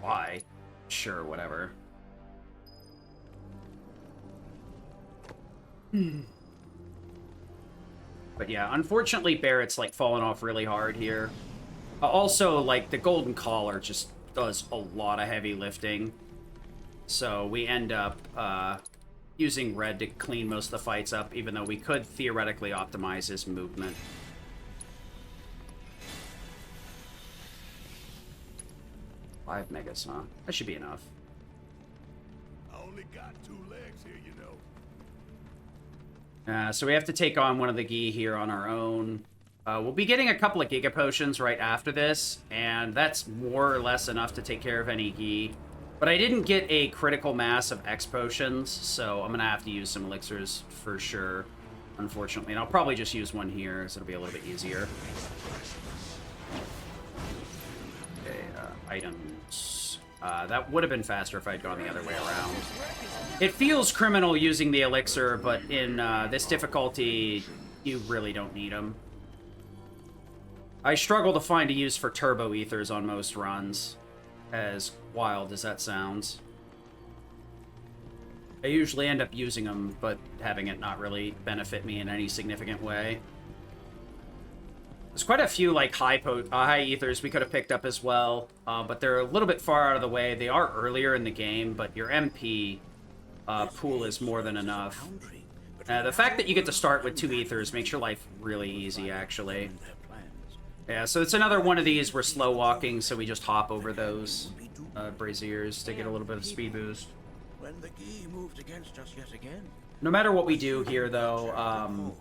why. Sure, whatever. But yeah, unfortunately, Barrett's, like, fallen off really hard here. Also, like, the Golden Collar just does a lot of heavy lifting. So we end up using Red to clean most of the fights up, even though we could theoretically optimize his movement. Five megas, huh? That should be enough. I only got 2 legs here, you know. So we have to take on one of the Gi here on our own. We'll be getting a couple of Giga Potions right after this, and that's more or less enough to take care of any Gi. But I didn't get a critical mass of X Potions, so I'm going to have to use some Elixirs for sure, unfortunately. And I'll probably just use one here, so it'll be a little bit easier. Okay, items. That would have been faster if I'd gone the other way around. It feels criminal using the Elixir, but in this difficulty, you really don't need them. I struggle to find a use for Turbo Ethers on most runs, as wild as that sounds. I usually end up using them, but having it not really benefit me in any significant way. There's quite a few, like, high ethers we could have picked up as well, but they're a little bit far out of the way. They are earlier in the game, but your MP pool is more than enough. The fact that you get to start with 2 ethers makes your life really easy, actually. Yeah, so it's another one of these we're slow walking, so we just hop over those braziers to get a little bit of speed boost. No matter what we do here, though,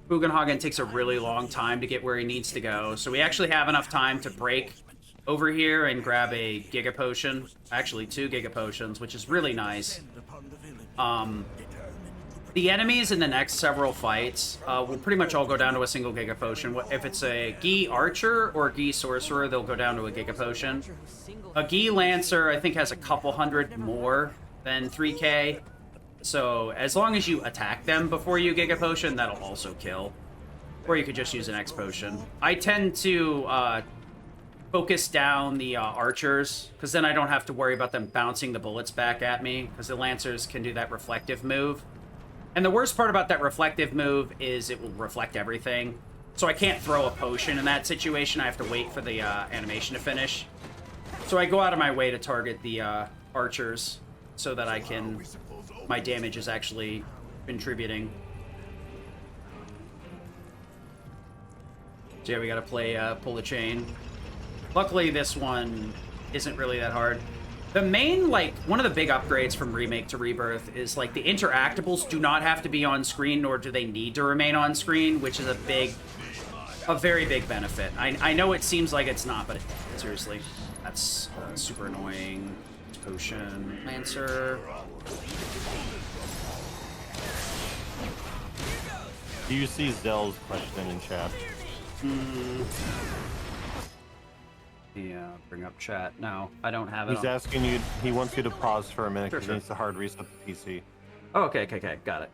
Bugenhagen takes a really long time to get where he needs to go, so we actually have enough time to break over here and grab a Giga Potion. Actually, 2 Giga Potions, which is really nice. The enemies in the next several fights will pretty much all go down to a single Giga Potion. If it's a Gi Archer or a Gi Sorcerer, they'll go down to a Giga Potion. A Gi Lancer, I think, has a couple hundred more than 3k. So as long as you attack them before you Giga Potion, that'll also kill. Or you could just use an X Potion. I tend to focus down the Archers, because then I don't have to worry about them bouncing the bullets back at me, because the Lancers can do that reflective move. And the worst part about that reflective move is it will reflect everything. So I can't throw a potion in that situation. I have to wait for the animation to finish. So I go out of my way to target the Archers so that I can... my damage is actually contributing. So yeah, we gotta play pull the chain. Luckily, this one isn't really that hard. The main, like, one of the big upgrades from Remake to Rebirth is, like, the interactables do not have to be on screen, nor do they need to remain on screen, which is a very big benefit. I know it seems like it's not, but seriously, that's super annoying. Potion, Lancer. Do you see Zell's question in chat? Yeah, bring up chat. No, I don't have it. He's asking you, he wants you to pause for a minute because he needs to hard reset the PC. Oh, okay, got it.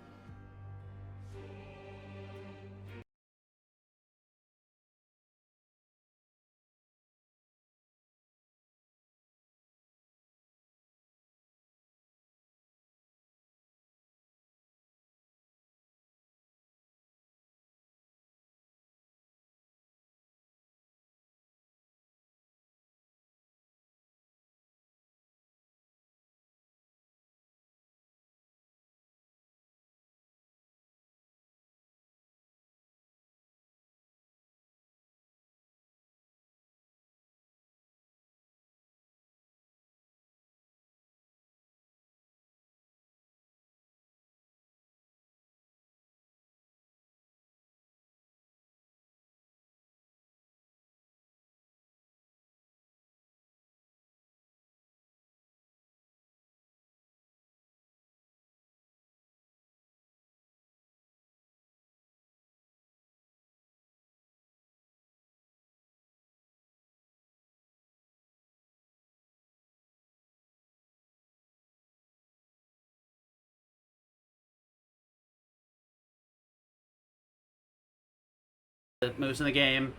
Moves in the game.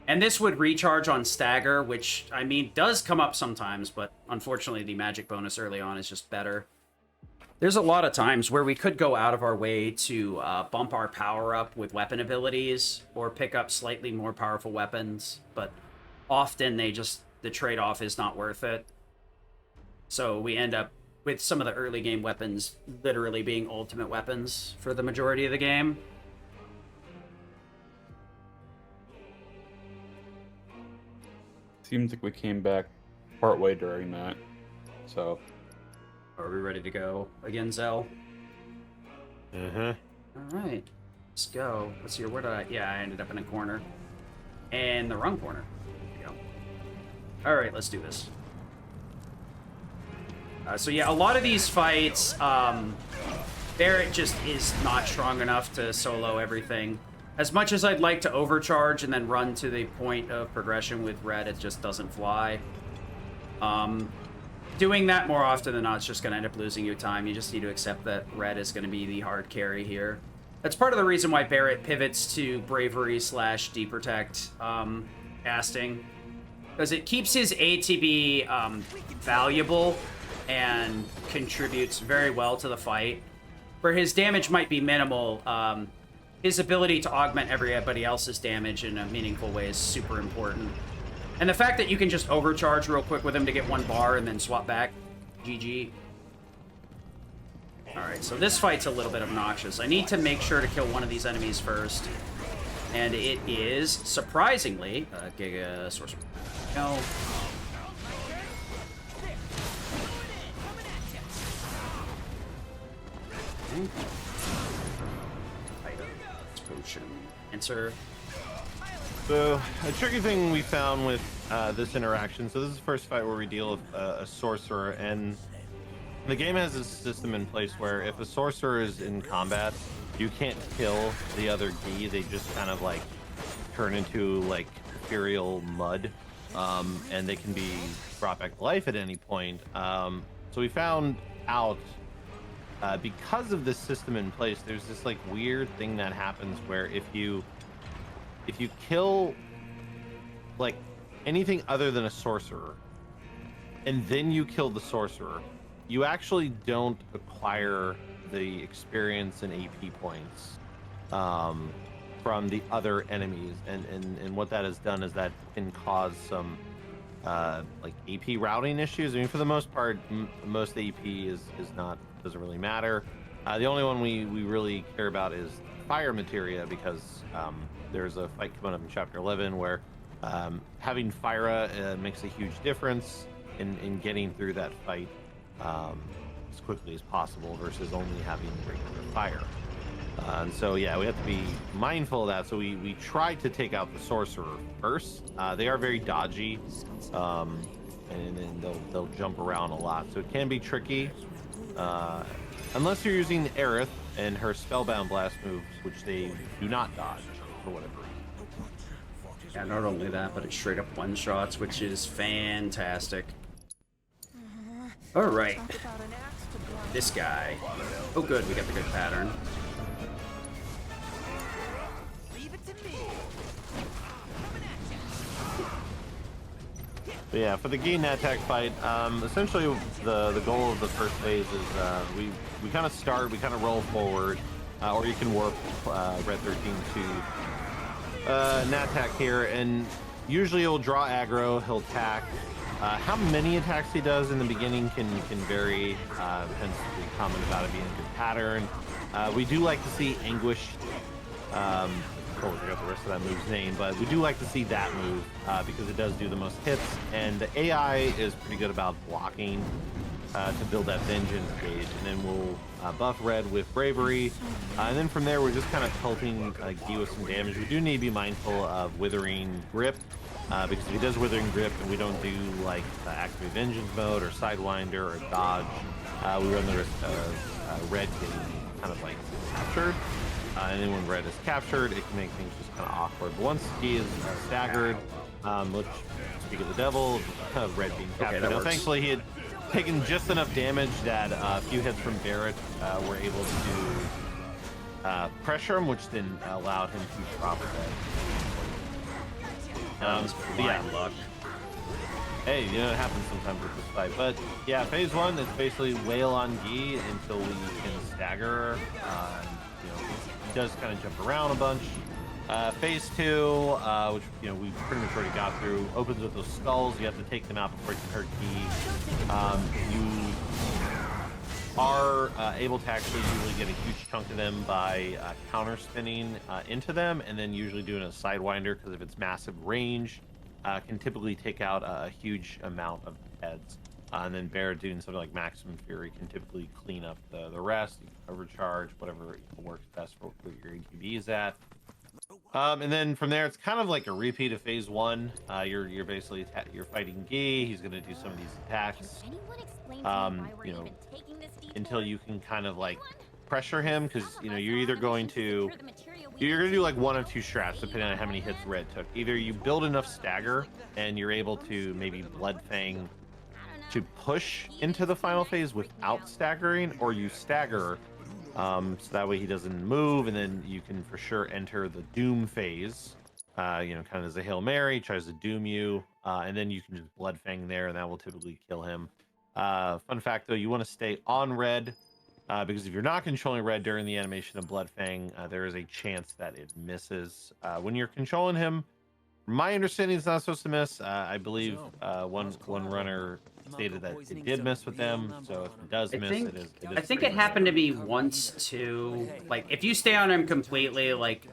And this would recharge on stagger, which, I mean, does come up sometimes, but unfortunately the magic bonus early on is just better. There's a lot of times where we could go out of our way to bump our power up with weapon abilities or pick up slightly more powerful weapons, but often the trade-off is not worth it. So we end up with some of the early game weapons literally being ultimate weapons for the majority of the game. Seems like we came back partway during that. So. Are we ready to go again, Zell? Uh-huh. Alright. Let's go. Let's see, where did I... Yeah, I ended up in a corner. And the wrong corner. There we go. Alright, let's do this. So yeah, a lot of these fights, Barret just is not strong enough to solo everything. As much as I'd like to overcharge and then run to the point of progression with Red, it just doesn't fly. Doing that more often than not is just going to end up losing you time. You just need to accept that Red is going to be the hard carry here. That's part of the reason why Barret pivots to Bravery / Deep Protect casting. Because it keeps his ATB valuable and contributes very well to the fight. Where his damage might be minimal, his ability to augment everybody else's damage in a meaningful way is super important. And the fact that you can just overcharge real quick with him to get 1 bar and then swap back, GG. Alright, so this fight's a little bit obnoxious. I need to make sure to kill one of these enemies first. And it is, surprisingly, Giga Sorcerer. No. Potion. Answer. So, a tricky thing we found with this interaction, so this is the first fight where we deal with a sorcerer, and the game has a system in place where if a sorcerer is in combat, you can't kill the other Gi, they just kind of like turn into like ethereal mud, and they can be brought back to life at any point. So we found out, because of this system in place, there's this like weird thing that happens where if you kill like anything other than a sorcerer and then you kill the sorcerer, you actually don't acquire the experience and AP points from the other enemies, and what that has done is that can cause some like AP routing issues. I mean, for the most part, most AP doesn't really matter. The only one we really care about is fire materia, because there's a fight coming up in chapter 11 where having Fyra makes a huge difference in getting through that fight as quickly as possible versus only having regular fire. And so yeah, we have to be mindful of that. So we try to take out the sorcerer first. They are very dodgy, and they'll jump around a lot, so it can be tricky. Unless you're using Aerith and her Spellbound Blast moves, which they do not dodge for whatever reason. Yeah, not only that, but it straight up one-shots, which is fantastic. Alright. This guy. Oh good, we got the good pattern. But yeah, for the Gi Natak fight, essentially the goal of the first phase is we kind of start, we kind of roll forward, or you can warp Red 13 to Natak here, and usually he'll draw aggro, he'll attack. How many attacks he does in the beginning can vary, hence the comment about it being a good pattern. We do like to see Anguish. Oh, I forgot the rest of that move's name, but we do like to see that move because it does do the most hits, and the AI is pretty good about blocking to build that vengeance gauge, and then we'll buff Red with Bravery, and then from there we're just kind of pelting Gi with some damage. We do need to be mindful of Withering Grip, because if he does Withering Grip and we don't do like activate Vengeance mode or Sidewinder or Dodge, we run the risk of Red getting kind of like captured. And then when Red is captured, it can make things just kind of awkward. But once he is staggered, which, speak of the devil, Red being captured. Okay, now, thankfully, he had taken just enough damage that a few hits from Barret were able to pressure him, which then allowed him to drop That was but yeah. blind luck. Hey, you know, it happens sometimes with this fight. But yeah, phase 1 is basically wail on Gi until we can stagger. You know, he does kind of jump around a bunch. Phase 2, which, you know, we pretty much already got through, opens with those skulls. You have to take them out before you can hurt Gi. You are able to actually usually get a huge chunk of them by counter spinning into them, and then usually doing a sidewinder, because if it's massive range, can typically take out a huge amount of heads. And then Bear doing something like Maximum Fury can typically clean up the rest. You can overcharge, whatever works best for where your ATB is at. And then from there, it's kind of like a repeat of phase 1. You're basically you're fighting Gi. He's going to do some of these attacks. You know, until you can kind of like pressure him, because you know you're going to do like one of two strats depending on how many hits Red took. Either you build enough stagger and you're able to maybe Blood Fang to push into the final phase without staggering, or you stagger so that way he doesn't move, and then you can for sure enter the Doom phase. You know, kind of as a Hail Mary, tries to doom you, and then you can just Blood Fang there, and that will typically kill him. Fun fact though, you want to stay on Red, because if you're not controlling Red during the animation of Blood Fang, there is a chance that it misses. When you're controlling him, my understanding is not supposed to miss. I believe one runner stated that it did miss with them, so if it does miss, it is I think it happened to me once too. Like, if you stay on him completely, like,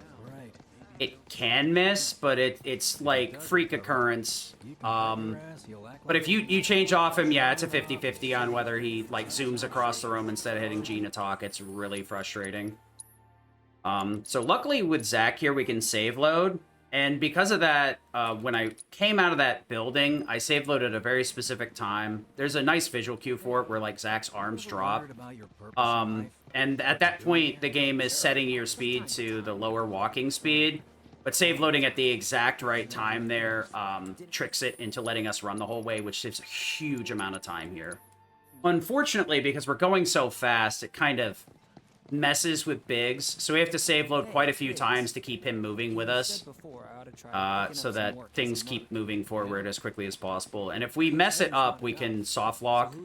it can miss, but it's like freak occurrence. But if you change off him, yeah, it's a 50-50 on whether he like zooms across the room instead of hitting Gina Talk. It's really frustrating. So luckily with Zach here, we can save load. And because of that, when I came out of that building, I save loaded at a very specific time. There's a nice visual cue for it where like Zach's arms drop. And at that point, the game is setting your speed to the lower walking speed. But save loading at the exact right time there tricks it into letting us run the whole way, which saves a huge amount of time here. Unfortunately, because we're going so fast, it kind of messes with Biggs, so we have to save load quite a few times to keep him moving with us, so that things keep moving forward as quickly as possible. And if we mess it up, we can soft lock.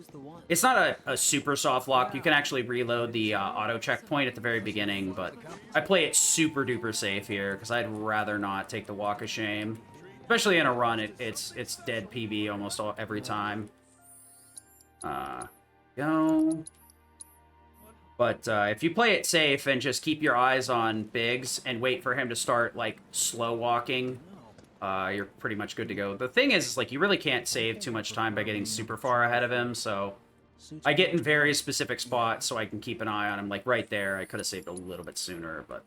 It's not a super soft lock. You can actually reload the auto checkpoint at the very beginning, but I play it super duper safe here because I'd rather not take the walk of shame, especially in a run. It's dead PB almost every time. Go. But if you play it safe and just keep your eyes on Biggs and wait for him to start, like, slow walking, you're pretty much good to go. The thing is, like, you really can't save too much time by getting super far ahead of him, so I get in very specific spots so I can keep an eye on him. Like, right there, I could have saved a little bit sooner, but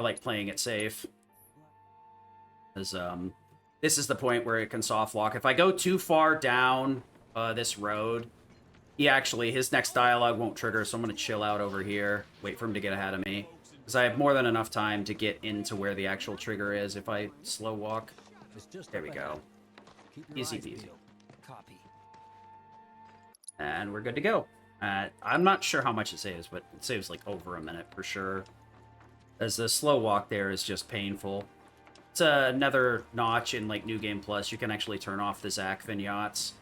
I like playing it safe. Because, this is the point where it can soft lock. If I go too far down this road, his next dialogue won't trigger, so I'm going to chill out over here, wait for him to get ahead of me, because I have more than enough time to get into where the actual trigger is if I slow walk. There we go. Easy peasy. And we're good to go. I'm not sure how much it saves, but it saves like over a minute for sure, as the slow walk there is just painful. It's another notch in like New Game Plus. You can actually turn off the Zach vignettes.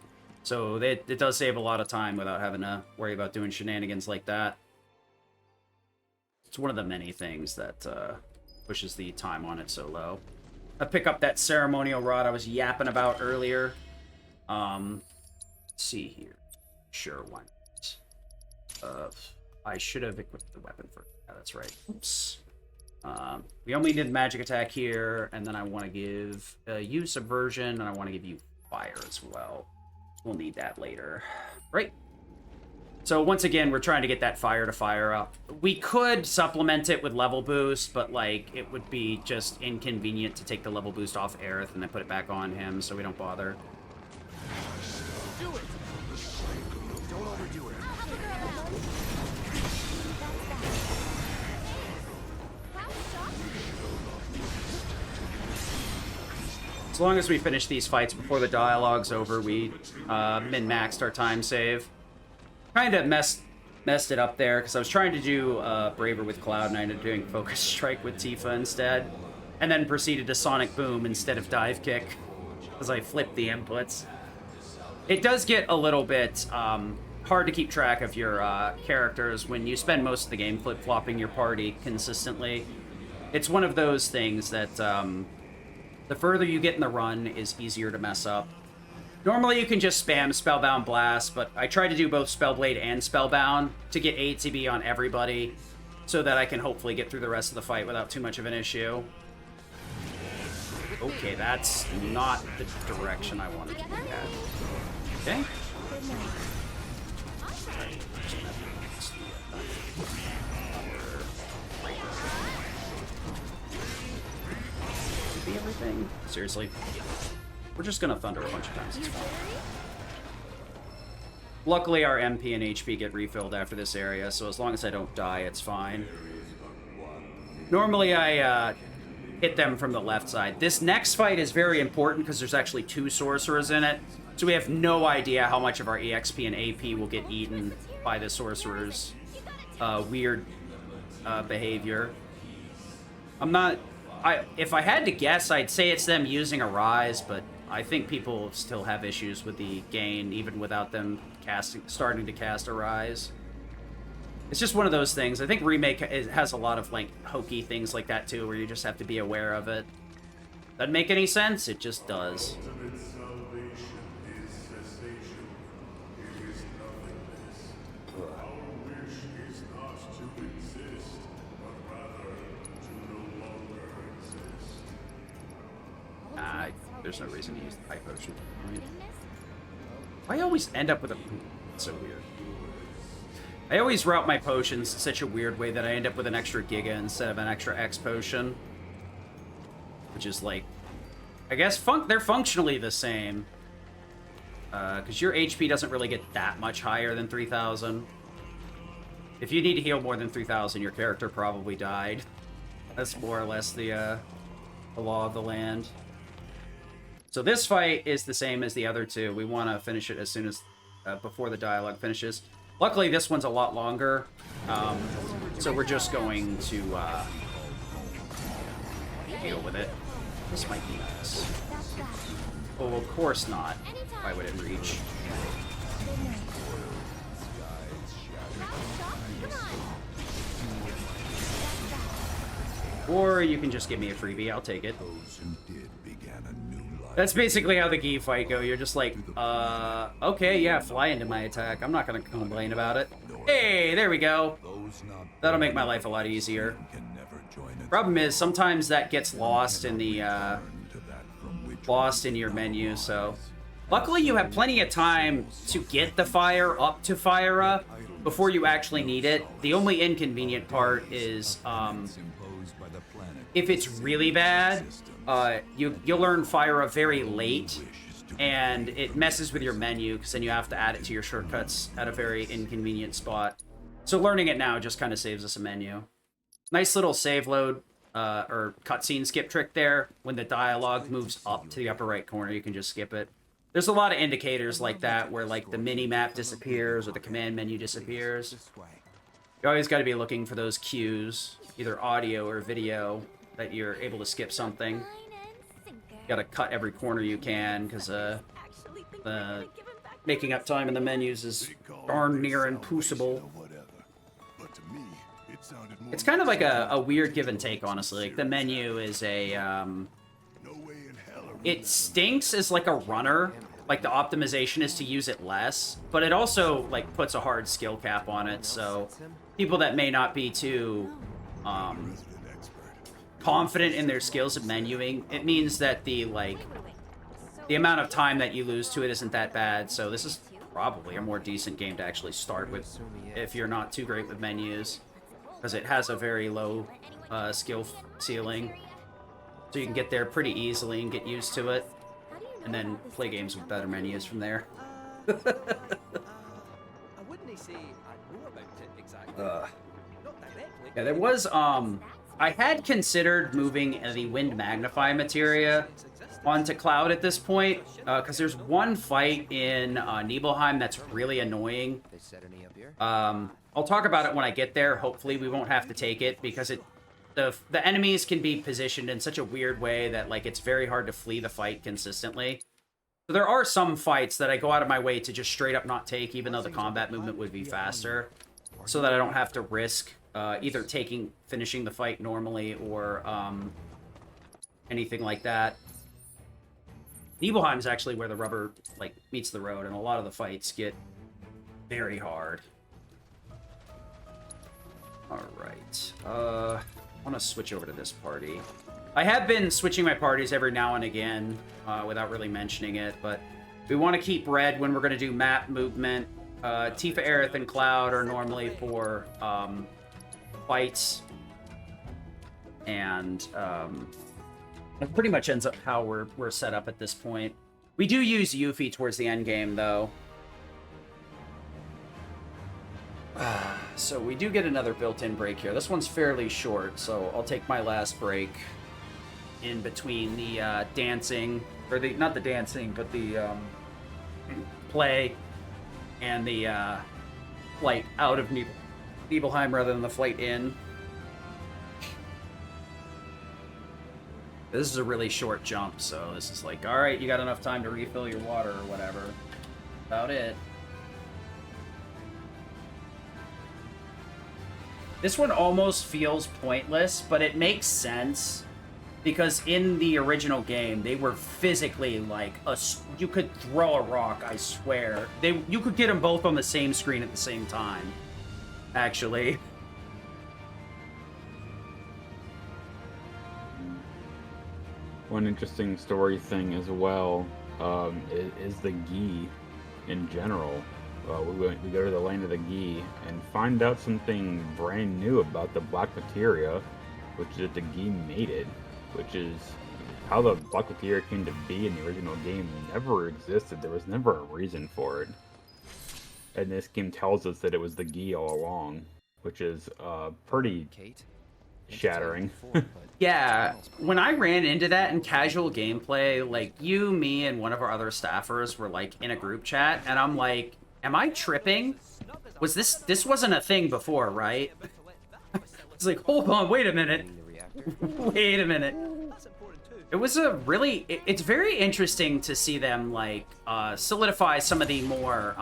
So it does save a lot of time without having to worry about doing shenanigans like that. It's one of the many things that pushes the time on it so low. I pick up that ceremonial rod I was yapping about earlier. Let's see here. Sure, why not? I should have equipped the weapon first. Yeah, that's right. Oops. We only did magic attack here, and then I want to give you subversion, and I want to give you fire as well. We'll need that later. Right. So once again, we're trying to get that fire to fire up. We could supplement it with level boost, but like it would be just inconvenient to take the level boost off Aerith and then put it back on him, so we don't bother. Do it. Don't overdo it. As long as we finish these fights before the dialogue's over, we min-maxed our time save. Kind of messed it up there, because I was trying to do Braver with Cloud, and I ended up doing Focus Strike with Tifa instead. And then proceeded to Sonic Boom instead of Dive Kick. as I flip the inputs. It does get a little bit hard to keep track of your characters when you spend most of the game flip-flopping your party consistently. It's one of those things that the further you get in the run is easier to mess up. Normally you can just spam Spellbound Blast, but I try to do both Spellblade and Spellbound to get ATB on everybody so that I can hopefully get through the rest of the fight without too much of an issue. Okay, that's not the direction I wanted to be at. Okay. Be everything? Seriously? We're just gonna thunder a bunch of times. It's fine. Luckily, our MP and HP get refilled after this area, so as long as I don't die, it's fine. Normally, I hit them from the left side. This next fight is very important because there's actually 2 sorcerers in it, so we have no idea how much of our EXP and AP will get eaten by the sorcerer's weird behavior. If I had to guess, I'd say it's them using a Rise, but I think people still have issues with the gain, even without them starting to cast a Rise. It's just one of those things. I think Remake has a lot of, like, hokey things like that, too, where you just have to be aware of it. Doesn't make any sense, it just does. Ultimate salvation is cessation. It is nothingness. Our wish is not to exist, but rather to no longer exist. There's no reason to use the High Potion. Right? I always end up with a... It's so weird. I always route my potions in such a weird way that I end up with an extra Giga instead of an extra X potion. Which is like... I guess they're functionally the same. Because your HP doesn't really get that much higher than 3,000. If you need to heal more than 3,000, your character probably died. That's more or less the law of the land. So this fight is the same as the other two. We want to finish it as soon as... before the dialogue finishes. Luckily, this one's a lot longer, so we're just going to deal with it. This might be nice. Oh, of course not. Why would it reach? Or you can just give me a freebie, I'll take it. That's basically how the Gi fight go. You're just like, okay, yeah, fly into my attack. I'm not gonna complain about it. Hey, there we go. That'll make my life a lot easier. Problem is, sometimes that gets lost in the, lost in your menu, so... Luckily, you have plenty of time to get the fire up to Fyra before you actually need it. The only inconvenient part is, if it's really bad, you'll learn Fyra very late, and it messes with your menu, because then you have to add it to your shortcuts at a very inconvenient spot. So learning it now just kind of saves us a menu. Nice little save load, or cutscene skip trick there. When the dialogue moves up to the upper right corner, you can just skip it. There's a lot of indicators like that, where like the mini-map disappears, or the command menu disappears. You always got to be looking for those cues, either audio or video, that you're able to skip something. You gotta cut every corner you can, because making up time in the menus is darn near impossible. It's kind of like a weird give and take, honestly. Like, the menu is a, it stinks as like a runner. Like, the optimization is to use it less, but it also, like, puts a hard skill cap on it, so people that may not be too, confident in their skills at menuing, it means that the amount of time that you lose to it isn't that bad, so this is probably a more decent game to actually start with if you're not too great with menus, because it has a very low skill ceiling, so you can get there pretty easily and get used to it, and then play games with better menus from there. Yeah, there was, I had considered moving the Wind Magnify materia onto Cloud at this point, because there's one fight in Nibelheim that's really annoying. I'll talk about it when I get there. Hopefully we won't have to take it, because the enemies can be positioned in such a weird way that, like, it's very hard to flee the fight consistently. So there are some fights that I go out of my way to just straight up not take, even though the combat movement would be faster, so that I don't have to risk either finishing the fight normally or anything like that. Nibelheim is actually where the rubber meets the road, and a lot of the fights get very hard. All right, I want to switch over to this party. I have been switching my parties every now and again without really mentioning it, but we want to keep red when we're going to do map movement. Tifa, Aerith, and Cloud are normally for fights, and it pretty much ends up how we're set up at this point. We do use Yuffie towards the end game, though. So we do get another built-in break here. This one's fairly short, so I'll take my last break in between the dancing, or not the dancing, but the play and the flight out of Nibelheim rather than the flight in. This is a really short jump, so this is like, alright, you got enough time to refill your water or whatever. About it. This one almost feels pointless, but it makes sense. Because in the original game, they were physically like you could throw a rock, I swear. You could get them both on the same screen at the same time, actually. One interesting story thing as well is the Gi in general. We go to the land of the Gi and find out something brand new about the black materia, which is that the Gi made it, which is how the black materia came to be in the original game never existed. There was never a reason for it. And this game tells us that it was the Gi all along, which is pretty shattering. Yeah, when I ran into that in casual gameplay, like you, me, and one of our other staffers were like in a group chat, and I'm like, am I tripping? Was this wasn't a thing before, right? It's like, hold on, wait a minute. Wait a minute. It was a really, it's very interesting to see them like solidify some of the more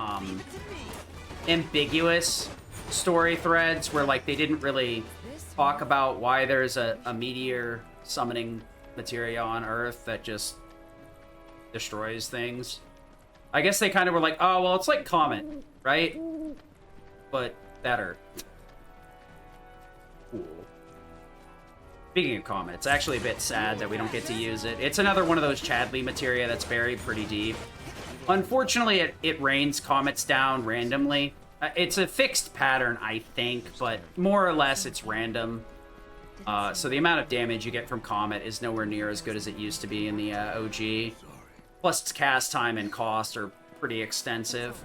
ambiguous story threads where like they didn't really talk about why there's a meteor summoning materia on Earth that just destroys things. I guess they kind of were like, oh, well, it's like Comet, right? But better. Cool. Speaking of Comet, it's actually a bit sad that we don't get to use it. It's another one of those Chadley materia that's buried pretty deep. Unfortunately, it rains comets down randomly. It's a fixed pattern, I think, but more or less it's random. So the amount of damage you get from Comet is nowhere near as good as it used to be in the OG. Plus its cast time and cost are pretty extensive.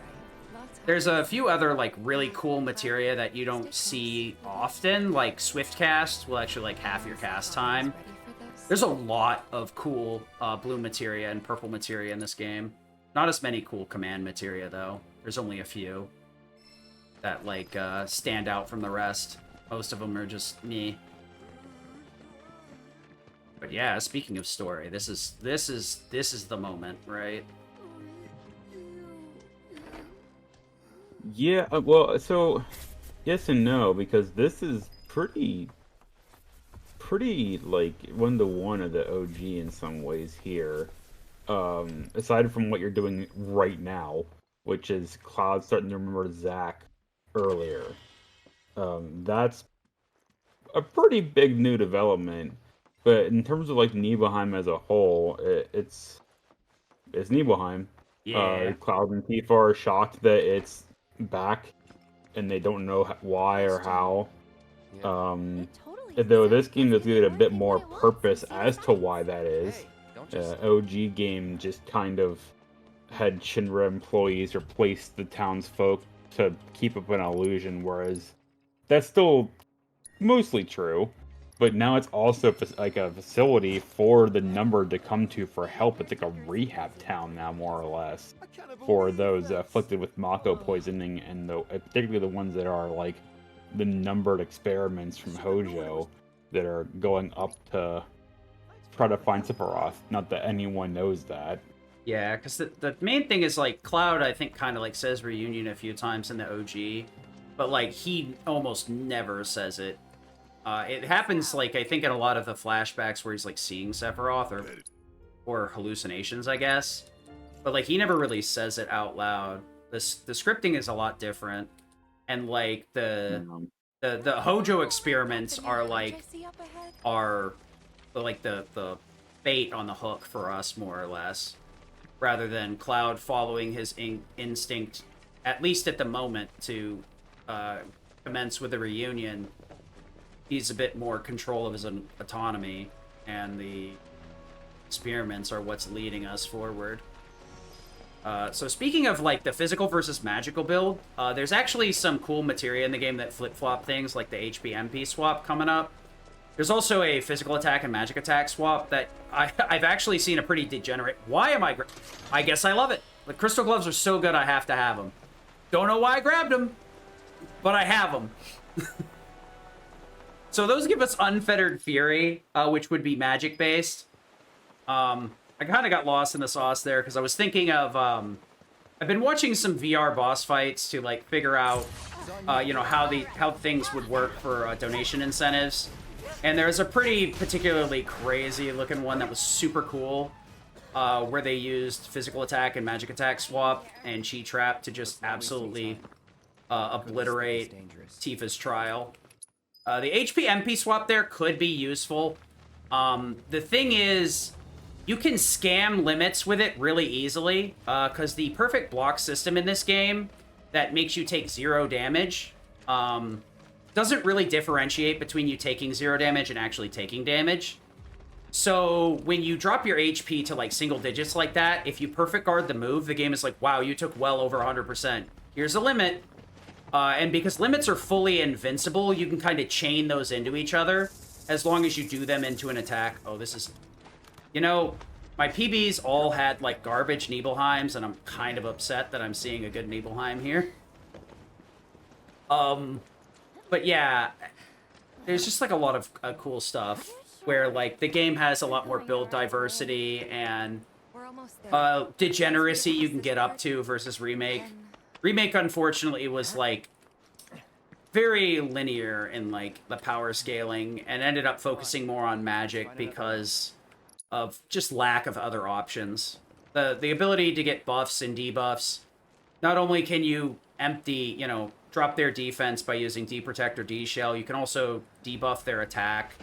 There's a few other like really cool materia that you don't see often, like Swift Cast will actually like half your cast time. There's a lot of cool blue materia and purple materia in this game. Not as many cool command materia though. There's only a few that like stand out from the rest. Most of them are just me. But yeah, speaking of story, this is the moment, right? Yeah, well, so yes and no, because this is pretty like one-to-one of the OG in some ways here. Aside from what you're doing right now, which is Cloud starting to remember Zack earlier. That's a pretty big new development. But in terms of like Nibelheim as a whole, it's Nibelheim. Yeah. Cloud and Tifa are shocked that it's back, and they don't know why or how. Though this game does get a bit more purpose as to why that is. OG game just kind of had Shinra employees replace the townsfolk to keep up an illusion, whereas that's still mostly true. But now it's also like a facility for the number to come to for help. It's like a rehab town now, more or less, for those afflicted with Mako poisoning, and particularly the ones that are like the numbered experiments from Hojo that are going up to try to find Sephiroth. Not that anyone knows that. Yeah, because the main thing is, like, Cloud, I think, kind of, like, says reunion a few times in the OG, but, like, he almost never says it. It happens, like, I think in a lot of the flashbacks where he's, like, seeing Sephiroth, or hallucinations, I guess. But, like, he never really says it out loud. The scripting is a lot different, and, like, the Hojo experiments are, like, the bait on the hook for us, more or less, rather than Cloud following his instinct, at least at the moment, to commence with the reunion. He's a bit more control of his own autonomy, and the experiments are what's leading us forward. So speaking of, like, the physical versus magical build, there's actually some cool materia in the game that flip-flop things, like the HP-MP swap coming up. There's also a physical attack and magic attack swap that I've actually seen a pretty degenerate... Why am I guess I love it. The crystal gloves are so good I have to have them. Don't know why I grabbed them, but I have them. So those give us Unfettered Fury, which would be magic-based. I kind of got lost in the sauce there, because I was thinking of... I've been watching some VR boss fights to, like, figure out, you know, how things would work for donation incentives. And there's a pretty particularly crazy-looking one that was super cool, where they used physical attack and magic attack swap and chi trap to just absolutely obliterate Tifa's trial. The HP-MP swap there could be useful. The thing is, you can scam limits with it really easily, because the perfect block system in this game that makes you take 0 damage doesn't really differentiate between you taking 0 damage and actually taking damage. So when you drop your HP to, like, single digits like that, if you perfect guard the move, the game is like, wow, you took well over 100%. Here's a limit. And because limits are fully invincible, you can kind of chain those into each other as long as you do them into an attack. Oh, this is... You know, my PBs all had, like, garbage Nibelheims, and I'm kind of upset that I'm seeing a good Nibelheim here. But yeah, there's just, like, a lot of cool stuff where, like, the game has a lot more build diversity and degeneracy you can get up to versus Remake. Remake, unfortunately, was, like, very linear in, like, the power scaling, and ended up focusing more on magic because of just lack of other options. The ability to get buffs and debuffs, not only can you empty, you know, drop their defense by using D-Protect or D-Shell, you can also debuff their attack.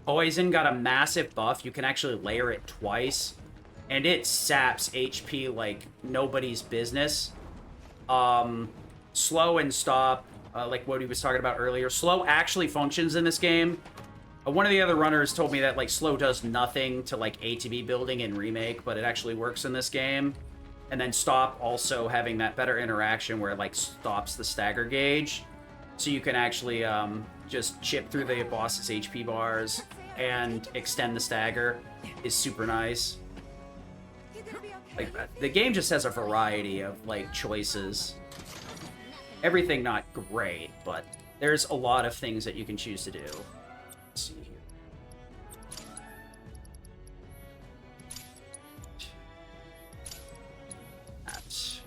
Poison got a massive buff. You can actually layer it twice, and it saps HP like nobody's business. Slow and stop, like what he was talking about earlier. Slow actually functions in this game. One of the other runners told me that, like, slow does nothing to, like, ATB building in Remake, but it actually works in this game. And then stop also having that better interaction where it, like, stops the stagger gauge. So you can actually just chip through the boss's HP bars and extend the stagger is super nice. Like, the game just has a variety of, like, choices. Everything not great, but there's a lot of things that you can choose to do. Let's see here. That's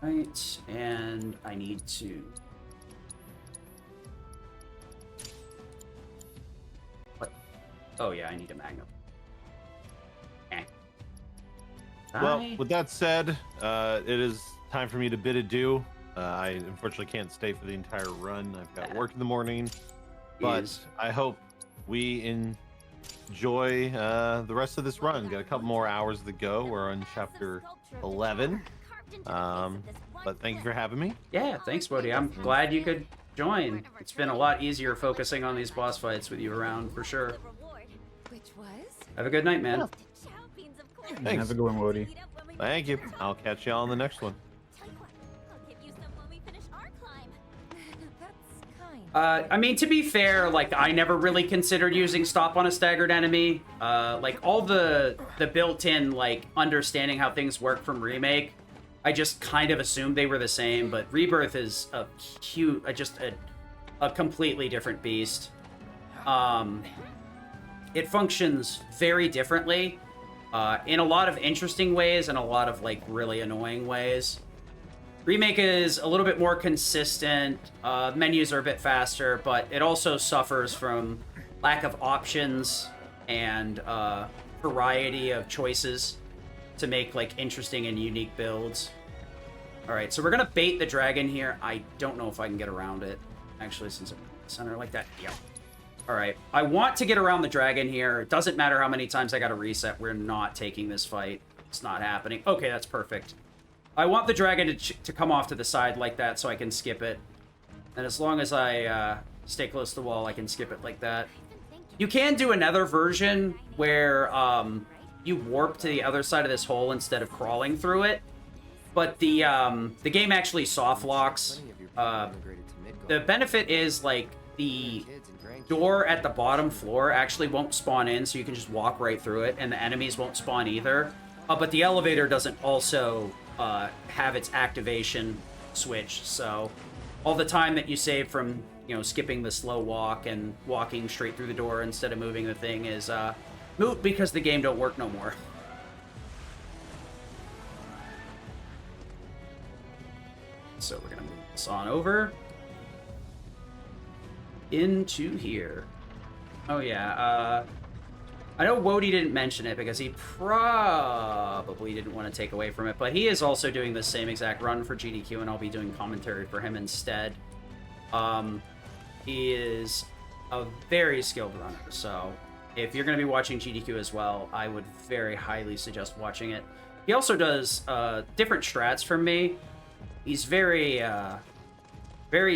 right, and I need to... What? Oh yeah, I need a magnum. Well, with that said, it is time for me to bid adieu. I unfortunately can't stay for the entire run. I've got work in the morning, but I hope we enjoy the rest of this run. Got a couple more hours to go. We're on chapter 11. But thank you for having me. Yeah, thanks, Bodhi. I'm glad you could join. It's been a lot easier focusing on these boss fights with you around, for sure. Have a good night, man. Thanks. Have a good one, Woody. Thank you. I'll catch you all on the next one. I mean, to be fair, like, I never really considered using stop on a staggered enemy. Like, all the built-in, like, understanding how things work from Remake, I just kind of assumed they were the same, but Rebirth is a completely different beast. It functions very differently, in a lot of interesting ways and a lot of, like, really annoying ways. Remake is a little bit more consistent, menus are a bit faster, but it also suffers from lack of options and variety of choices to make, like, interesting and unique builds. Alright, so we're gonna bait the dragon here. I don't know if I can get around it, actually, since I'm in the center like that. Yeah. Alright, I want to get around the dragon here. It doesn't matter how many times I gotta reset. We're not taking this fight. It's not happening. Okay, that's perfect. I want the dragon to come off to the side like that so I can skip it. And as long as I stay close to the wall, I can skip it like that. You can do another version where you warp to the other side of this hole instead of crawling through it. But the game actually soft locks. The benefit is, like, the door at the bottom floor actually won't spawn in, so you can just walk right through it, and the enemies won't spawn either. But the elevator doesn't also have its activation switch, so all the time that you save from, you know, skipping the slow walk and walking straight through the door instead of moving the thing is moot because the game don't work no more. So we're gonna move this on over into here. Oh yeah, I know Wody didn't mention it because he probably didn't want to take away from it, but he is also doing the same exact run for GDQ, and I'll be doing commentary for him instead. He is a very skilled runner, so if you're going to be watching GDQ as well, I would very highly suggest watching it. He also does different strats from me. He's very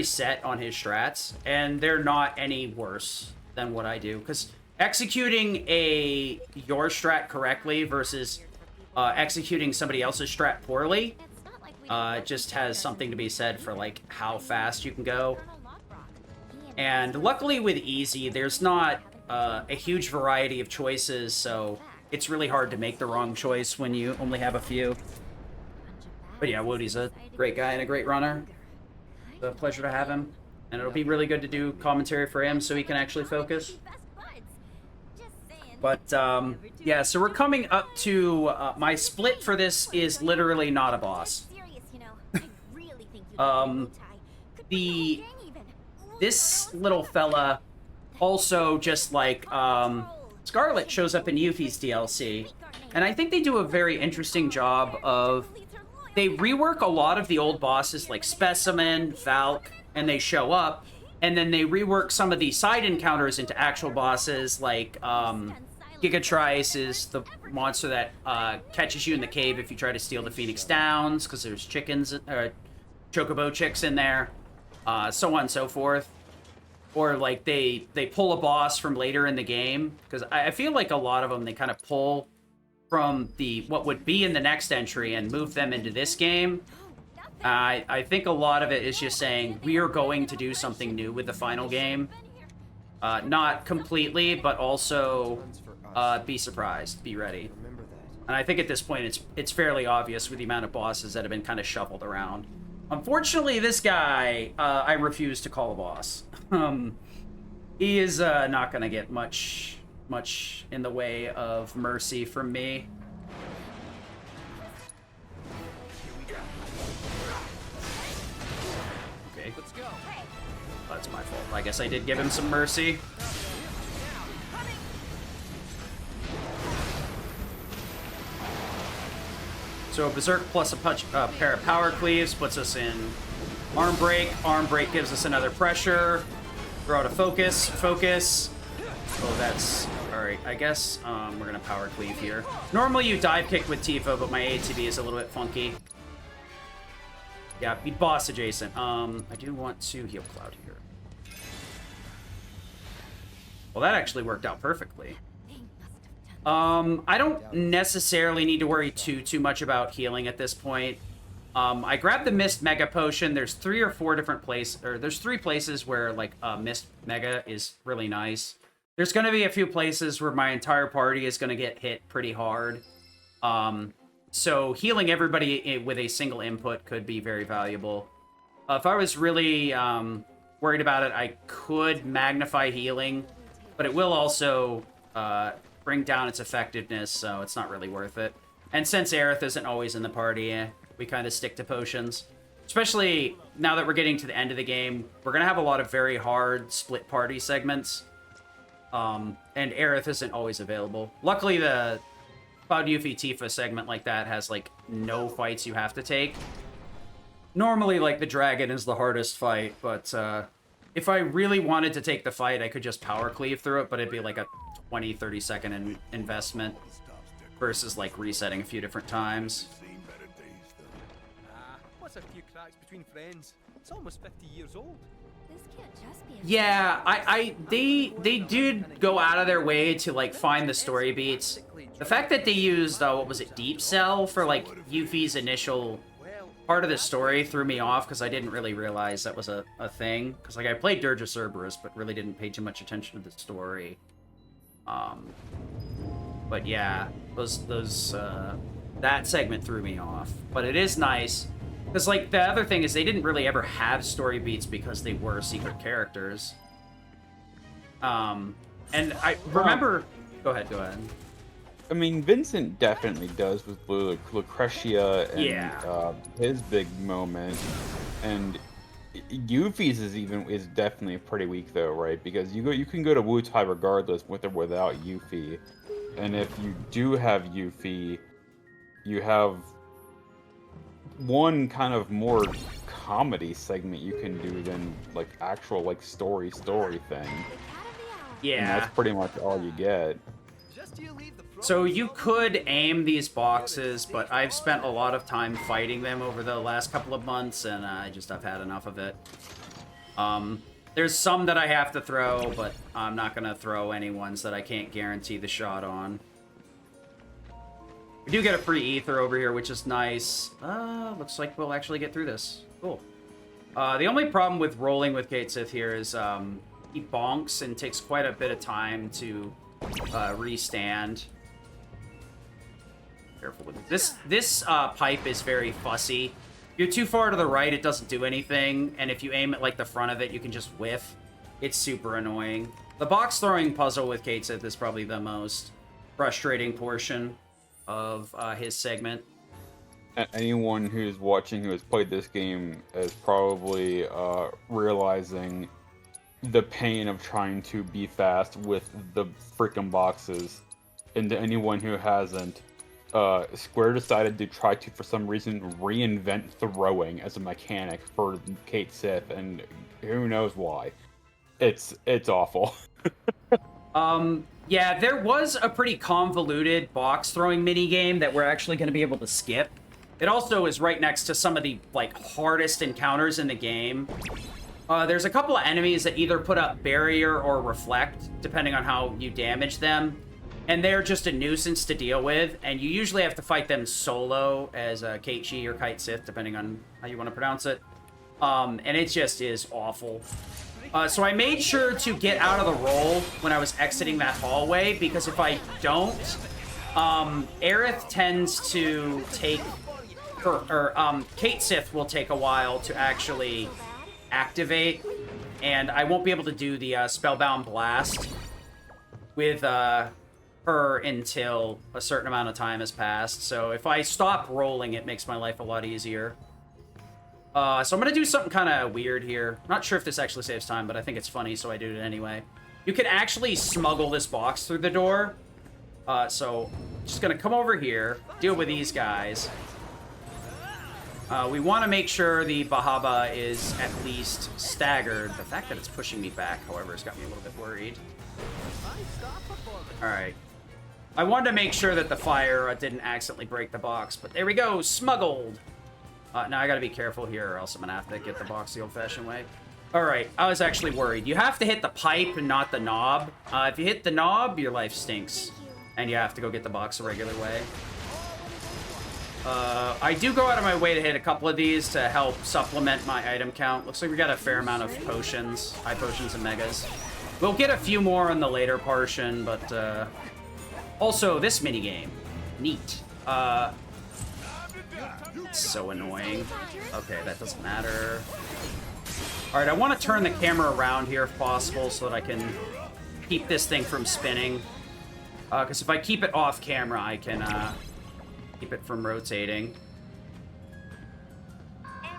set on his strats, and they're not any worse than what I do, because executing your strat correctly versus executing somebody else's strat poorly just has something to be said for, like, how fast you can go. And luckily with Easy, there's not a huge variety of choices, so it's really hard to make the wrong choice when you only have a few. But yeah, Woody's a great guy and a great runner. It's a pleasure to have him. And it'll be really good to do commentary for him so he can actually focus. But, yeah, so we're coming up to... my split for this is literally not a boss. This little fella also just, like, Scarlet shows up in Yuffie's DLC. And I think they do a very interesting job of... They rework a lot of the old bosses like Specimen, Valk, and they show up. And then they rework some of the side encounters into actual bosses like Gigatrice is the monster that catches you in the cave if you try to steal the Phoenix Downs, because there's chickens, chocobo chicks in there, so on and so forth. Or, like, they pull a boss from later in the game, because I feel like a lot of them, they kind of pull from what would be in the next entry and move them into this game. I think a lot of it is just saying, we are going to do something new with the final game. Not completely, but also be surprised, be ready. And I think at this point it's fairly obvious with the amount of bosses that have been kind of shuffled around. Unfortunately, this guy, I refuse to call a boss. He is not going to get much in the way of mercy from me. Okay. Let's go. That's my fault. I guess I did give him some mercy. So Berserk plus a pair of power cleaves puts us in arm break. Arm break gives us another pressure. Throw out a focus. Focus. Oh, that's... Alright, I guess we're gonna power cleave here. Normally you dive kick with Tifa, but my ATB is a little bit funky. Yeah, be boss adjacent. I do want to heal Cloud here. Well, that actually worked out perfectly. I don't necessarily need to worry too much about healing at this point. I grabbed the Mist Mega Potion. There's 3 or 4 different places, or there's 3 places where, like, Mist Mega is really nice. There's going to be a few places where my entire party is going to get hit pretty hard. So healing everybody with a single input could be very valuable. If I was really worried about it, I could magnify healing, but it will also bring down its effectiveness, so it's not really worth it. And since Aerith isn't always in the party, we kind of stick to potions. Especially now that we're getting to the end of the game, we're going to have a lot of very hard split party segments. And Aerith isn't always available. Luckily, the Cloud Yuffie Tifa segment like that has, like, no fights you have to take. Normally, like, the dragon is the hardest fight, but if I really wanted to take the fight, I could just power cleave through it, but it'd be like a 20-30 second investment versus, like, resetting a few different times. What's a few cracks between friends? It's almost 50 years old. This can't just be a Yeah, they did go out of their way to, like, find the story beats. The fact that they used, what was it, Deep Cell for, like, Yuffie's initial part of the story threw me off, because I didn't really realize that was a thing. Because, like, I played Dirge of Cerberus, but really didn't pay too much attention to the story. But yeah, that segment threw me off. But it is nice. Because, like, the other thing is they didn't really ever have story beats because they were secret characters. And I remember... Go ahead. I mean, Vincent definitely does with Lucretia and his big moment. And Yuffie's is definitely pretty weak though, right? Because you can go to Wutai regardless with or without Yuffie. And if you do have Yuffie, you have one kind of more comedy segment you can do than like actual like story thing. Yeah. And that's pretty much all you get. So you could aim these boxes, but I've spent a lot of time fighting them over the last couple of months, and I've had enough of it. There's some that I have to throw, but I'm not going to throw any ones that I can't guarantee the shot on. We do get a free ether over here, which is nice. Looks like we'll actually get through this. Cool. The only problem with rolling with Kate Sith here is he bonks and takes quite a bit of time to restand. Careful with it. This pipe is very fussy. If you're too far to the right, it doesn't do anything, and if you aim at like the front of it, you can just whiff. It's super annoying. The box throwing puzzle with Kate Sith is probably the most frustrating portion of his segment. Anyone who's watching who has played this game is probably realizing the pain of trying to be fast with the freaking boxes. And to anyone who hasn't, Square decided to try to, for some reason, reinvent throwing as a mechanic for Kate Sith, and who knows why. It's awful. Yeah, there was a pretty convoluted box throwing minigame that we're actually going to be able to skip. It also is right next to some of the, like, hardest encounters in the game. There's a couple of enemies that either put up barrier or reflect, depending on how you damage them. And they're just a nuisance to deal with, and you usually have to fight them solo as Kate Chi or Kite Sith, depending on how you want to pronounce it. And it just is awful. So I made sure to get out of the roll when I was exiting that hallway, because if I don't, Aerith tends to take... Kate Sith will take a while to actually activate, and I won't be able to do the Spellbound Blast with her until a certain amount of time has passed. So if I stop rolling, it makes my life a lot easier. So I'm going to do something kind of weird here. Not sure if this actually saves time, but I think it's funny, so I do it anyway. You can actually smuggle this box through the door. So just going to come over here, deal with these guys. We want to make sure the Bahaba is at least staggered. The fact that it's pushing me back, however, has got me a little bit worried. Alright. I wanted to make sure that the fire didn't accidentally break the box, but there we go, smuggled! Now I gotta be careful here, or else I'm gonna have to get the box the old-fashioned way. Alright, I was actually worried. You have to hit the pipe and not the knob. If you hit the knob, your life stinks. And you have to go get the box the regular way. I do go out of my way to hit a couple of these to help supplement my item count. Looks like we got a fair amount of potions, high potions and megas. We'll get a few more in the later portion, but also this minigame, neat. So annoying. Okay, that doesn't matter. All right, I want to turn the camera around here if possible so that I can keep this thing from spinning. Because if I keep it off camera, I can keep it from rotating.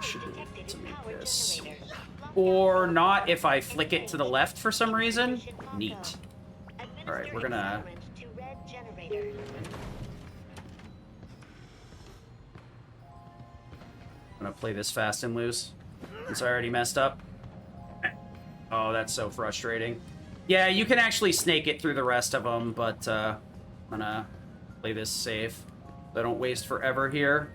Should be able to make this. Or not if I flick it to the left for some reason. Neat. Alright, we're gonna... I'm gonna play this fast and loose, since I already messed up. Oh, that's so frustrating. Yeah, you can actually snake it through the rest of them, but I'm gonna play this safe, so I don't waste forever here.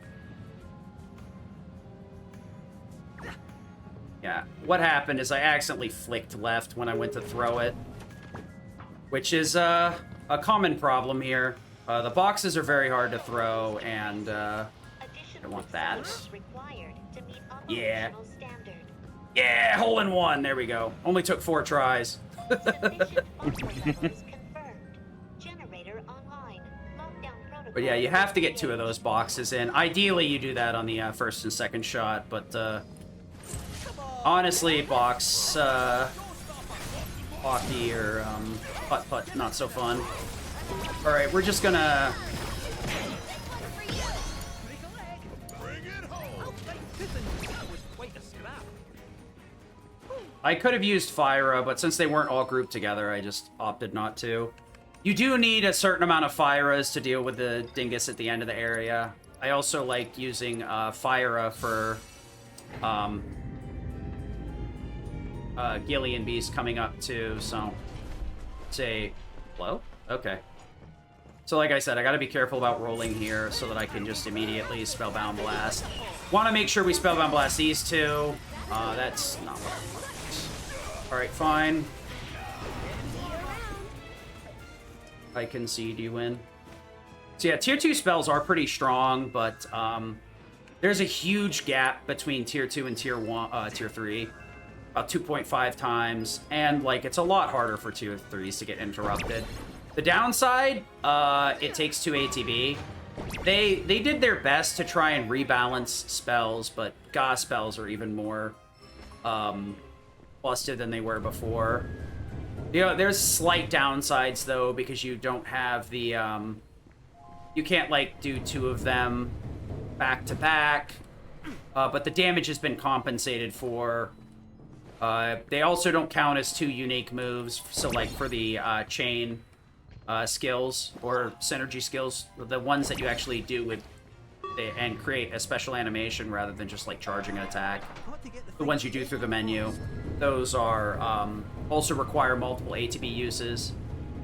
Yeah, what happened is I accidentally flicked left when I went to throw it, which is a common problem here. The boxes are very hard to throw, and I don't want that. Yeah. Yeah, hole in one. There we go. Only took 4 tries. But yeah, you have to get 2 of those boxes in. Ideally, you do that on the first and second shot, but honestly, box hockey or putt-putt, not so fun. Alright, we're just gonna... I could have used Fyra, but since they weren't all grouped together, I just opted not to. You do need a certain amount of Fyras to deal with the dingus at the end of the area. I also like using Fyra for Gillian Beast coming up too, so... Say... Hello? Okay. So like I said, I gotta be careful about rolling here so that I can just immediately Spellbound Blast. Want to make sure we Spellbound Blast these 2. That's not what I want. Alright, fine. I concede you win. So yeah, tier 2 spells are pretty strong, but there's a huge gap between tier 2 and tier 3. About 2.5 times, and like it's a lot harder for tier 3s to get interrupted. The downside, it takes 2 ATB. They did their best to try and rebalance spells, but Ga spells are even more busted than they were before. You know, there's slight downsides though, because you don't have the you can't like do 2 of them back to back, but the damage has been compensated for. They also don't count as 2 unique moves, so like for the chain skills or synergy skills, the ones that you actually do with and create a special animation rather than just like charging an attack. The ones you do through the menu, those are also require multiple ATB uses.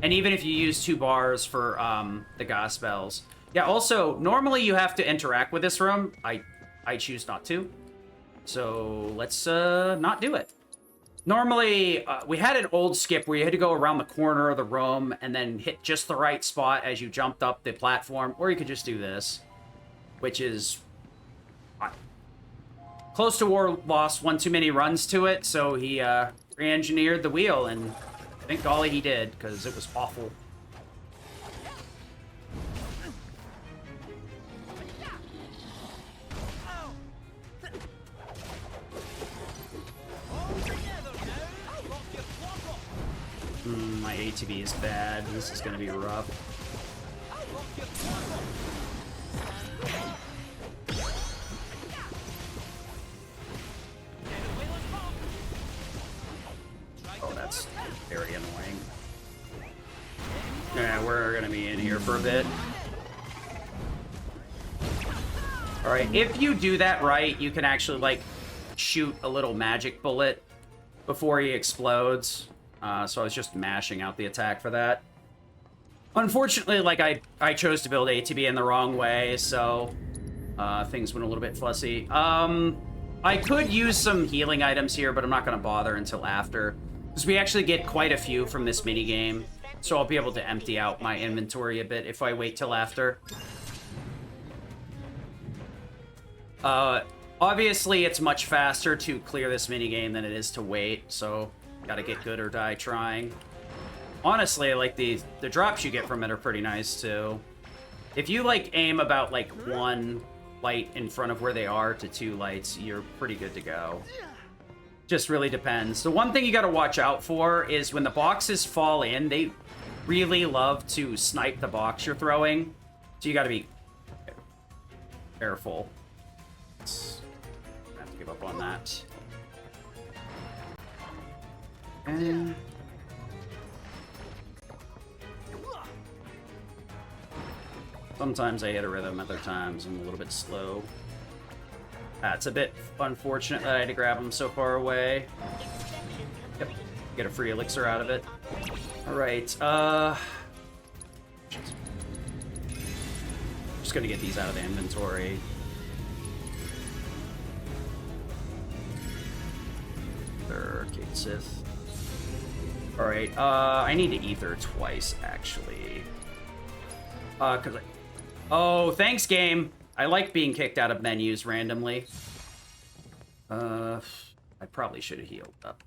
And even if you use 2 bars for the Ga spells. Yeah, also, normally you have to interact with this room. I choose not to. So let's not do it. Normally, we had an old skip where you had to go around the corner of the room and then hit just the right spot as you jumped up the platform, or you could just do this, which is... Close to War lost one too many runs to it, so he re-engineered the wheel, and I think golly he did, because it was awful. My ATB is bad. This is going to be rough. Oh, that's very annoying. Yeah, we're going to be in here for a bit. Alright, if you do that right, you can actually, like, shoot a little magic bullet before he explodes. So I was just mashing out the attack for that. Unfortunately, like, I chose to build ATB in the wrong way, so things went a little bit fussy. I could use some healing items here, but I'm not going to bother until after. Because we actually get quite a few from this minigame, so I'll be able to empty out my inventory a bit if I wait till after. Obviously, it's much faster to clear this minigame than it is to wait, so... Gotta get good or die trying. Honestly, like, the drops you get from it are pretty nice, too. If you, like, aim about, like, 1 light in front of where they are to 2 lights, you're pretty good to go. Just really depends. The one thing you gotta watch out for is when the boxes fall in, really love to snipe the box you're throwing, so you got to be careful. I have to give up on that. And sometimes I hit a rhythm, other times I'm a little bit slow. It's a bit unfortunate that I had to grab him so far away. Yep, get a free elixir out of it. Alright, just gonna get these out of the inventory. Arcade Sith. Alright, I need to ether twice, actually. Cause oh, thanks, game! I like being kicked out of menus randomly. I probably should have healed up.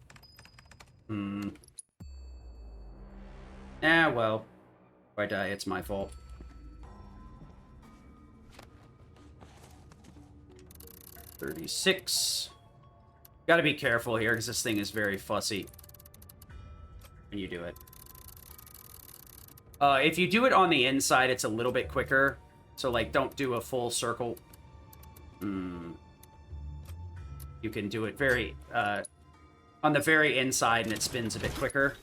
Well. If I die, it's my fault. $36. Gotta be careful here, because this thing is very fussy when you do it. If you do it on the inside, it's a little bit quicker. So, like, don't do a full circle. You can do it very, on the very inside, and it spins a bit quicker.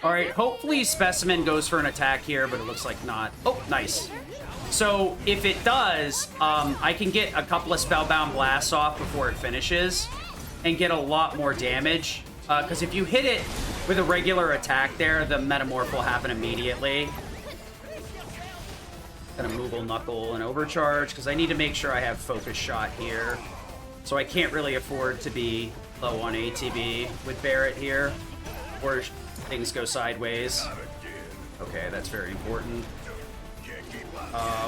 Alright, hopefully Specimen goes for an attack here, but it looks like not. Oh, nice. So, if it does, I can get a couple of Spellbound Blasts off before it finishes, and get a lot more damage. Because if you hit it with a regular attack there, the Metamorph will happen immediately. Gonna Moogle Knuckle and Overcharge, because I need to make sure I have Focus Shot here. So I can't really afford to be low on ATB with Barret here, or things go sideways. Okay, that's very important.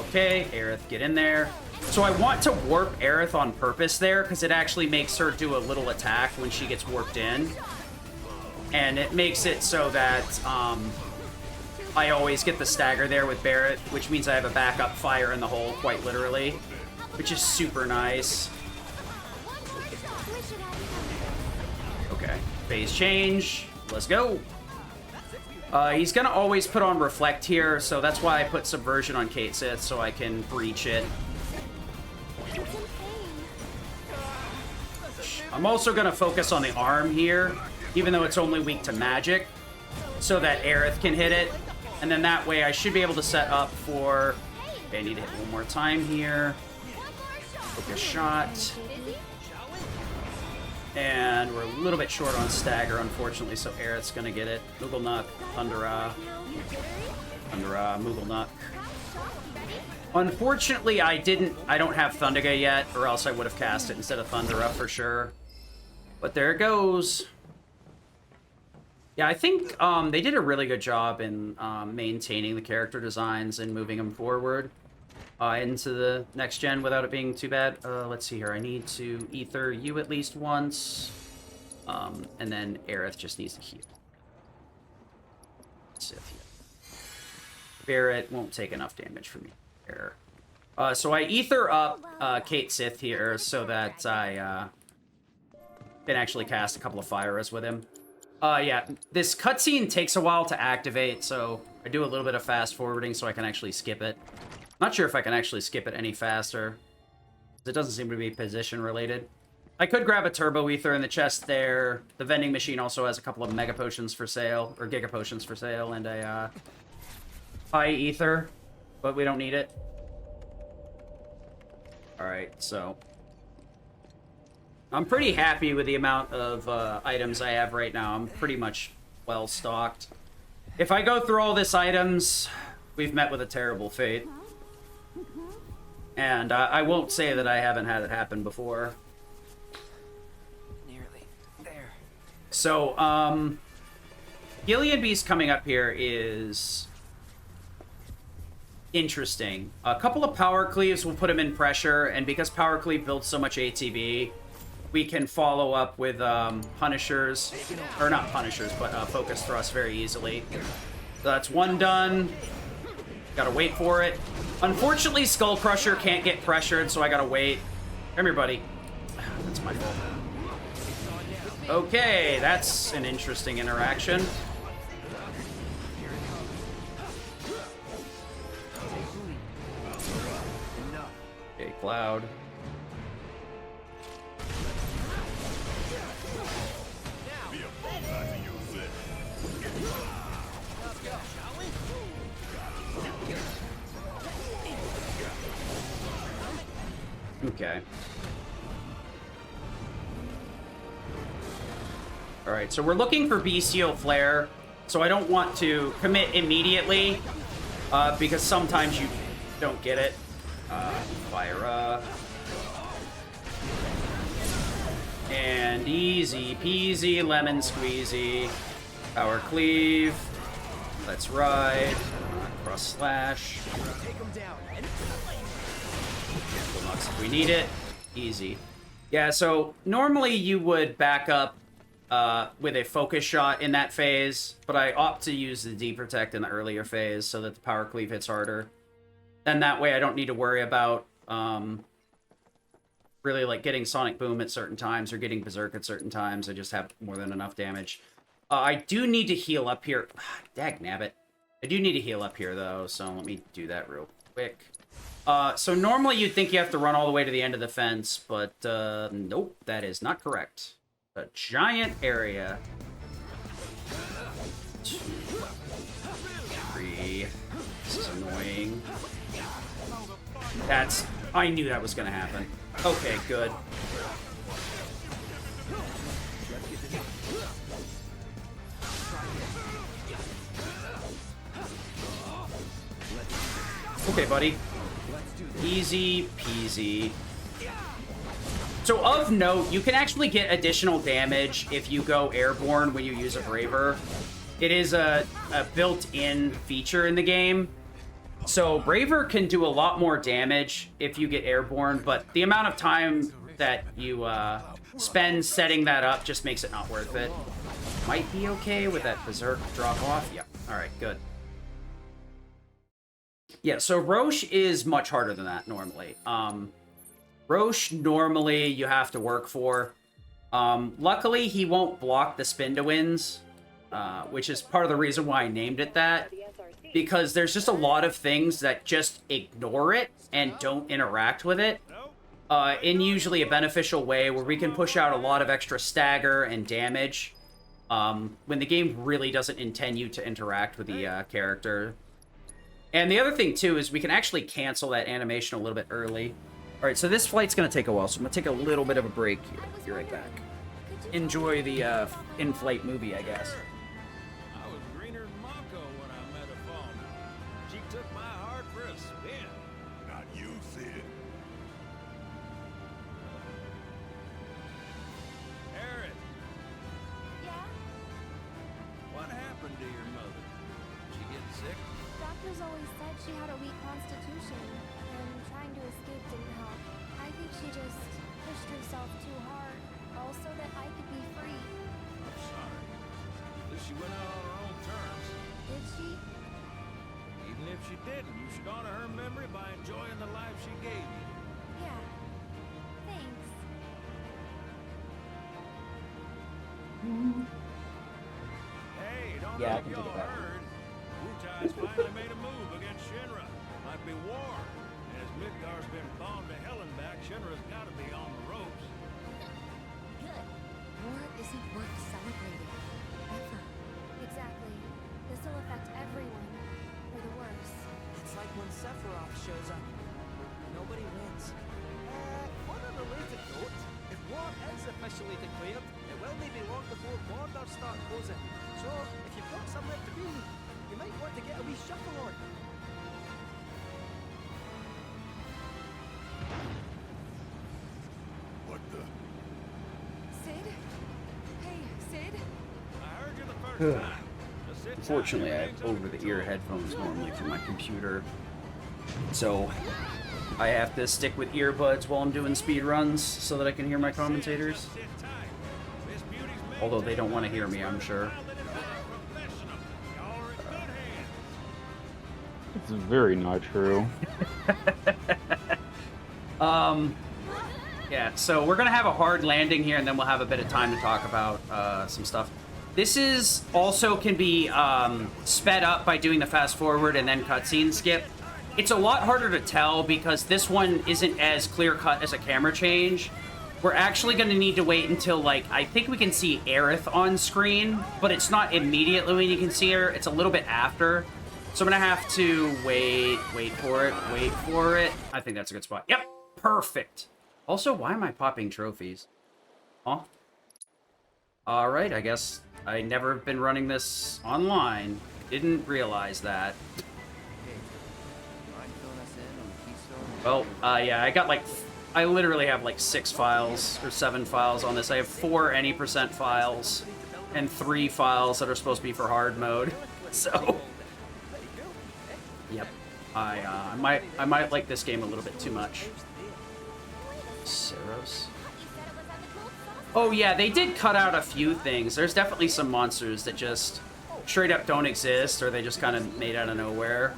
Okay, Aerith, get in there. So I want to warp Aerith on purpose there, because it actually makes her do a little attack when she gets warped in. And it makes it so that I always get the stagger there with Barret, which means I have a backup fire in the hole, quite literally, which is super nice. Okay, phase change. Let's go. He's gonna always put on Reflect here, so that's why I put Subversion on Kate Sith, so I can breach it. I'm also gonna focus on the arm here, even though it's only weak to magic, so that Aerith can hit it. And then that way I should be able to set up for... Okay, I need to hit one more time here. Focus shot. And we're a little bit short on stagger, unfortunately, so Aerith's gonna get it. Moogle Knock, Thundera. Thundera, Moogle Knock. Unfortunately, I don't have Thundaga yet, or else I would have cast it instead of Thundera for sure. But there it goes. Yeah, I think they did a really good job in maintaining the character designs and moving them forward into the next gen without it being too bad. Let's see here. I need to ether you at least once. And then Aerith just needs to heal. Sith, yeah. Barret won't take enough damage from me here. So I ether up Kate Sith here so that I can actually cast a couple of Fires with him. Yeah, this cutscene takes a while to activate, so I do a little bit of fast forwarding so I can actually skip it. Not sure if I can actually skip it any faster. It doesn't seem to be position related. I could grab a Turbo Ether in the chest there. The vending machine also has a couple of Mega Potions for sale, or Giga Potions for sale, and a High Ether, but we don't need it. Alright, so... I'm pretty happy with the amount of items I have right now. I'm pretty much well stocked. If I go through all this items, we've met with a terrible fate. And I won't say that I haven't had it happen before. Nearly there. So, Gillian Beast coming up here is interesting. A couple of Power Cleaves will put him in pressure, and because Power Cleave builds so much ATB, we can follow up with Punishers, or not Punishers, but Focus Thrust very easily. So that's one done. Gotta wait for it. Unfortunately, Skull Crusher can't get pressured, so I gotta wait. Come here, buddy. That's my fault. Okay, that's an interesting interaction. Okay, Cloud. Okay. Alright, so we're looking for Bestial Flare, so I don't want to commit immediately, because sometimes you don't get it. Fire and easy peasy lemon squeezy. Power cleave. Let's ride. Cross slash. If we need it. Easy. Yeah, so normally you would back up with a focus shot in that phase, but I opt to use the D-Protect in the earlier phase so that the power cleave hits harder. And that way I don't need to worry about really like getting Sonic Boom at certain times or getting Berserk at certain times. I just have more than enough damage. I do need to heal up here. Dagnabbit. I do need to heal up here though, so let me do that real quick. So normally you'd think you have to run all the way to the end of the fence, but nope, that is not correct. A giant area. 2, 3. This is annoying. That's... I knew that was gonna happen. Okay, good. Okay, buddy. Easy peasy. So of note, you can actually get additional damage if you go airborne when you use a Braver. It is a built-in feature in the game. So Braver can do a lot more damage if you get airborne, but the amount of time that you spend setting that up just makes it not worth it. Might be okay with that Berserk drop off. Yeah, alright, good. Yeah, so Roche is much harder than that normally. Roche, normally, you have to work for. Luckily, he won't block the spin to wins, which is part of the reason why I named it that. Because there's just a lot of things that just ignore it and don't interact with it. In usually a beneficial way where we can push out a lot of extra stagger and damage. When the game really doesn't intend you to interact with the character. And the other thing, too, is we can actually cancel that animation a little bit early. Alright, so this flight's going to take a while, so I'm going to take a little bit of a break here. Be right back. Enjoy the in-flight movie, I guess. I was greener than Mako when I met a phone. She took my heart for a spin. Not you, Sid. Aaron, Yeah? what happened to your mother? She get sick? Doctors always said she had a weak constitution, and trying to escape didn't help. I think she just pushed herself too hard, all so that I could be free. I'm sorry. At least she went out on her own terms. Did she? Even if she didn't, you should honor her memory by enjoying the life she gave you. Yeah. Thanks. Hey, don't Yeah, I know if can take y'all it back. heard. Wutai's finally made a move against Shinra. Might be war. And as Midgar's been bombed to hell and back, Shinra's gotta be on the ropes. Good. War isn't worth celebrating. Ever. Exactly. This'll affect everyone. For the worse. It's like when Sephiroth shows up. Nobody wins. On a related note, if war is officially declared, it will not be long before borders start closing. So, if you've got somewhere to be, you might want to get a wee shuffle on. What the? Sid? Hey, Sid? I heard you the first time. Just sit tight, Unfortunately, I have everything's under over-the-ear control. headphones normally from my computer. So, I have to stick with earbuds while I'm doing speed runs so that I can hear my commentators. Just sit tight. This beauty's made Although they don't want to hear me, I'm sure. Y'all are in good hands. It's very not true. Yeah, so we're gonna have a hard landing here, and then we'll have a bit of time to talk about some stuff. This is also can be sped up by doing the fast forward and then cutscene skip. it's a lot harder to tell because this one isn't as clear-cut as a camera change. We're actually going to need to wait until, like, I think we can see Aerith on screen, but it's not immediately when you can see her. It's a little bit after. So I'm going to have to wait for it. I think that's a good spot. Yep, perfect. Also, why am I popping trophies? Huh? Alright, I guess I never have been running this online. Didn't realize that. Well, yeah, I literally have like 6 files or 7 files on this. I have 4 any % files and 3 files that are supposed to be for hard mode. So, yep, I might like this game a little bit too much. Saros. Oh yeah, they did cut out a few things. There's definitely some monsters that just straight up don't exist, or they just kind of made out of nowhere.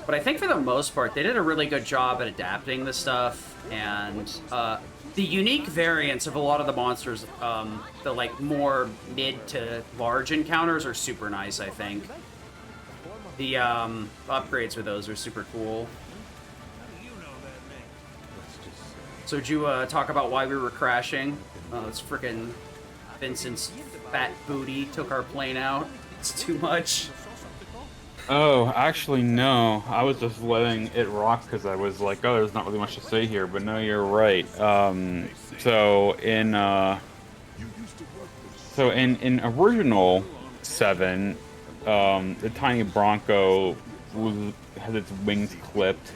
But I think for the most part, they did a really good job at adapting the stuff, and the unique variants of a lot of the monsters, the like more mid to large encounters, are super nice. I think the upgrades for those are super cool. So did you talk about why we were crashing? It's freaking Vincent's fat booty took our plane out. It's too much. Oh, actually, no. I was just letting it rock because I was like, oh, there's not really much to say here. But no, you're right. So in original 7, the tiny Bronco has its wings clipped.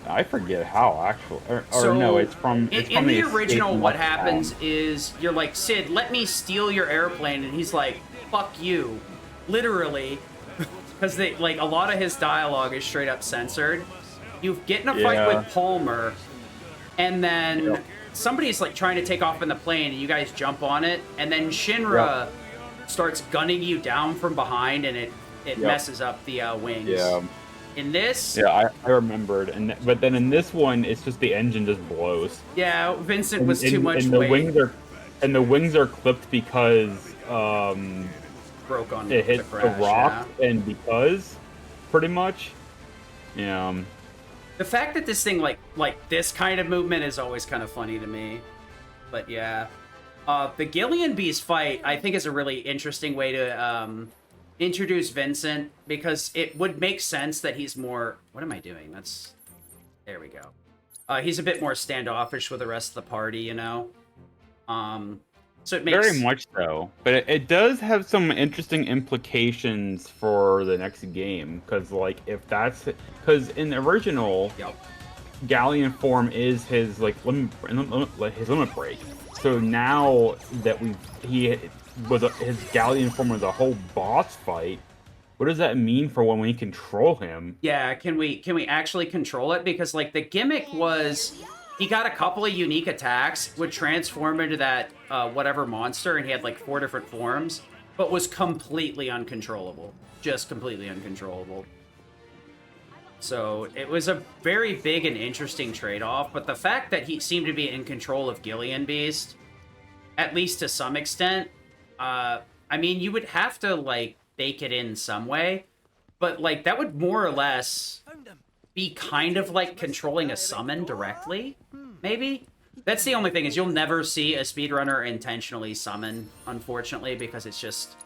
I forget how, actually. Or no, it's from in the original, what happens is you're like, Sid, let me steal your airplane, and he's like, fuck you, literally, because they like a lot of his dialogue is straight up censored. You get in a fight with Palmer, and then somebody's like trying to take off in the plane, and you guys jump on it, and then Shinra starts gunning you down from behind, and it messes up the wings. Yeah. In this... Yeah, I remembered. But then in this one, it's just the engine just blows. Yeah, Vincent was too much and the weight. wings are clipped because broke on it hit the rock, and because, pretty much. Yeah. The fact that this thing, like this kind of movement is always kind of funny to me. But yeah. The Gillian Beast fight, I think, is a really interesting way to... introduce Vincent, because it would make sense that he's more... What am I doing? There we go. He's a bit more standoffish with the rest of the party, you know? So it makes... Very much so. But it does have some interesting implications for the next game, because, like, if that's... Because in the original, Galleon form is his, like, his limit break. So now that his Galleon form was a whole boss fight, what does that mean for when we control him? Yeah, can we actually control it? Because, like, the gimmick was he got a couple of unique attacks, would transform into that whatever monster, and he had like 4 different forms, but was completely uncontrollable. Just completely uncontrollable. So it was a very big and interesting trade-off, but the fact that he seemed to be in control of Gillian Beast, at least to some extent, I mean, you would have to, like, bake it in some way, but, like, that would more or less be kind of like controlling a summon directly, maybe? That's the only thing, is you'll never see a speedrunner intentionally summon, unfortunately, because it's just...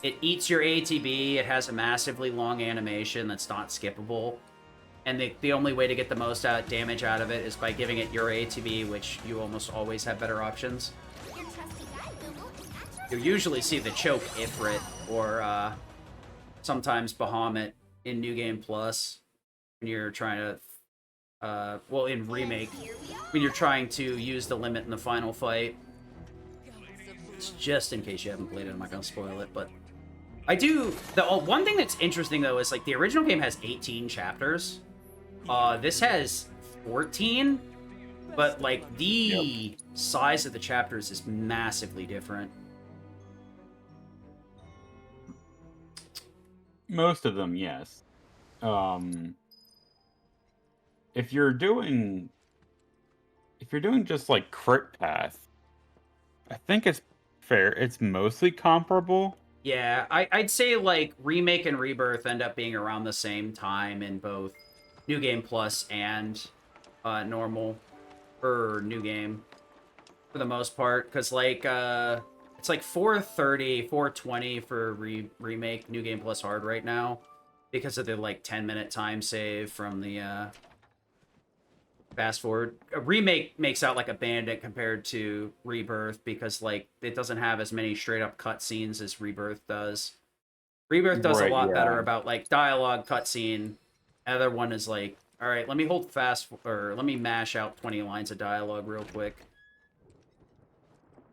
It eats your ATB, it has a massively long animation that's not skippable, and the only way to get the most damage out of it is by giving it your ATB, which you almost always have better options. You'll usually see the choke Ifrit, or sometimes Bahamut in New Game Plus, when you're trying to, well, in Remake, when you're trying to use the limit in the final fight. It's just in case you haven't played it, I'm not going to spoil it, but... one thing that's interesting, though, is, like, the original game has 18 chapters. This has 14, but, like, the size of the chapters is massively different. Most of them, yes. If you're doing just like crit path, I think it's fair. It's mostly comparable. Yeah, I'd say like Remake and Rebirth end up being around the same time in both New Game Plus and normal or New Game for the most part, because like it's like 430, 420 for Remake New Game Plus Hard right now because of the like 10-minute time save from the fast forward. A Remake makes out like a bandit compared to Rebirth because like it doesn't have as many straight up cutscenes as Rebirth does. Rebirth does a Right, lot better yeah. about like dialogue, cutscene. Other one is like, all right, let me hold fast or let me mash out 20 lines of dialogue real quick.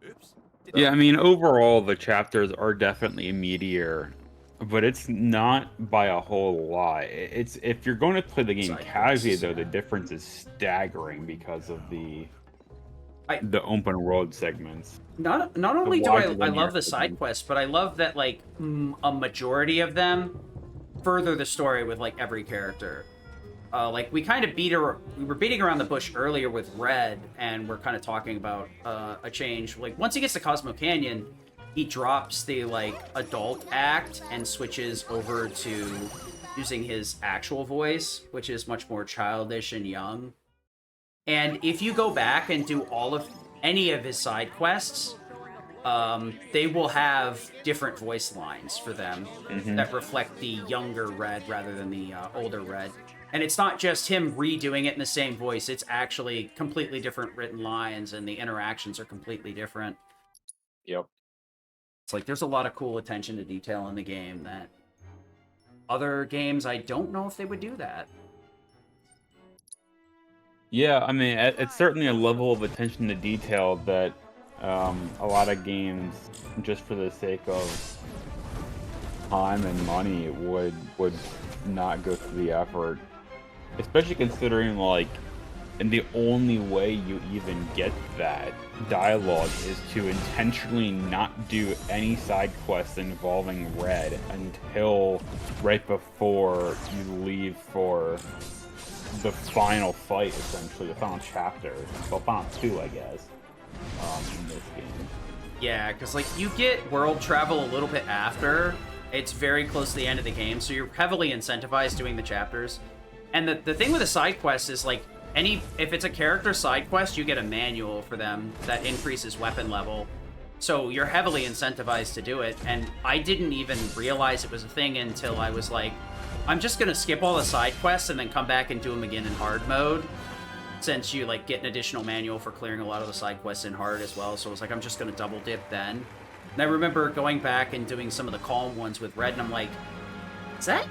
Oops. Yeah, I mean, overall, the chapters are definitely meatier, but it's not by a whole lot. It's if you're going to play the game Side casually, quests. though, the difference is staggering because of the I- open world segments. Not The only do wide I linear love the side segments. quests, but I love that like a majority of them further the story with like every character. Like we kind of we were beating around the bush earlier with Red, and we're kind of talking about a change. Like once he gets to Cosmo Canyon, he drops the like adult act and switches over to using his actual voice, which is much more childish and young. And if you go back and do all of any of his side quests, they will have different voice lines for them that reflect the younger Red rather than the older Red. And it's not just him redoing it in the same voice, it's actually completely different written lines, and the interactions are completely different. Yep. It's like there's a lot of cool attention to detail in the game that other games, I don't know if they would do that. Yeah, I mean, it's certainly a level of attention to detail that a lot of games, just for the sake of time and money, would not go through the effort. Especially considering, like, and the only way you even get that dialogue is to intentionally not do any side quests involving Red until right before you leave for the final fight, essentially, the final chapter. Well, final 2, I guess, in this game. Yeah, because like you get world travel a little bit after. It's very close to the end of the game, so you're heavily incentivized doing the chapters. And the thing with the side quests is like if it's a character side quest, you get a manual for them that increases weapon level. So you're heavily incentivized to do it. And I didn't even realize it was a thing until I was like, I'm just gonna skip all the side quests and then come back and do them again in hard mode, since you like get an additional manual for clearing a lot of the side quests in hard as well. So I was like, I'm just gonna double dip then. And I remember going back and doing some of the calm ones with Red, and I'm like, is that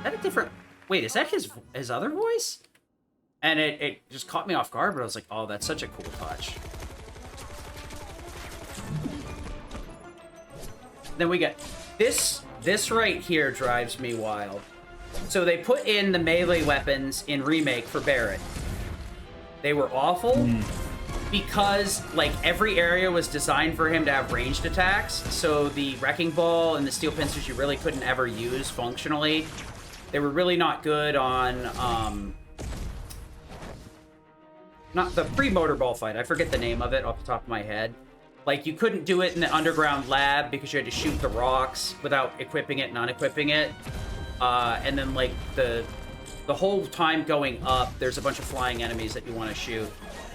a different? Wait, is that his other voice? And it just caught me off guard, but I was like, oh, that's such a cool touch. Then we get this right here drives me wild. So they put in the melee weapons in Remake for Barret. They were awful because like every area was designed for him to have ranged attacks. So the Wrecking Ball and the Steel Pincers you really couldn't ever use functionally. They were really not good on not the pre-Motor Ball fight. I forget the name of it off the top of my head. Like, you couldn't do it in the underground lab because you had to shoot the rocks without equipping it and unequipping it. And then, like, the whole time going up, there's a bunch of flying enemies that you want to shoot.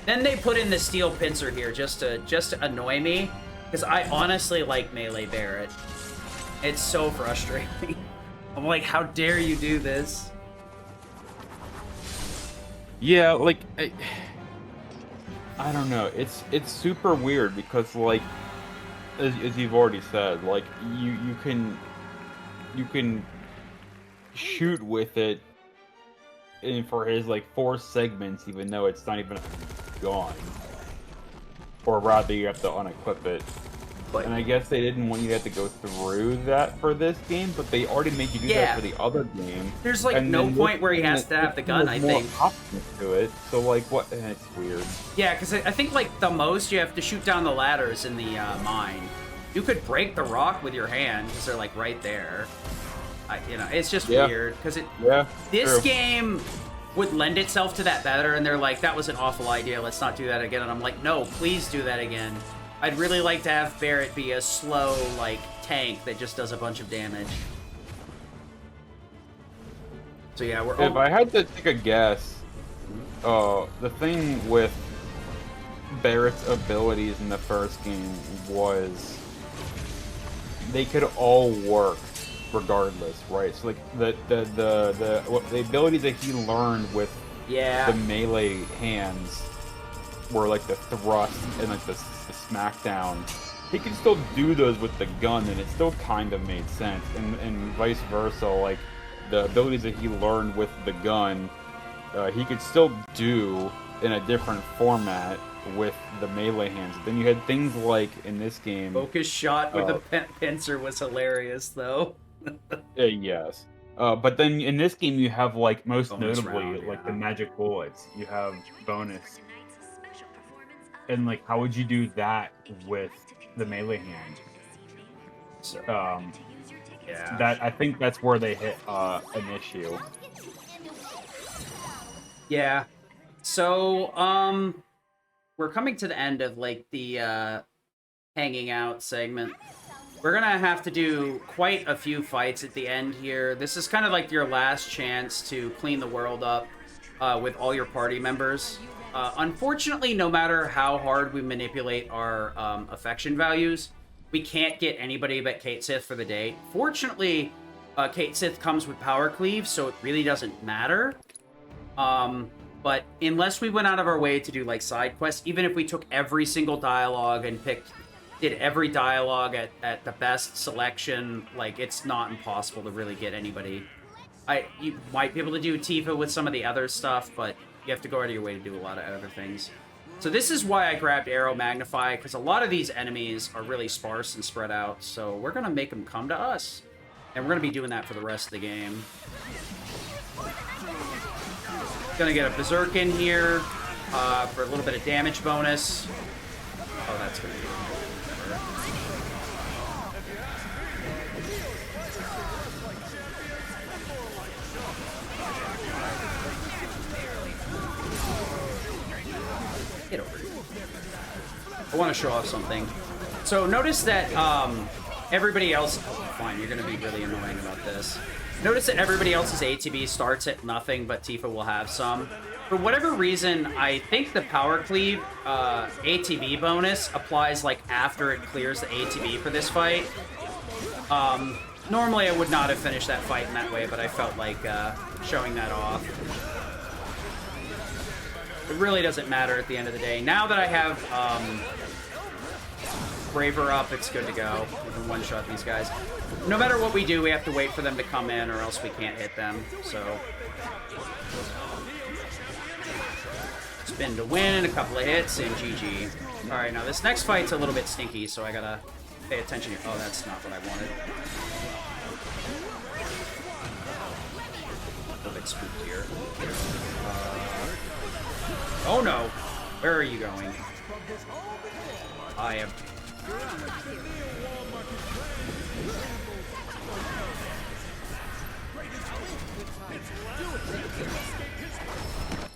Then they put in the Steel Pincer here just to annoy me, because I honestly like Melee Barret. It's so frustrating. I'm like, how dare you do this? Yeah, like I don't know. It's super weird because, like, as you've already said, like you can shoot with it in for his like 4 segments, even though it's not even gone, or rather you have to unequip it. But, and I guess they didn't want you to have to go through that for this game, but they already made you do that for the other game. There's like And no then point where he has to have the gun, I think. More options to it, so like what? It's weird. Yeah, because I think like the most you have to shoot down the ladders in the mine. You could break the rock with your hand because they're like right there. It's just weird because this true. game would lend itself to that better, and they're like, that was an awful idea. Let's not do that again. And I'm like, no, please do that again. I'd really like to have Barret be a slow, like, tank that just does a bunch of damage. So yeah, we're. If I had to take a guess, the thing with Barrett's abilities in the first game was they could all work regardless, right? So like the abilities that he learned with the melee hands were like the thrust and like the smackdown. He could still do those with the gun, and it still kind of made sense, and vice versa. Like the abilities that he learned with the gun, he could still do in a different format with the melee hands. Then you had things like in this game, focus shot with a pincer was hilarious, though. yes. But then in this game, you have like most Bonus notably round, like yeah. the magic bullets. You have bonus, and like how would you do that with the melee hand? So, yeah. That I think that's where they hit an issue. Yeah. So, we're coming to the end of like the hanging out segment. We're gonna have to do quite a few fights at the end here. This is kind of like your last chance to clean the world up with all your party members. Unfortunately, no matter how hard we manipulate our affection values, we can't get anybody but Kate Sith for the day. Fortunately, Kate Sith comes with power cleave, so it really doesn't matter. But unless we went out of our way to do like side quests, even if we took every single dialogue and did every dialogue at the best selection, like it's not impossible to really get anybody. You might be able to do Tifa with some of the other stuff, but you have to go out of your way to do a lot of other things. So this is why I grabbed Arrow Magnify, because a lot of these enemies are really sparse and spread out, so we're going to make them come to us. And we're going to be doing that for the rest of the game. Gonna get a Berserk in here for a little bit of damage bonus. Oh, that's gonna be Get over here. I want to show off something. So notice that everybody else... Fine, you're gonna be really annoying about this. Notice that everybody else's ATB starts at nothing, but Tifa will have some. For whatever reason, I think the Power Cleave ATB bonus applies like after it clears the ATB for this fight. Normally I would not have finished that fight in that way, but I felt like showing that off. It really doesn't matter at the end of the day. Now that I have Braver up, it's good to go. We can one-shot these guys. No matter what we do, we have to wait for them to come in or else we can't hit them, so... Spin to win, a couple of hits, and GG. Alright, now this next fight's a little bit stinky, so I gotta pay attention here. Oh, that's not what I wanted. A little bit spooked here. Oh no! Where are you going? I am...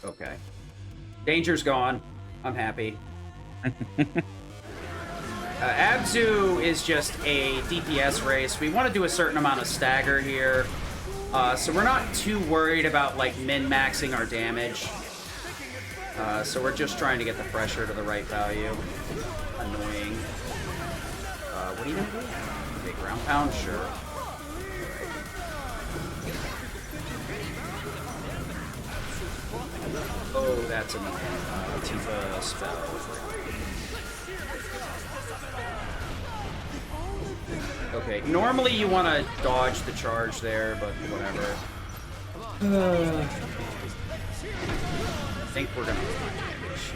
Okay. Danger's gone. I'm happy. Abzu is just a DPS race. We want to do a certain amount of stagger here. So we're not too worried about like min-maxing our damage. So we're just trying to get the pressure to the right value. Annoying. What are you gonna do? Okay, ground pound? Sure. Oh, that's annoying. Tifa spell. Okay, normally you want to dodge the charge there, but whatever. I think we're gonna damage.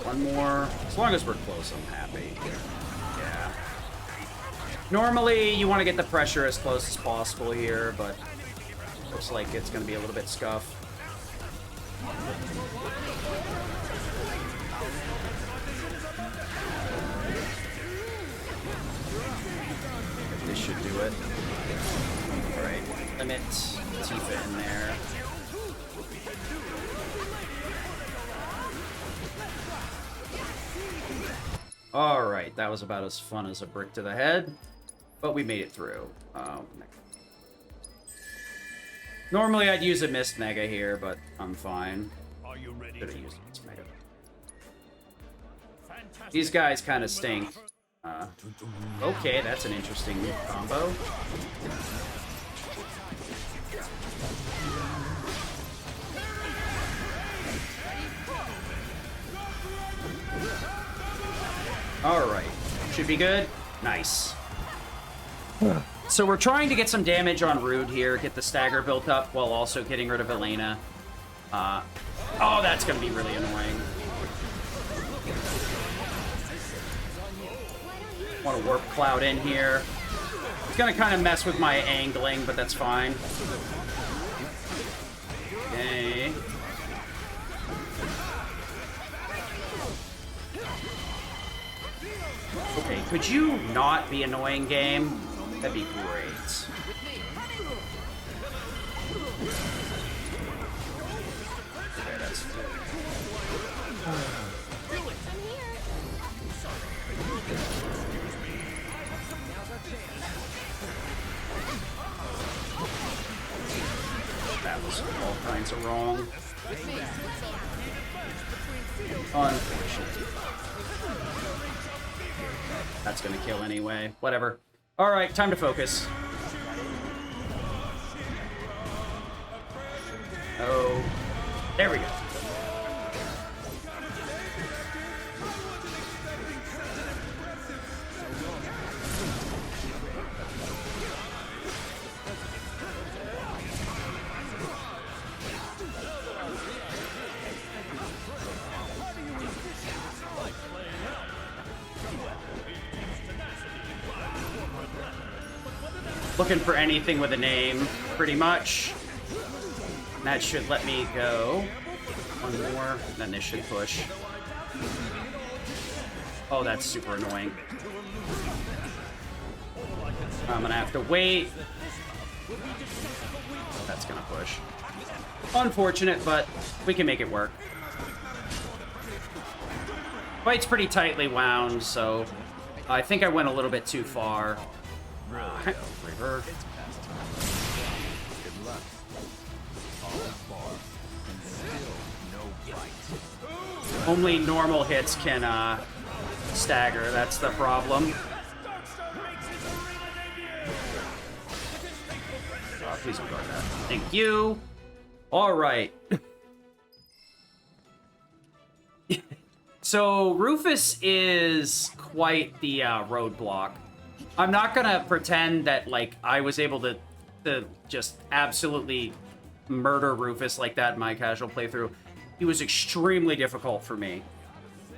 One more. As long as we're close, I'm happy. Yeah. Normally you want to get the pressure as close as possible here, but looks like it's going to be a little bit scuff. This should do it. Alright, limit Tifa in there. Alright, that was about as fun as a brick to the head. But we made it through. Normally I'd use a Mist Mega here, but I'm fine. Are you ready? Should have used a Mist Mega. These guys kind of stink. Okay, that's an interesting combo. Alright. Should be good. Nice. So we're trying to get some damage on Rude here, get the stagger built up, while also getting rid of Elena. Oh, that's going to be really annoying. Want to Warp Cloud in here. It's going to kind of mess with my angling, but that's fine. Okay. Okay, could you not be annoying, game? That'd be great. Okay, that's... That was all kinds of wrong. Unfortunate. That's gonna kill anyway. Whatever. Alright, time to focus. Oh. There we go. Looking for anything with a name, pretty much. That should let me go. One more, then this should push. Oh, that's super annoying. I'm gonna have to wait. That's gonna push. Unfortunate, but we can make it work. Fight's pretty tightly wound, so I think I went a little bit too far. Rebiorth. Good luck. All far and still no fight. Only normal hits can stagger. That's the problem. Please don't guard that. Thank you. All right. So Rufus is quite the roadblock. I'm not gonna pretend that like I was able to just absolutely murder Rufus like that in my casual playthrough. He was extremely difficult for me,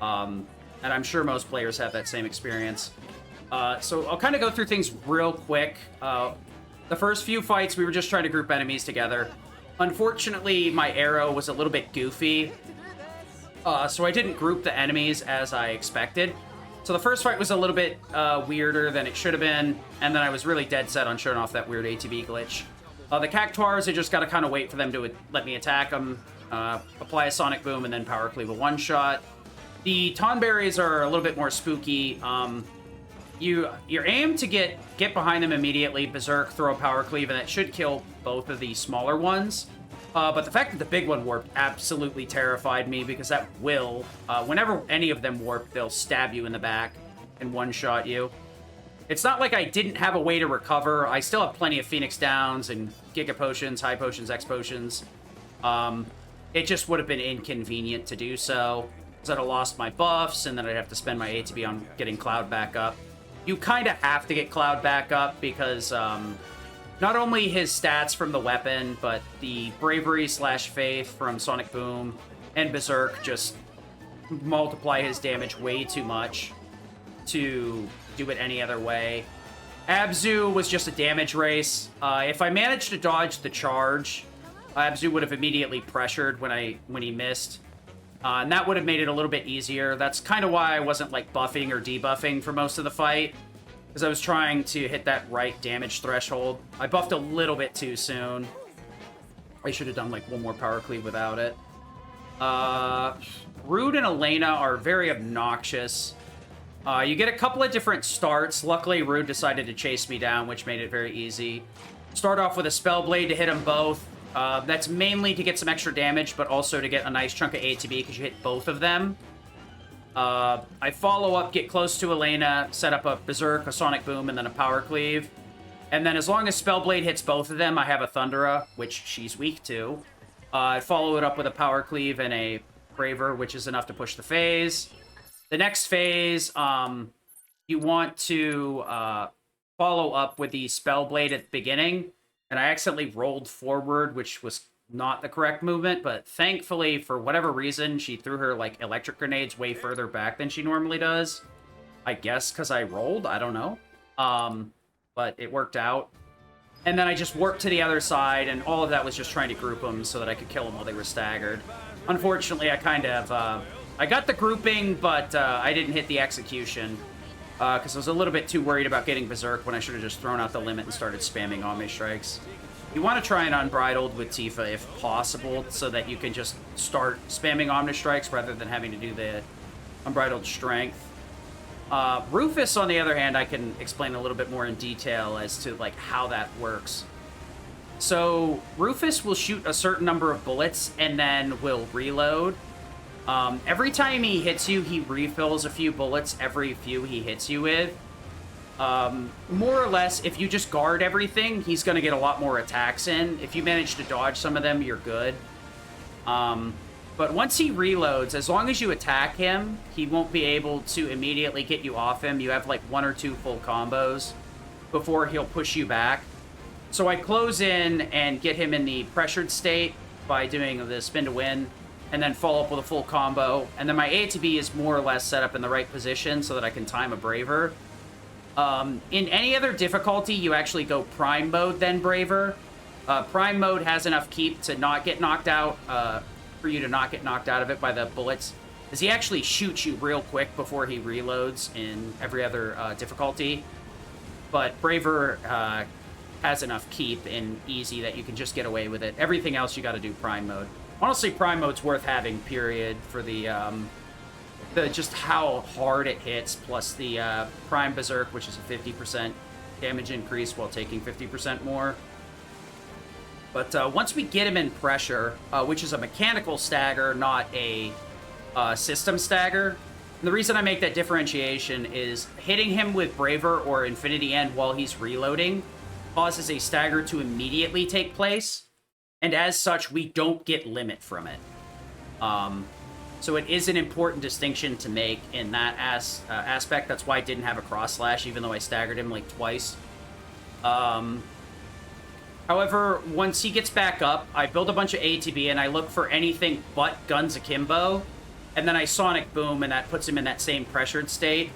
and I'm sure most players have that same experience. So I'll kind of go through things real quick. The first few fights, we were just trying to group enemies together. Unfortunately, my arrow was a little bit goofy, so I didn't group the enemies as I expected. So the first fight was a little bit weirder than it should have been, and then I was really dead set on showing off that weird ATB glitch. The Cactuars, I just gotta kind of wait for them to let me attack them, apply a Sonic Boom, and then Power Cleave a one-shot. The Tonberries are a little bit more spooky. You're aimed to get behind them immediately, Berserk, throw a Power Cleave, and that should kill both of the smaller ones. But the fact that the big one warped absolutely terrified me, because that will, whenever any of them warp, they'll stab you in the back and one-shot you. It's not like I didn't have a way to recover. I still have plenty of Phoenix Downs and Giga Potions, High Potions, X Potions. It just would have been inconvenient to do so, because I'd have lost my buffs, and then I'd have to spend my ATB on getting Cloud back up. You kind of have to get Cloud back up, because not only his stats from the weapon, but the Bravery/Faith from Sonic Boom and Berserk just multiply his damage way too much to do it any other way. Abzu was just a damage race. If I managed to dodge the charge, Abzu would have immediately pressured when he missed. And that would have made it a little bit easier. That's kind of why I wasn't like buffing or debuffing for most of the fight, because I was trying to hit that right damage threshold. I buffed a little bit too soon. I should have done like one more Power Cleave without it. Rude and Elena are very obnoxious. You get a couple of different starts. Luckily, Rude decided to chase me down, which made it very easy. Start off with a Spell Blade to hit them both. That's mainly to get some extra damage, but also to get a nice chunk of ATB because you hit both of them. I follow up, get close to Elena, set up a Berserk, a Sonic Boom, and then a Power Cleave. And then as long as Spellblade hits both of them, I have a Thundera, which she's weak to. I follow it up with a Power Cleave and a Braver, which is enough to push the phase. The next phase, you want to follow up with the Spellblade at the beginning. And I accidentally rolled forward, which was not the correct movement. But thankfully, for whatever reason, she threw her like electric grenades way further back than she normally does. I guess because I rolled? I don't know. But it worked out. And then I just warped to the other side, and all of that was just trying to group them so that I could kill them while they were staggered. Unfortunately, I kind of... I got the grouping, but I didn't hit the execution. Because I was a little bit too worried about getting Berserk when I should have just thrown out the limit and started spamming Omni Strikes. You want to try an Unbridled with Tifa if possible, so that you can just start spamming Omni Strikes rather than having to do the Unbridled Strength. Rufus, on the other hand, I can explain a little bit more in detail as to like how that works. So Rufus will shoot a certain number of bullets and then will reload. Every time he hits you, he refills a few bullets every few he hits you with. More or less, if you just guard everything, he's going to get a lot more attacks in. If you manage to dodge some of them, you're good. But once he reloads, as long as you attack him, he won't be able to immediately get you off him. You have like 1 or 2 full combos before he'll push you back. So I close in and get him in the pressured state by doing the spin to win, and then follow up with a full combo. And then my ATB is more or less set up in the right position so that I can time a Braver. In any other difficulty, you actually go Prime Mode, then Braver. Prime Mode has enough keep to not get knocked out, for you to not get knocked out of it by the bullets, because he actually shoots you real quick before he reloads in every other difficulty. But Braver has enough keep in easy that you can just get away with it. Everything else you got to do Prime Mode. Honestly, Prime Mode's worth having, period, for the just how hard it hits, plus the Prime Berserk, which is a 50% damage increase while taking 50% more. But once we get him in pressure, which is a mechanical stagger, not a system stagger, and the reason I make that differentiation is hitting him with Braver or Infinity End while he's reloading causes a stagger to immediately take place, and as such, we don't get limit from it. So it is an important distinction to make in that aspect. That's why I didn't have a cross slash, even though I staggered him like twice. However, once he gets back up, I build a bunch of ATB and I look for anything but Guns Akimbo, and then I Sonic Boom, and that puts him in that same pressured state.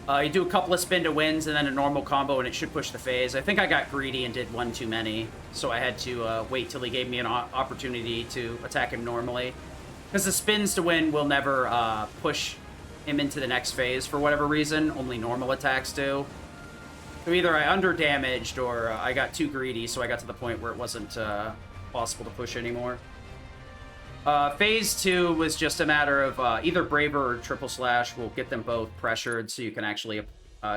You do a couple of spin to wins and then a normal combo, and it should push the phase. I think I got greedy and did one too many, so I had to wait till he gave me an opportunity to attack him normally. Because the spins to win will never push him into the next phase for whatever reason. Only normal attacks do. So either I under-damaged or I got too greedy, so I got to the point where it wasn't possible to push anymore. Phase 2 was just a matter of either Braver or Triple Slash will get them both pressured so you can actually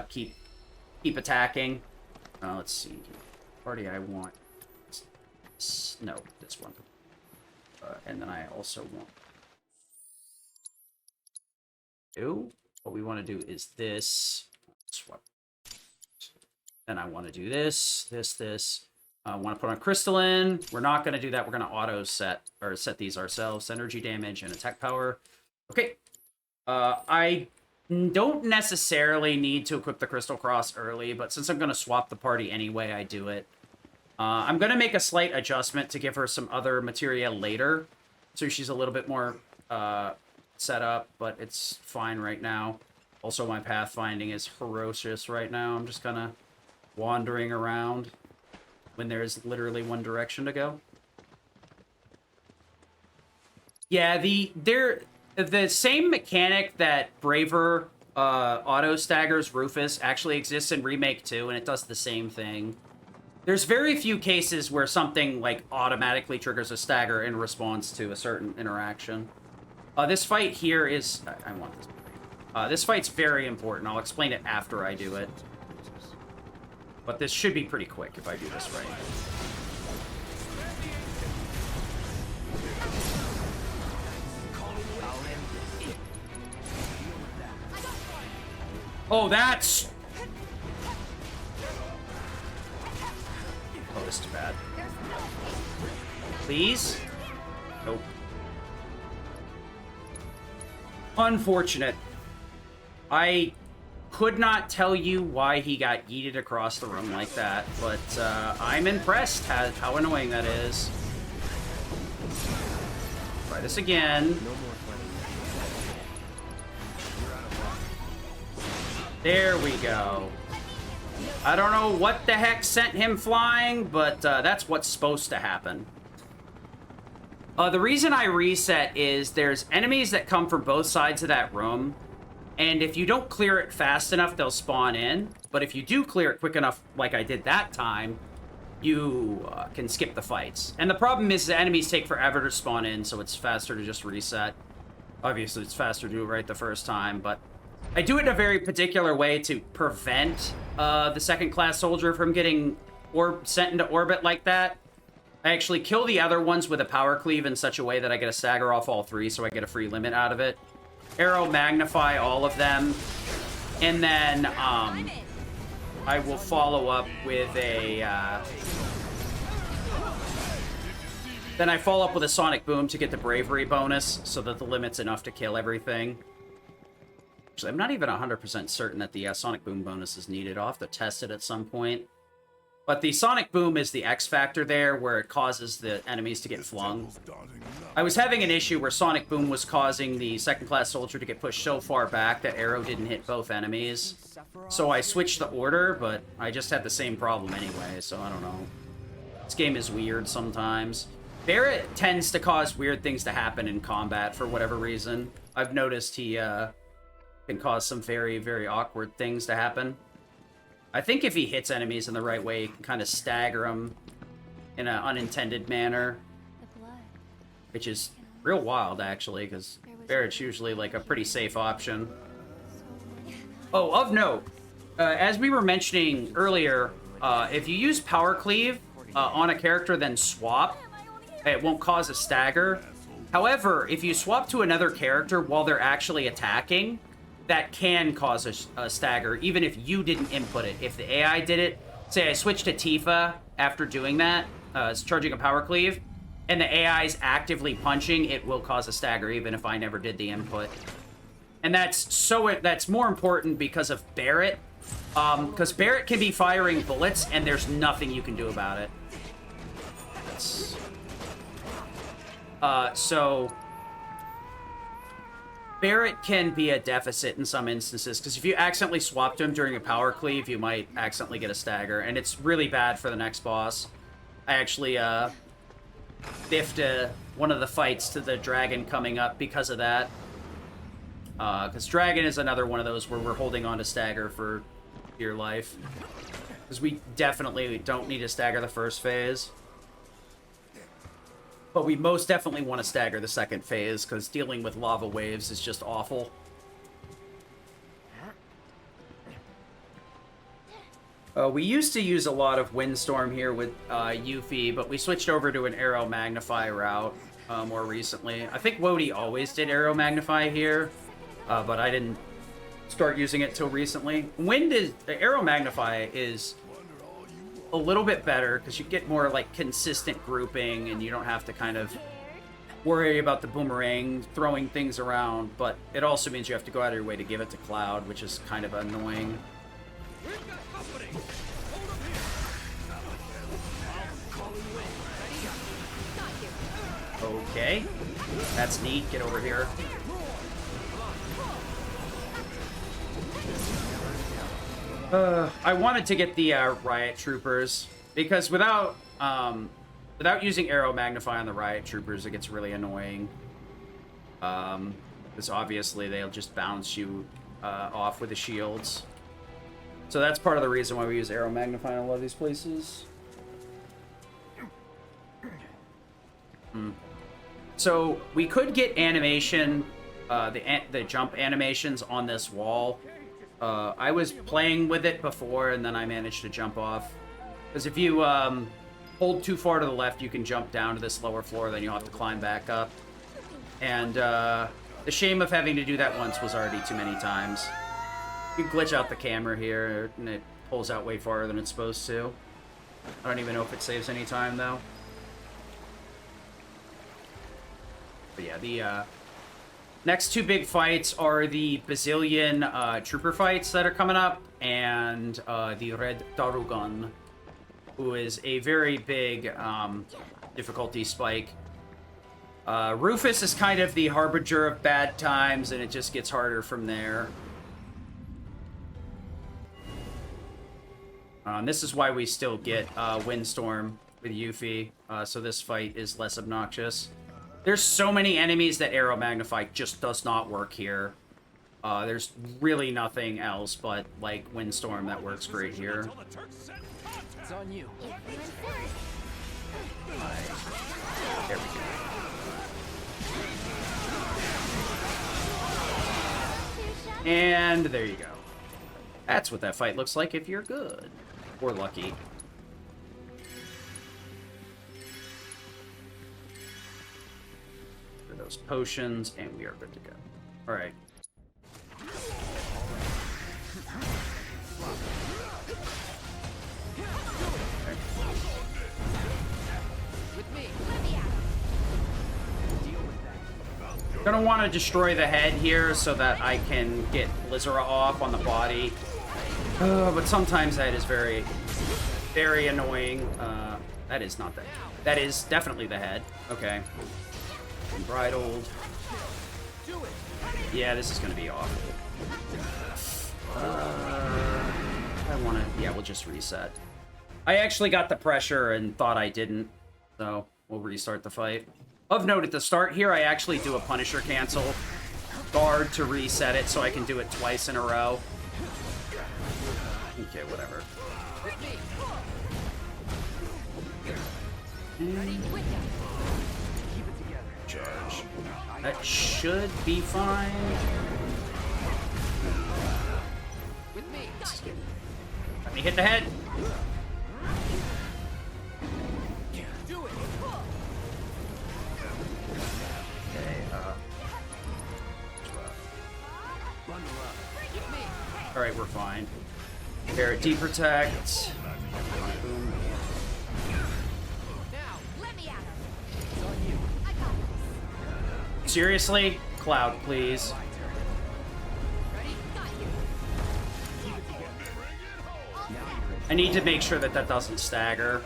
keep attacking. Let's see. Party I want. No, this one. And then I also want... What we want to do is this. Swap. Then I want to do this. I want to put on Crystalline. We're not going to do that. We're going to auto set, or set these ourselves. Energy damage and attack power. Okay. I don't necessarily need to equip the Crystal Cross early, but since I'm going to swap the party anyway, I do it. I'm going to make a slight adjustment to give her some other materia later, so she's a little bit more set up, but it's fine right now. Also, my pathfinding is ferocious right now. I'm just kind of wandering around when there's literally one direction to go. Yeah, the same mechanic that Braver auto staggers Rufus actually exists in Remake 2, and it does the same thing. There's very few cases where something like automatically triggers a stagger in response to a certain interaction. This fight here is... I want this. This fight's very important. I'll explain it after I do it. But this should be pretty quick if I do this right. Oh, that's... Oh, this is bad. Please? Nope. Unfortunate. I could not tell you why he got yeeted across the room like that, but I'm impressed how annoying that is. Try this again. There we go. I don't know what the heck sent him flying, but that's what's supposed to happen. The reason I reset is there's enemies that come from both sides of that room, and if you don't clear it fast enough, they'll spawn in. But if you do clear it quick enough, like I did that time, you can skip the fights. And the problem is the enemies take forever to spawn in, so it's faster to just reset. Obviously, it's faster to do it right the first time, but I do it in a very particular way to prevent the second-class soldier from getting sent into orbit like that. I actually kill the other ones with a power cleave in such a way that I get a stagger off all three, so I get a free limit out of it. Arrow magnify all of them, and then I will follow up with a... Then I follow up with a Sonic Boom to get the Bravery bonus, so that the limit's enough to kill everything. Actually, I'm not even 100% certain that the Sonic Boom bonus is needed. I'll have to test it at some point. But the Sonic Boom is the X factor there, where it causes the enemies to get flung. I was having an issue where Sonic Boom was causing the second-class soldier to get pushed so far back that arrow didn't hit both enemies. So I switched the order, but I just had the same problem anyway, so I don't know. This game is weird sometimes. Barret tends to cause weird things to happen in combat for whatever reason. I've noticed he can cause some very, very awkward things to happen. I think if he hits enemies in the right way, he can kind of stagger them in an unintended manner. Which is real wild, actually, because Barret's usually, like, a pretty safe option. Oh, of note, as we were mentioning earlier, if you use Power Cleave on a character, then swap, it won't cause a stagger. However, if you swap to another character while they're actually attacking, that can cause a stagger, even if you didn't input it. If the AI did it, say I switched to Tifa after doing that, charging a Power Cleave, and the AI is actively punching, it will cause a stagger, even if I never did the input. And that's more important because of Barret, because Barret can be firing bullets, and there's nothing you can do about it. So Barret can be a deficit in some instances, because if you accidentally swap to him during a power cleave, you might accidentally get a stagger, and it's really bad for the next boss. I actually biffed one of the fights to the dragon coming up because of that. Because dragon is another one of those where we're holding on to stagger for dear life. Because we definitely don't need to stagger the first phase. But we most definitely want to stagger the second phase, because dealing with lava waves is just awful. We used to use a lot of Windstorm here with Yuffie, but we switched over to an Arrow Magnify route more recently. I think Wody always did Arrow Magnify here, but I didn't start using it till recently. Arrow Magnify is a little bit better because you get more like consistent grouping and you don't have to kind of worry about the boomerang throwing things around, but it also means you have to go out of your way to give it to Cloud, which is kind of annoying. Okay, that's neat. Get over here. I wanted to get the Riot Troopers, because without using Arrow Magnify on the Riot Troopers, it gets really annoying. Because obviously they'll just bounce you off with the shields. So that's part of the reason why we use Arrow Magnify in a lot of these places. So we could get animation the jump animations on this wall. I was playing with it before, and then I managed to jump off. Because if you hold too far to the left, you can jump down to this lower floor, then you'll have to climb back up. And the shame of having to do that once was already too many times. You glitch out the camera here, and it pulls out way farther than it's supposed to. I don't even know if it saves any time, though. But yeah, the next two big fights are the Bazillion trooper fights that are coming up, and the Red Darugan, who is a very big difficulty spike. Rufus is kind of the harbinger of bad times, and it just gets harder from there. This is why we still get Windstorm with Yuffie, so this fight is less obnoxious. There's so many enemies that Arrow Magnify just does not work here. There's really nothing else but, like, Windstorm that works great here. It's on you. There we go. And there you go. That's what that fight looks like if you're good. Or lucky. For those potions, and we are good to go. Alright. Gonna want to destroy the head here so that I can get Blizzara off on the body. But sometimes that is very, very annoying. That is not the head. That is definitely the head. Okay. Unbridled. Yeah, this is gonna be awful. I wanna... Yeah, we'll just reset. I actually got the pressure and thought I didn't. So, we'll restart the fight. Of note, at the start here, I actually do a Punisher cancel guard to reset it so I can do it twice in a row. Okay, whatever. Charge. That should be fine. Let me hit the head. Alright, we're fine. Barret deprotect. Boom. Seriously? Cloud, please. I need to make sure that that doesn't stagger.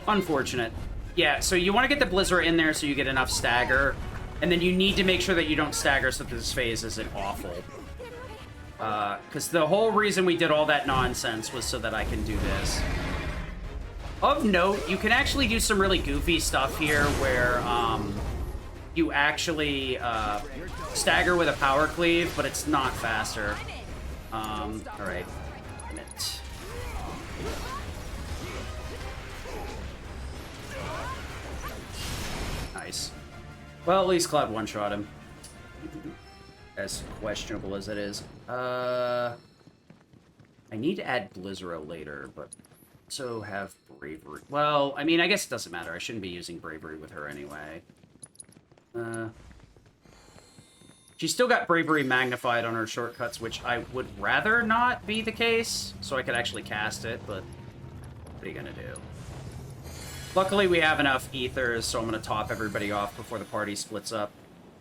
Unfortunate. Yeah, so you want to get the Blizzard in there so you get enough stagger. And then you need to make sure that you don't stagger so that this phase isn't awful. Because the whole reason we did all that nonsense was so that I can do this. Of note, you can actually do some really goofy stuff here where you actually stagger with a power cleave, but it's not faster. Alright. Nice. Well, at least Cloud one-shot him. As questionable as it is. I need to add Blizzaro later, but so have Bravery. Well, I mean, I guess it doesn't matter. I shouldn't be using Bravery with her anyway. She's still got Bravery magnified on her shortcuts, which I would rather not be the case, so I could actually cast it, but what are you gonna do? Luckily, we have enough ethers, so I'm gonna top everybody off before the party splits up.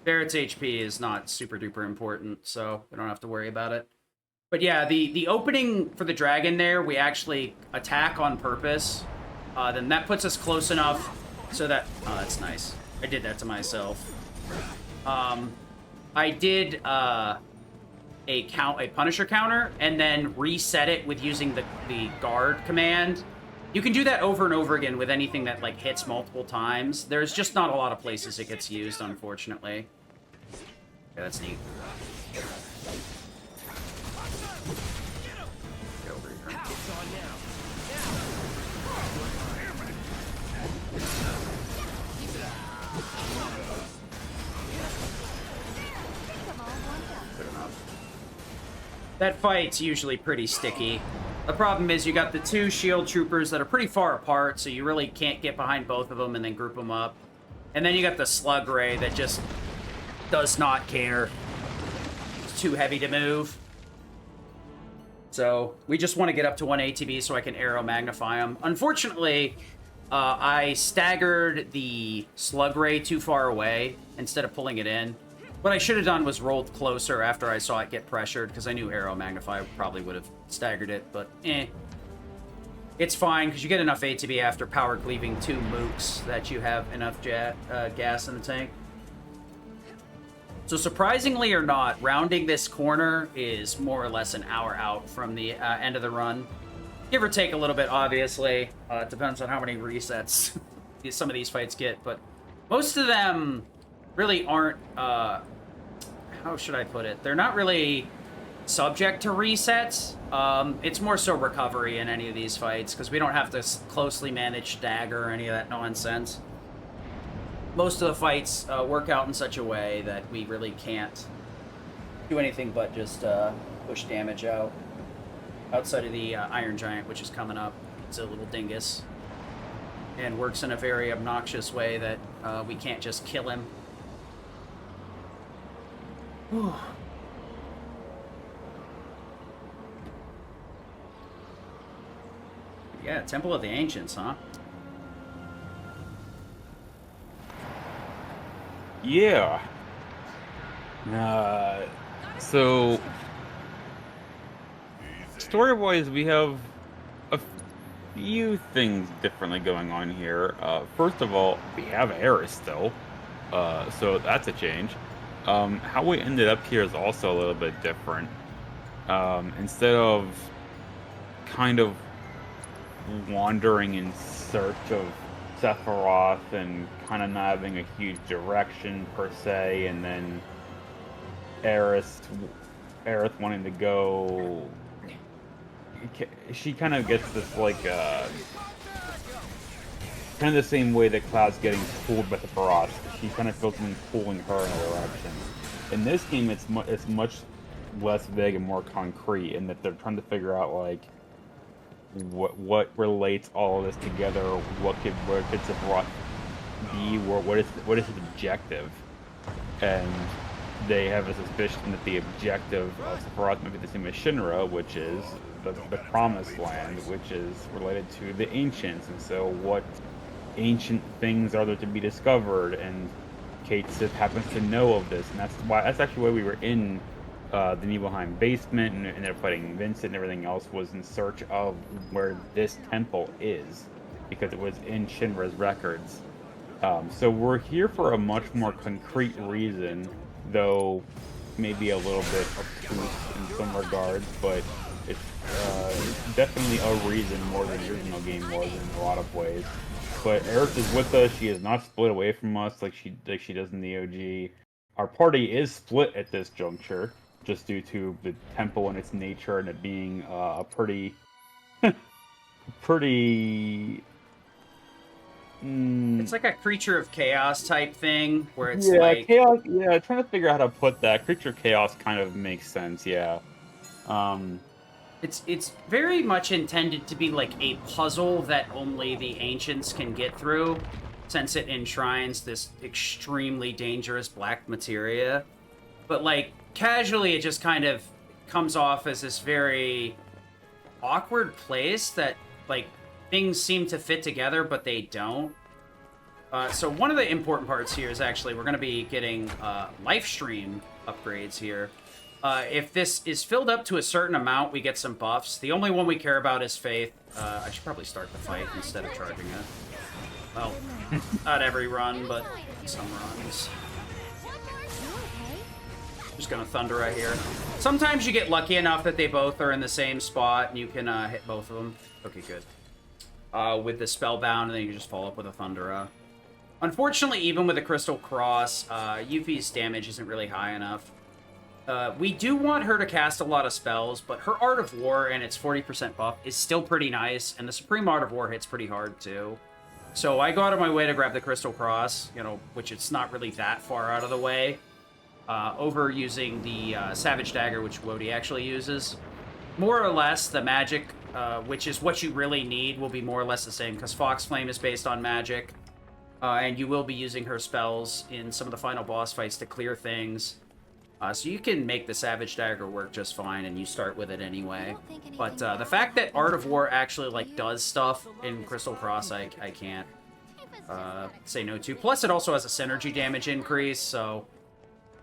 Barret's HP is not super duper important, so we don't have to worry about it. But yeah, the opening for the dragon there, we actually attack on purpose. Then that puts us close enough so that... Oh, that's nice. I did that to myself. I did a Punisher counter, and then reset it with using the guard command. You can do that over and over again with anything that, like, hits multiple times. There's just not a lot of places it gets used, unfortunately. Yeah, that's neat. Get over here. That fight's usually pretty sticky. The problem is you got the two shield troopers that are pretty far apart, so you really can't get behind both of them and then group them up. And then you got the slug ray that just does not care. It's too heavy to move. So we just want to get up to 1 ATB so I can arrow magnify them. Unfortunately, I staggered the slug ray too far away instead of pulling it in. What I should have done was rolled closer after I saw it get pressured, because I knew arrow magnify probably would have staggered it, but It's fine, because you get enough ATB after power cleaving 2 mooks that you have enough gas in the tank. So surprisingly or not, rounding this corner is more or less an hour out from the end of the run. Give or take a little bit, obviously. It depends on how many resets some of these fights get, but most of them really aren't, how should I put it? They're not really subject to resets. It's more so recovery in any of these fights, because we don't have to closely manage stagger or any of that nonsense. Most of the fights work out in such a way that we really can't do anything but just push damage out. Outside of the Iron Giant, which is coming up. It's a little dingus. And works in a very obnoxious way that we can't just kill him. Whew. Yeah, Temple of the Ancients, huh? Yeah. So story-wise, we have a few things differently going on here. First of all, we have Eris still, so that's a change. How we ended up here is also a little bit different. Instead of kind of wandering in search of Sephiroth and kind of not having a huge direction per se, and then Aerith wanting to go, she kind of gets this like kind of the same way that Cloud's getting pulled by Sephiroth. She kind of feels something pulling her in a direction. In this game, it's much less vague and more concrete, in that they're trying to figure out like what relates all of this together. Where could Sephiroth be? What is his objective? And they have a suspicion that the objective of Sephiroth might be the same as Shinra, which is the Promised Land, which is related to the Ancients. And so, what ancient things are there to be discovered? And Kate Sith happens to know of this, and that's actually why we were in the Nibelheim basement, and they're fighting Vincent and everything else, was in search of where this temple is, because it was in Shinra's records. So we're here for a much more concrete reason, though maybe a little bit obtuse in some regards, but it's definitely a reason more than the original game was in a lot of ways. But Aerith is with us. She is not split away from us like she does in the OG. Our party is split at this juncture, just due to the temple and its nature, and it being a pretty It's like a creature of chaos type thing, where it's like chaos. Yeah, trying to figure out how to put that. Creature of chaos kind of makes sense. Yeah. It's very much intended to be like a puzzle that only the Ancients can get through, since it enshrines this extremely dangerous black materia. But like casually, it just kind of comes off as this very awkward place that like things seem to fit together, but they don't. So one of the important parts here is actually we're going to be getting life stream upgrades here. If this is filled up to a certain amount, we get some buffs. The only one we care about is Faith. I should probably start the fight instead of charging it. Well, not every run, but some runs. Just gonna Thunder right here. Sometimes you get lucky enough that they both are in the same spot and you can hit both of them. Okay, good. With the Spellbound, and then you just follow up with a Thundera. Unfortunately, even with a Crystal Cross, Yuffie's damage isn't really high enough. We do want her to cast a lot of spells, but her Art of War and its 40% buff is still pretty nice, and the Supreme Art of War hits pretty hard too. So I go out of my way to grab the Crystal Cross, you know, which it's not really that far out of the way. over using the Savage Dagger, which Wody actually uses. More or less, the magic, which is what you really need, will be more or less the same, because Fox Flame is based on magic. And you will be using her spells in some of the final boss fights to clear things. So you can make the Savage Dagger work just fine, and you start with it anyway. But the fact that Art of War actually like does stuff in Crystal Cross, I can't say no to. Plus, it also has a synergy damage increase, so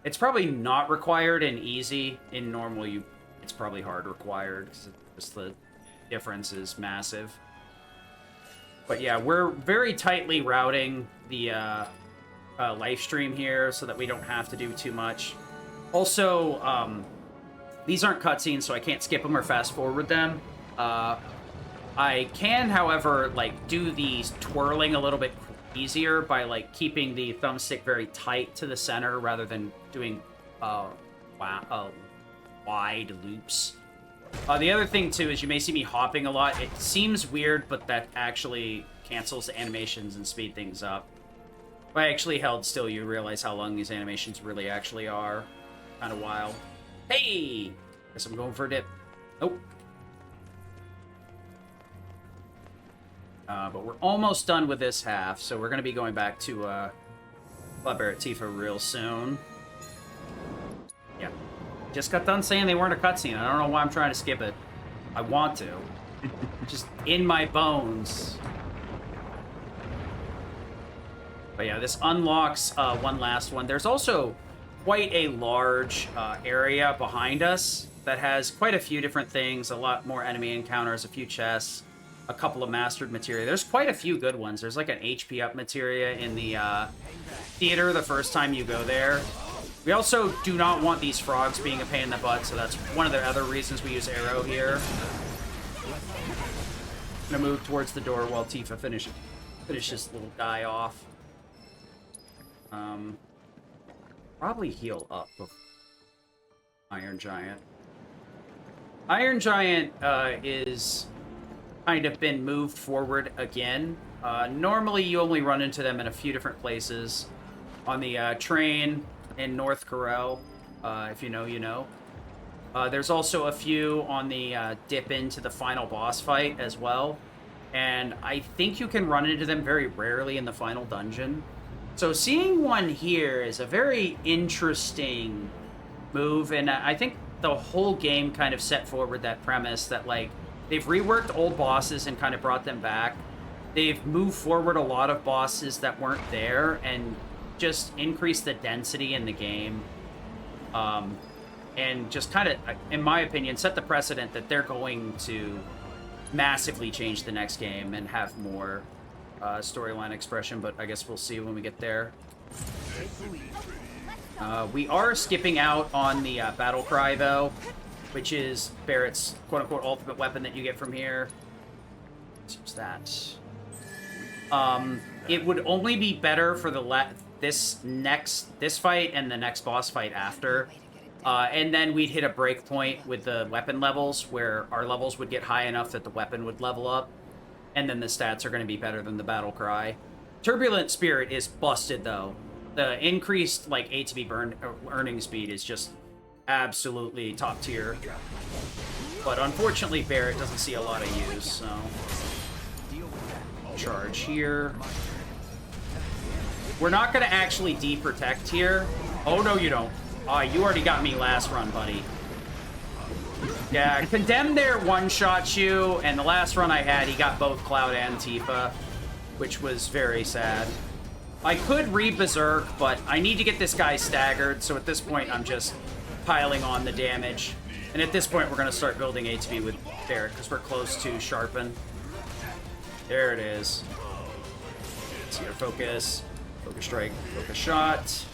it's probably not required in easy. In normal, it's probably hard required because just the difference is massive. But yeah, we're very tightly routing the live stream here so that we don't have to do too much. Also, these aren't cutscenes, so I can't skip them or fast forward them. I can, however, like do these twirling a little bit easier by like keeping the thumbstick very tight to the center rather than doing wide loops. The other thing, too, is you may see me hopping a lot. It seems weird, but that actually cancels the animations and speed things up. If I actually held still, you realize how long these animations really actually are. Kind of wild. Hey! Guess I'm going for a dip. Nope. But we're almost done with this half, so we're going to be going back to Rebiorth Tifa real soon. Yeah. Just got done saying they weren't a cutscene. I don't know why I'm trying to skip it. I want to. Just in my bones. But yeah, this unlocks one last one. There's also quite a large area behind us that has quite a few different things, a lot more enemy encounters, a few chests, a couple of mastered materia. There's quite a few good ones. There's like an HP up materia in the theater the first time you go there. We also do not want these frogs being a pain in the butt, so that's one of the other reasons we use arrow here. I'm gonna move towards the door while Tifa finishes this little guy off. Probably heal up before Iron Giant. Iron Giant is kind of been moved forward again. Normally you only run into them in a few different places. On the train in North Corel, if you know, you know. There's also a few on the dip into the final boss fight as well. And I think you can run into them very rarely in the final dungeon. So seeing one here is a very interesting move, and I think the whole game kind of set forward that premise that, like, they've reworked old bosses and kind of brought them back. They've moved forward a lot of bosses that weren't there and just increased the density in the game. And just kind of, in my opinion, set the precedent that they're going to massively change the next game and have more storyline expression, but I guess we'll see when we get there. We are skipping out on the battle cry, though, which is Barrett's quote-unquote ultimate weapon that you get from here. What's that? It would only be better for this fight and the next boss fight after. And then we'd hit a break point with the weapon levels, where our levels would get high enough that the weapon would level up. And then the stats are going to be better than the battle cry. Turbulent Spirit is busted, though. The increased, like, ATB earning speed is just absolutely top tier. But unfortunately, Barrett doesn't see a lot of use, so... Charge here. We're not going to actually de-protect here. Oh, no, you don't. You already got me last run, buddy. Yeah, Condemned there one-shots you, and the last run I had, he got both Cloud and Tifa, which was very sad. I could re-berserk, but I need to get this guy staggered, so at this point I'm just piling on the damage. And at this point we're going to start building ATB with Barret, because we're close to Sharpen. There it is. Let's see our focus. Focus strike, focus shot.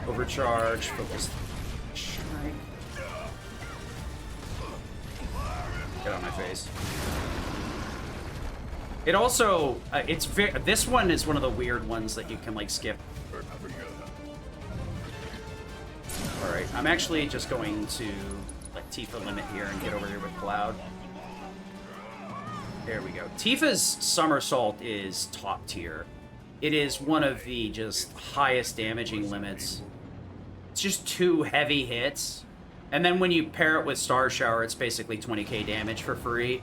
Overcharge, focus strike. Get on my face. It also, this one is one of the weird ones that you can, like, skip. Alright, I'm actually just going to let Tifa limit here and get over here with Cloud. There we go. Tifa's somersault is top tier. It is one of the just highest damaging limits It's just 2 heavy hits. And then when you pair it with Star Shower, it's basically 20k damage for free.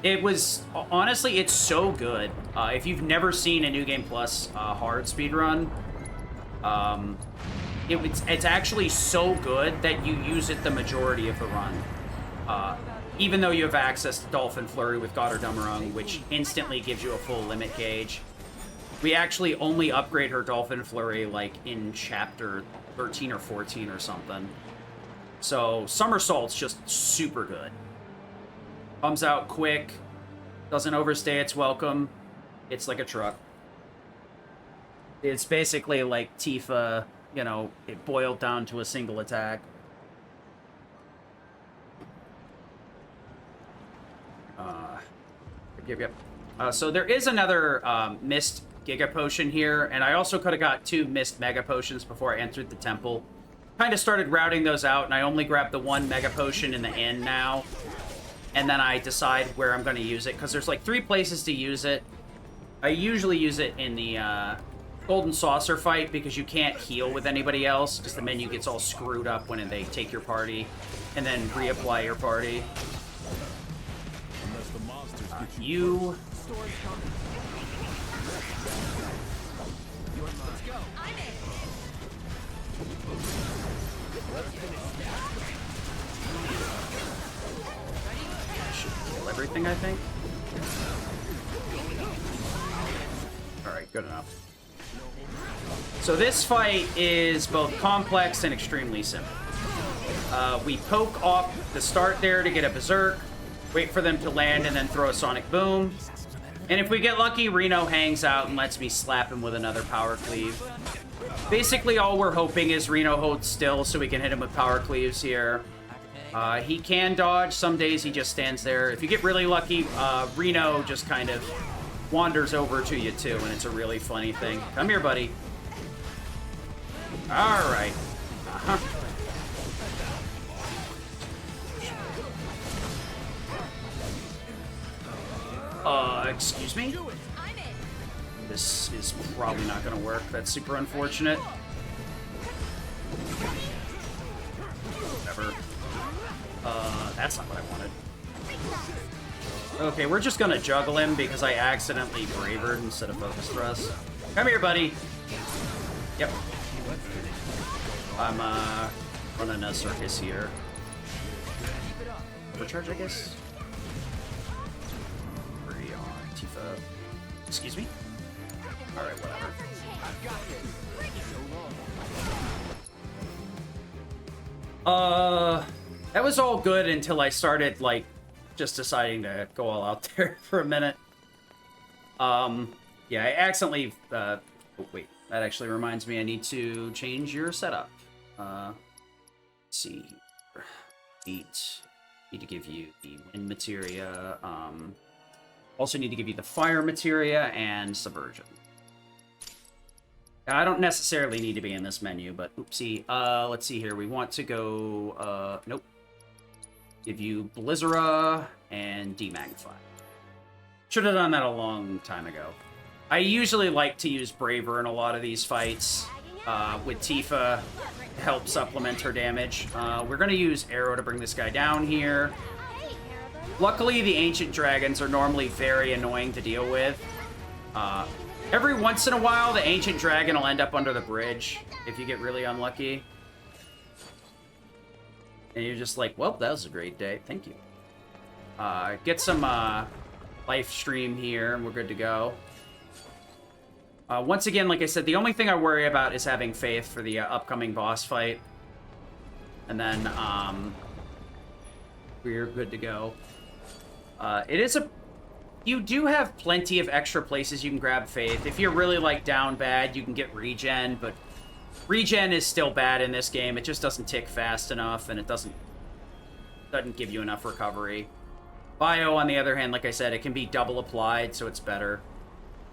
It was, honestly, it's so good. If you've never seen a New Game Plus hard speedrun, it's actually so good that you use it the majority of the run. Even though you have access to Dolphin Flurry with Gotterdammerung, which instantly gives you a full limit gauge. We actually only upgrade her Dolphin Flurry, like, in chapter 13 or 14 or something. So, Somersault's just super good. Comes out quick, doesn't overstay its welcome. It's like a truck. It's basically like Tifa, you know, it boiled down to a single attack. Yep. So there is another Mist Giga Potion here, and I also could have got 2 Mist Mega Potions before I entered the temple. Kind of started routing those out, and I only grabbed the 1 Mega Potion in the end now. And then I decide where I'm going to use it, because there's like 3 places to use it. I usually use it in the Golden Saucer fight, because you can't heal with anybody else, because the menu gets all screwed up when they take your party, and then reapply your party. You... should kill everything, I think. Alright, good enough. So this fight is both complex and extremely simple. We poke off the start there to get a Berserk, wait for them to land, and then throw a Sonic Boom. And if we get lucky, Reno hangs out and lets me slap him with another Power Cleave. Basically, all we're hoping is Reno holds still so we can hit him with Power Cleaves here. He can dodge. Some days he just stands there. If you get really lucky, Reno just kind of wanders over to you, too, and it's a really funny thing. Come here, buddy. All right. Uh-huh. Excuse me? This is probably not gonna work. That's super unfortunate. Whatever. That's not what I wanted. Okay, we're just gonna juggle him because I accidentally bravered instead of focus thrust. Come here, buddy. Yep. I'm, running a circus here. Overcharge, I guess? Tifa. Excuse me? Alright, whatever. That was all good until I started, like, just deciding to go all out there for a minute. Yeah, I accidentally, oh, wait. That actually reminds me I need to change your setup. Let's see here. Need to give you the wind materia, also need to give you the fire materia and subversion. I don't necessarily need to be in this menu, but oopsie. Let's see here. We want to go, nope. Give you Blizzara and Demagnify. Should have done that a long time ago. I usually like to use Braver in a lot of these fights with Tifa to help supplement her damage. We're going to use Arrow to bring this guy down here. Luckily, the Ancient Dragons are normally very annoying to deal with. Every once in a while, the Ancient Dragon will end up under the bridge if you get really unlucky. And you're just like, well, that was a great day. Thank you. Get some life stream here, and we're good to go. Once again, like I said, the only thing I worry about is having faith for the upcoming boss fight. And then we're good to go. It is a... You do have plenty of extra places you can grab faith. If you're really, like, down bad, you can get regen, but regen is still bad in this game. It just doesn't tick fast enough, and it doesn't give you enough recovery. Bio, on the other hand, like I said, it can be double applied, so it's better.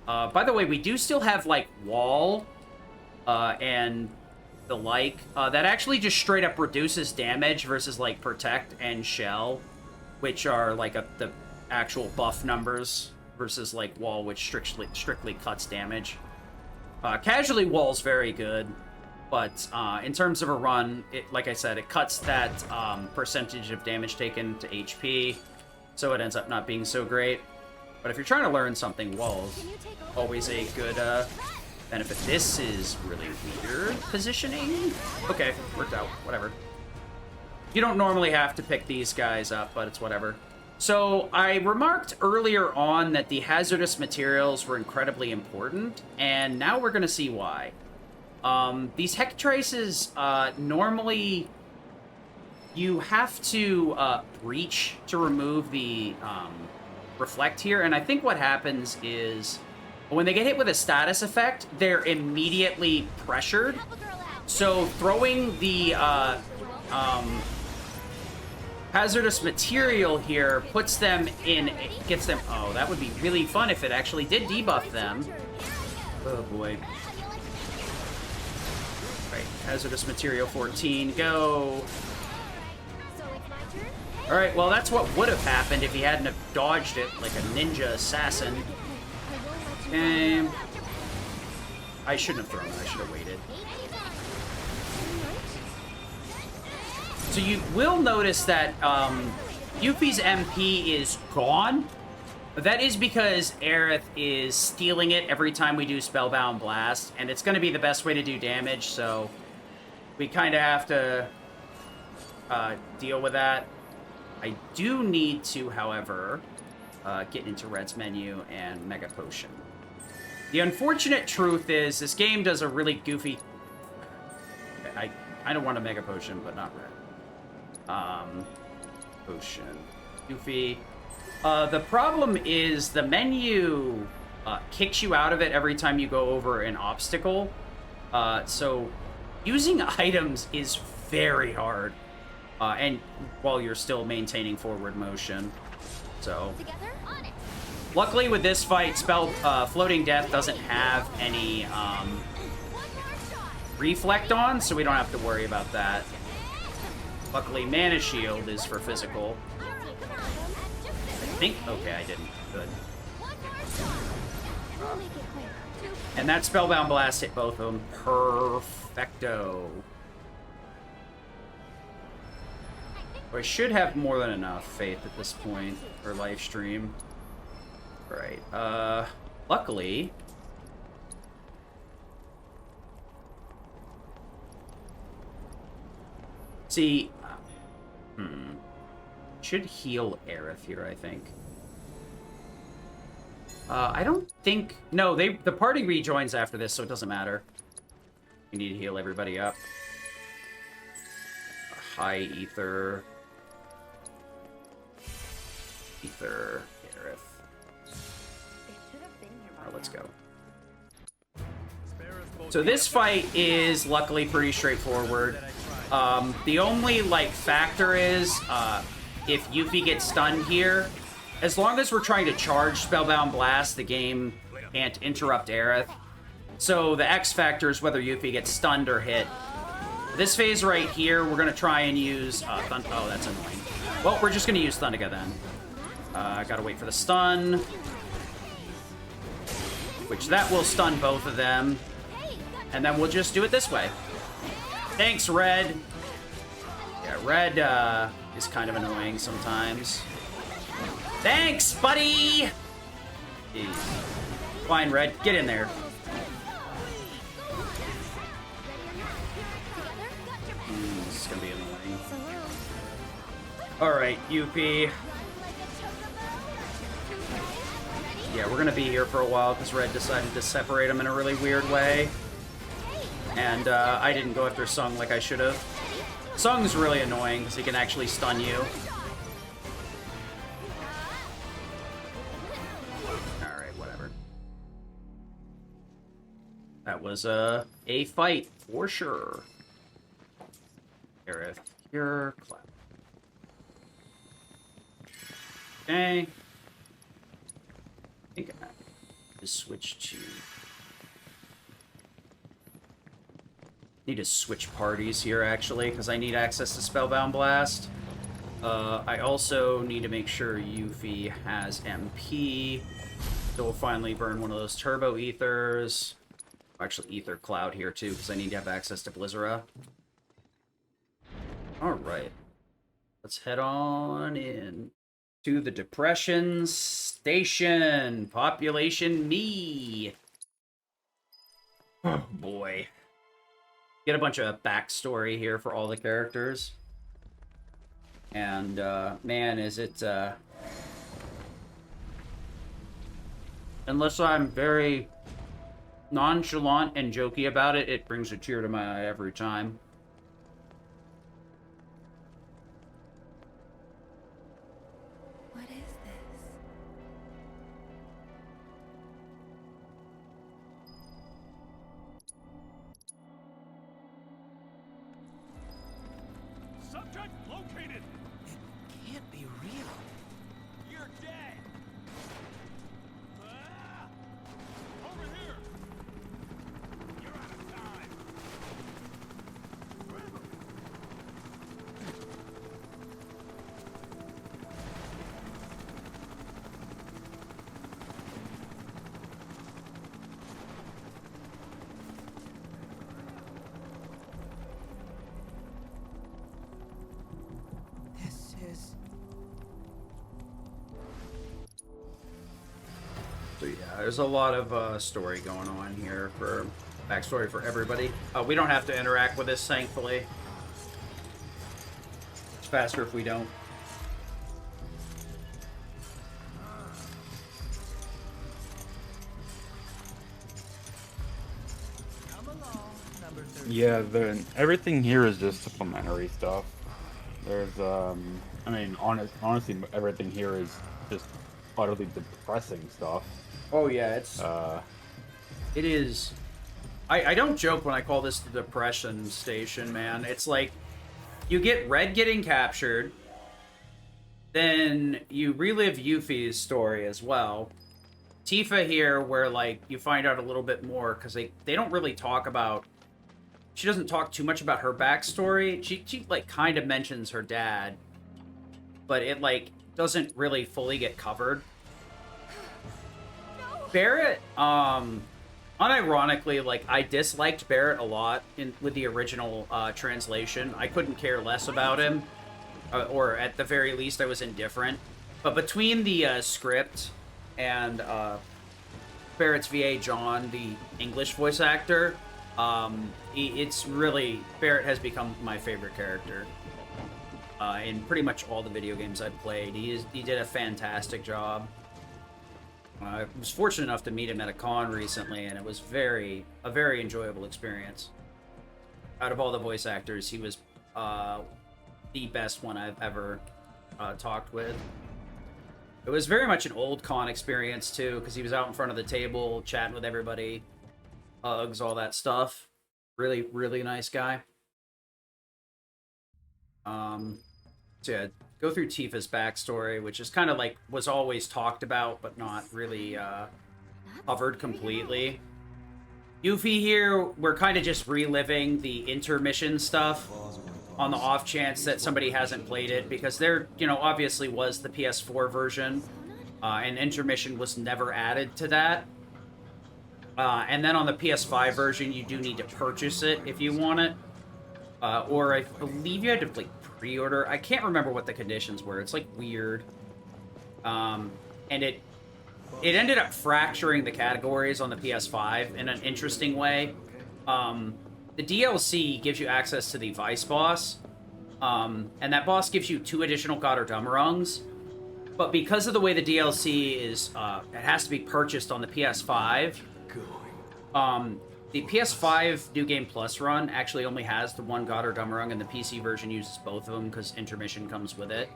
By the way, we do still have, like, Wall and the like. That actually just straight up reduces damage versus, like, Protect and Shell, which are, like, the actual buff numbers versus, like, Wall, which strictly cuts damage. Casualty Wall's very good. But in terms of a run, like I said, it cuts that percentage of damage taken to HP, so it ends up not being so great. But if you're trying to learn something, walls, always a good benefit. This is really weird positioning. Okay, worked out, whatever. You don't normally have to pick these guys up, but it's whatever. So I remarked earlier on that the hazardous materials were incredibly important, and now we're going to see why. These hex traces, normally you have to breach to remove the reflect here, and I think what happens is when they get hit with a status effect, they're immediately pressured. So throwing the hazardous material here puts them in, it gets them, oh, that would be really fun if it actually did debuff them. Oh boy. Right, hazardous material 14, go. Alright, well that's what would have happened if he hadn't have dodged it like a ninja assassin. And I shouldn't have thrown it, I should have waited. So you will notice that Yuffie's MP is gone. That is because Aerith is stealing it every time we do Spellbound Blast, and it's going to be the best way to do damage, so we kind of have to deal with that. I do need to, however, get into Red's menu and Mega Potion. The unfortunate truth is this game does a really goofy... Okay, I don't want a Mega Potion, but not Red. Potion. Goofy. The problem is the menu kicks you out of it every time you go over an obstacle. So using items is very hard. And while you're still maintaining forward motion. So luckily with this fight, Floating Death doesn't have any reflect on, so we don't have to worry about that. Luckily, Mana Shield is for physical. I think... Okay, I didn't. Good. And that Spellbound Blast hit both of them. Perfecto. I should have more than enough faith at this point for live stream. Alright, luckily... See... Should heal Aerith here, I think. I don't think... No, the party rejoins after this, so it doesn't matter. We need to heal everybody up. High Ether... Ether, Aerith. Alright, let's go. So this fight is luckily pretty straightforward. The only, like, factor is, if Yuffie gets stunned here, as long as we're trying to charge Spellbound Blast, the game can't interrupt Aerith. So the X factor is whether Yuffie gets stunned or hit. This phase right here, we're going to try and use, oh, that's annoying. Well, we're just going to use Thundiga then. Gotta wait for the stun. Which that will stun both of them. And then we'll just do it this way. Thanks, Red. Yeah, Red is kind of annoying sometimes. Thanks, buddy! Jeez. Fine, Red. Get in there. This is gonna be annoying. Alright, Yuffie. Yeah, we're gonna be here for a while because Red decided to separate them in a really weird way. And I didn't go after Sung like I should have. Sung's really annoying because he can actually stun you. Alright, whatever. That was a fight for sure. Aerith, here, clap. Okay. I think I just switch to... Need to switch parties here, actually, because I need access to Spellbound Blast. I also need to make sure Yuffie has MP. So we'll finally burn one of those Turbo Ethers. Actually, Ether Cloud here too, because I need to have access to Blizzara. Alright. Let's head on in to the Depression Station. Population me. Oh boy. Get a bunch of backstory here for all the characters. And, man, is it, unless I'm very nonchalant and jokey about it, it brings a tear to my eye every time. What is this? Subject located. It can't be real. You're dead. Ah! Over here. You're out of time. This is... So yeah, there's a lot of story going on here for backstory for everybody. We don't have to interact with this, thankfully. It's faster if we don't. Come along, number 30. Yeah, everything here is just supplementary stuff. There's, I mean, honestly, everything here is just utterly depressing stuff. Oh yeah, it's it is. I don't joke when I call this the Depression Station, man. It's like you get Red getting captured, then you relive Yuffie's story as well. Tifa here, where like you find out a little bit more because they don't really talk about. She doesn't talk too much about her backstory. She like kind of mentions her dad, but it like doesn't really fully get covered. Barrett, unironically, like, I disliked Barrett a lot with the original translation. I couldn't care less about him, or at the very least, I was indifferent. But between the script and Barrett's VA John, the English voice actor, it's really... Barrett has become my favorite character. In pretty much all the video games I've played. He did a fantastic job. I was fortunate enough to meet him at a con recently, and it was a very enjoyable experience. Out of all the voice actors, he was the best one I've ever talked with. It was very much an old con experience, too, because he was out in front of the table, chatting with everybody, hugs, all that stuff. Really, really nice guy. So yeah, go through Tifa's backstory, which is kind of like was always talked about, but not really covered completely. Yuffie here, we're kind of just reliving the intermission stuff on the off chance that somebody hasn't played it, because there, obviously was the PS4 version, and intermission was never added to that. And then on the PS5 version, you do need to purchase it if you want it. Or I believe you had to, like, pre-order. I can't remember what the conditions were. It's, like, weird. And it ended up fracturing the categories on the PS5 in an interesting way. The DLC gives you access to the Vice boss. And that boss gives you 2 additional Götterdämmerungs. But because of the way the DLC is, it has to be purchased on the PS5. The PS5 New Game Plus run actually only has the 1 Götterdämmerung, and the PC version uses both of them because intermission comes with it.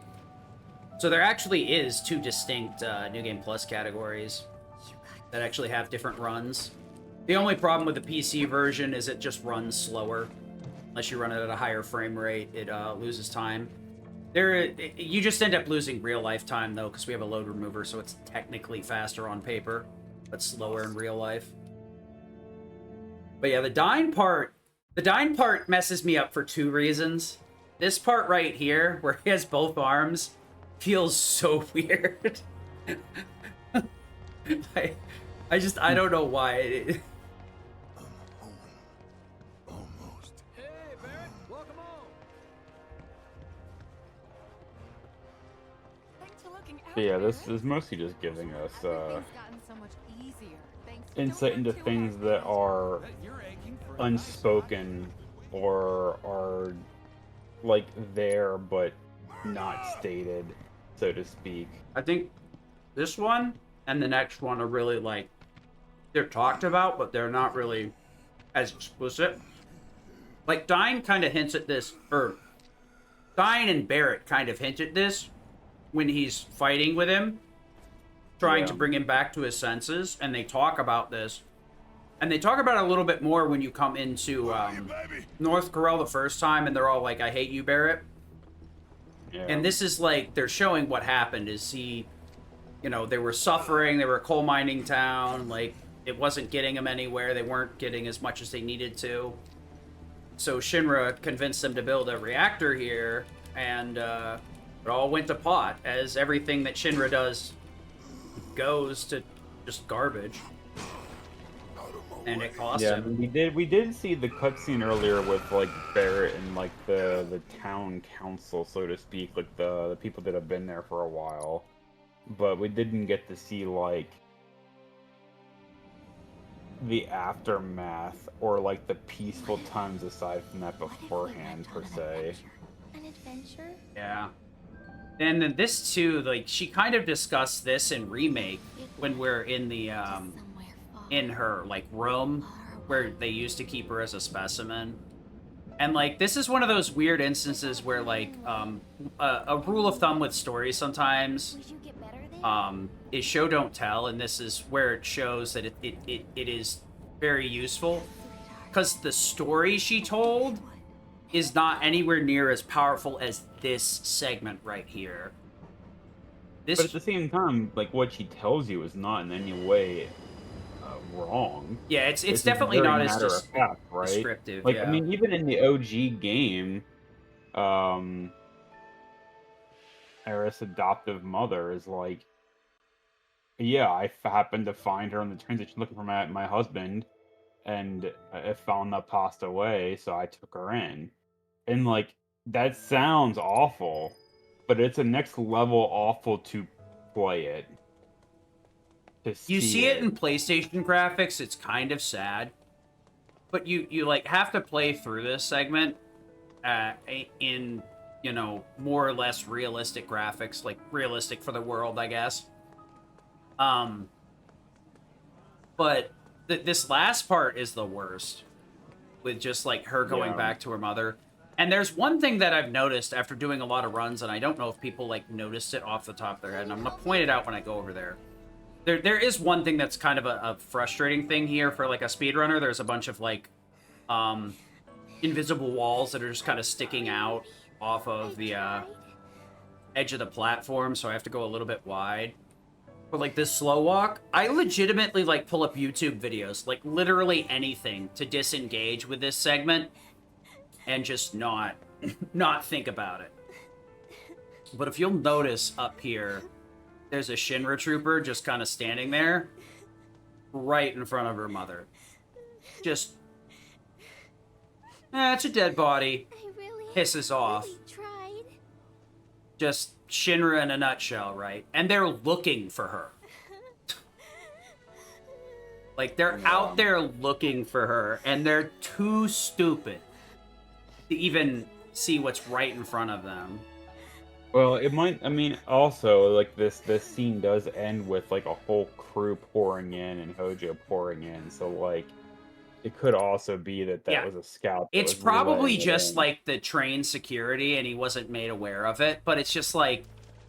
So there actually is 2 distinct New Game Plus categories that actually have different runs. The only problem with the PC version is it just runs slower. Unless you run it at a higher frame rate, it loses time. You just end up losing real-life time, though, because we have a load remover, so it's technically faster on paper, but slower in real life. But yeah, the dying part messes me up for 2 reasons. This part right here, where he has both arms, feels so weird. I don't know why. Walk 'em all. Thanks for looking out. But yeah, this is mostly just giving us Everything's gotten so much easier. Thanks. insight into things that are Bet you're aching for a nice unspoken or are like there but not stated, so to speak. I think this one and the next one are really like they're talked about, but they're not really as explicit. Like Dine kind of hints at this, or Dine and Barrett kind of hint at this when he's fighting with him, trying to bring him back to his senses, and they talk about this. And they talk about it a little bit more when you come into North Corel the first time, and they're all like, I hate you, Barrett. Yeah. And this is like, they're showing what happened is he, you know, they were suffering, they were a coal mining town, like, it wasn't getting them anywhere, they weren't getting as much as they needed to. So Shinra convinced them to build a reactor here, and it all went to pot, as everything that Shinra does goes to just garbage. And it cost Yeah, him. we did see the cutscene earlier with like Barrett and like the town council, so to speak, like the people that have been there for a while. But we didn't get to see like the aftermath or like the peaceful times aside from that beforehand per se. An adventure? Yeah. And then this too, like she kind of discussed this in Remake when we're in the Somewhere far. in her like room where they used to keep her as a specimen. And like this is one of those weird instances where like a rule of thumb with stories sometimes Would you get better there? is show don't tell, and this is where it shows that it is very useful because the story she told is not anywhere near as powerful as this segment right here. This But at the same time, like what she tells you is not in any way wrong. yeah, it's This is definitely very not as matter of fact, right? descriptive. Like yeah. I mean, even in the OG game, Aerith's adoptive mother is like, yeah, I happened to find her on the transition looking for my husband, and I found that passed away, so I took her in. And like that sounds awful, but it's a next level awful to play it. To You see it in PlayStation graphics, it's kind of sad. But you like have to play through this segment in, you know, more or less realistic graphics, like realistic for the world, I guess. But this last part is the worst, with just like her going back to her mother. And there's one thing that I've noticed after doing a lot of runs, and I don't know if people like noticed it off the top of their head, and I'm gonna point it out when I go over there. There is one thing that's kind of a frustrating thing here for like a speedrunner. There's a bunch of like invisible walls that are just kind of sticking out off of the edge of the platform, so I have to go a little bit wide. But like this slow walk, I legitimately like pull up YouTube videos, like literally anything to disengage with this segment and just not think about it. But if you'll notice up here, there's a Shinra trooper just kind of standing there right in front of her mother. Just, it's a dead body. I really Hisses off. really tried. Just Shinra in a nutshell, right? And they're looking for her. Like, they're out there looking for her, and they're too stupid to even see what's right in front of them. Well, it might. I mean, also like this scene does end with like a whole crew pouring in and Hojo pouring in. So like, it could also be that Yeah. was a scout. that It's was probably relaying it just in. like the train security, and he wasn't made aware of it. But it's just like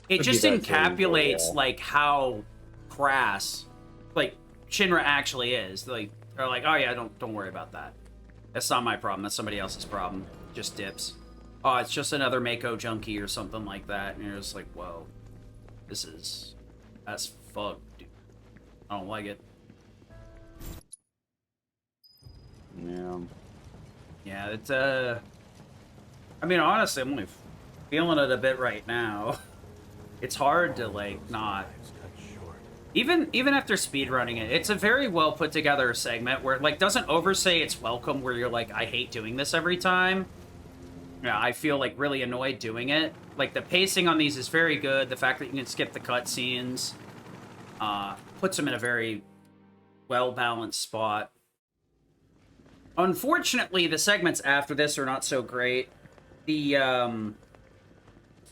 it Could be just that too, encapsulates yeah. like how crass like Shinra actually is. Like they're like, oh yeah, don't worry about that. That's not my problem. That's somebody else's problem. Just dips. Oh, it's just another Mako junkie or something like that. And you're just like, whoa, that's fucked, dude. I don't like it. Yeah. Yeah, it's I mean, honestly, I'm only feeling it a bit right now. It's hard to like not. Even after speedrunning it, it's a very well put together segment where it like doesn't overstay its welcome. Where you're like, I hate doing this every time, Yeah, I feel like really annoyed doing it. Like the pacing on these is very good. The fact that you can skip the cutscenes puts them in a very well-balanced spot. Unfortunately, the segments after this are not so great. The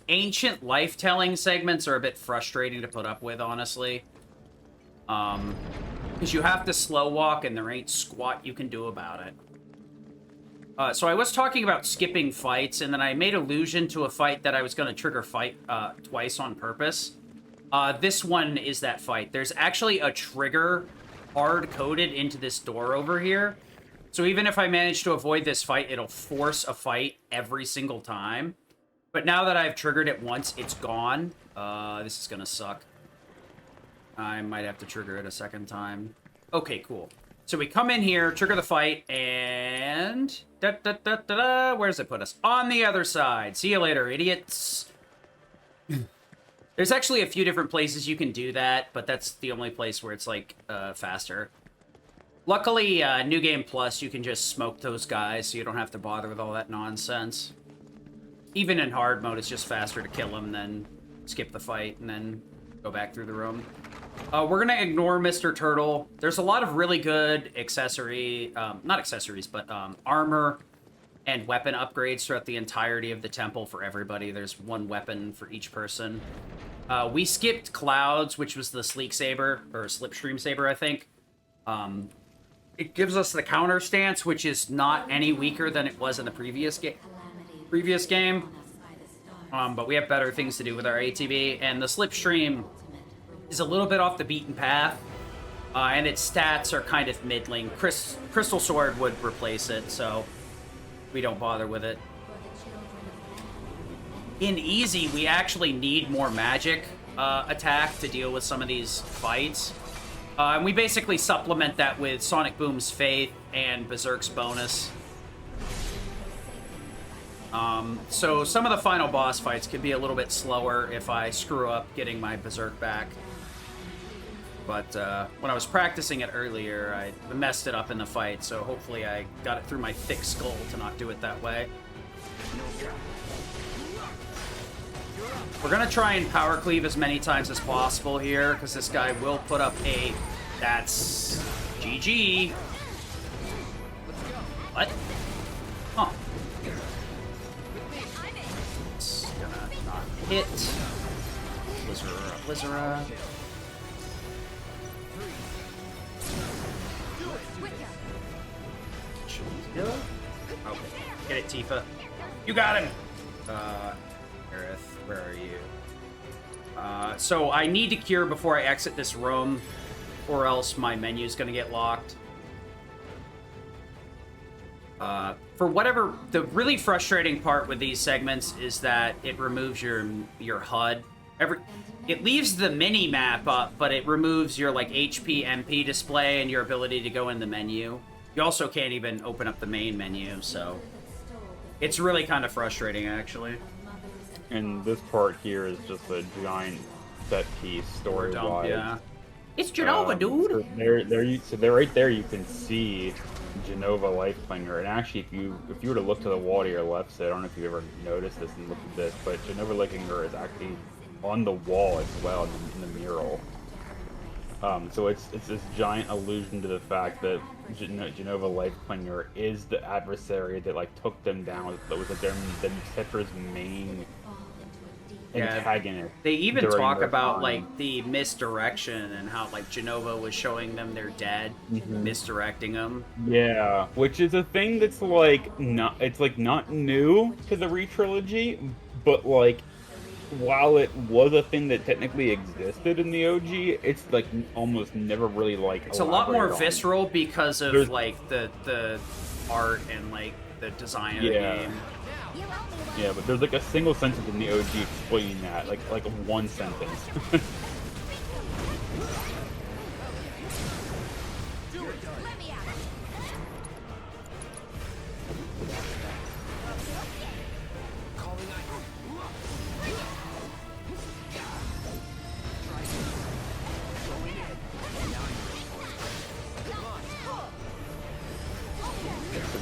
ancient life-telling segments are a bit frustrating to put up with, honestly. Because you have to slow walk and there ain't squat you can do about it. So I was talking about skipping fights, and then I made allusion to a fight that I was going to trigger fight twice on purpose. This one is that fight. There's actually a trigger hard-coded into this door over here. So even if I manage to avoid this fight, it'll force a fight every single time. But now that I've triggered it once, it's gone. This is going to suck. I might have to trigger it a second time. Okay, cool. So we come in here, trigger the fight, and... Where does it put us? On the other side. See you later, idiots. There's actually a few different places you can do that, but that's the only place where it's, like, faster. Luckily, New Game Plus, you can just smoke those guys, so you don't have to bother with all that nonsense. Even in hard mode, it's just faster to kill them than skip the fight and then go back through the room. We're gonna ignore Mr. Turtle. There's a lot of really good not accessories, but armor and weapon upgrades throughout the entirety of the temple for everybody. There's one weapon for each person. We skipped Clouds, which was the Sleek Saber, or Slipstream Saber, I think. It gives us the counter stance, which is not any weaker than it was in the previous game. But we have better things to do with our ATB, and the Slipstream is a little bit off the beaten path, and its stats are kind of middling. Crystal Sword would replace it, so we don't bother with it. In easy, we actually need more magic attack to deal with some of these fights. And we basically supplement that with Sonic Boom's Faith and Berserk's bonus. So some of the final boss fights can be a little bit slower if I screw up getting my Berserk back. But when I was practicing it earlier, I messed it up in the fight, so hopefully I got it through my thick skull to not do it that way. We're gonna try and power cleave as many times as possible here, because this guy will put up a... That's... GG. What? Huh. It's gonna not hit. Blizzara. Okay. Get it, Tifa. You got him! Aerith, where are you? So I need to cure before I exit this room, or else my menu's gonna get locked. For whatever... The really frustrating part with these segments is that it removes your HUD. It leaves the mini-map up, but it removes your, like, HP, MP display and your ability to go in the menu. You also can't even open up the main menu, so... It's really kind of frustrating, actually. And this part here is just a giant set piece story-wise. Yeah. It's Genova, dude! So right there you can see Genova Lifebringer, and actually if you were to look to the wall to your left, so I don't know if you ever noticed this and looked at this, but Genova Lifebringer is actually on the wall as well in the mural. So it's this giant allusion to the fact that Genova Lifebringer is the adversary that like took them down. That was like Cetra's main antagonist. They even talk about like the misdirection and how like Genova was showing them they're dead, misdirecting them. Yeah, which is a thing that's like not new to the re-trilogy, but like while it was a thing that technically existed in the OG, it's like almost never really like. It's a lot more visceral because of like the art and like the design of the game. Yeah, but there's like a single sentence in the OG explaining that, like one sentence.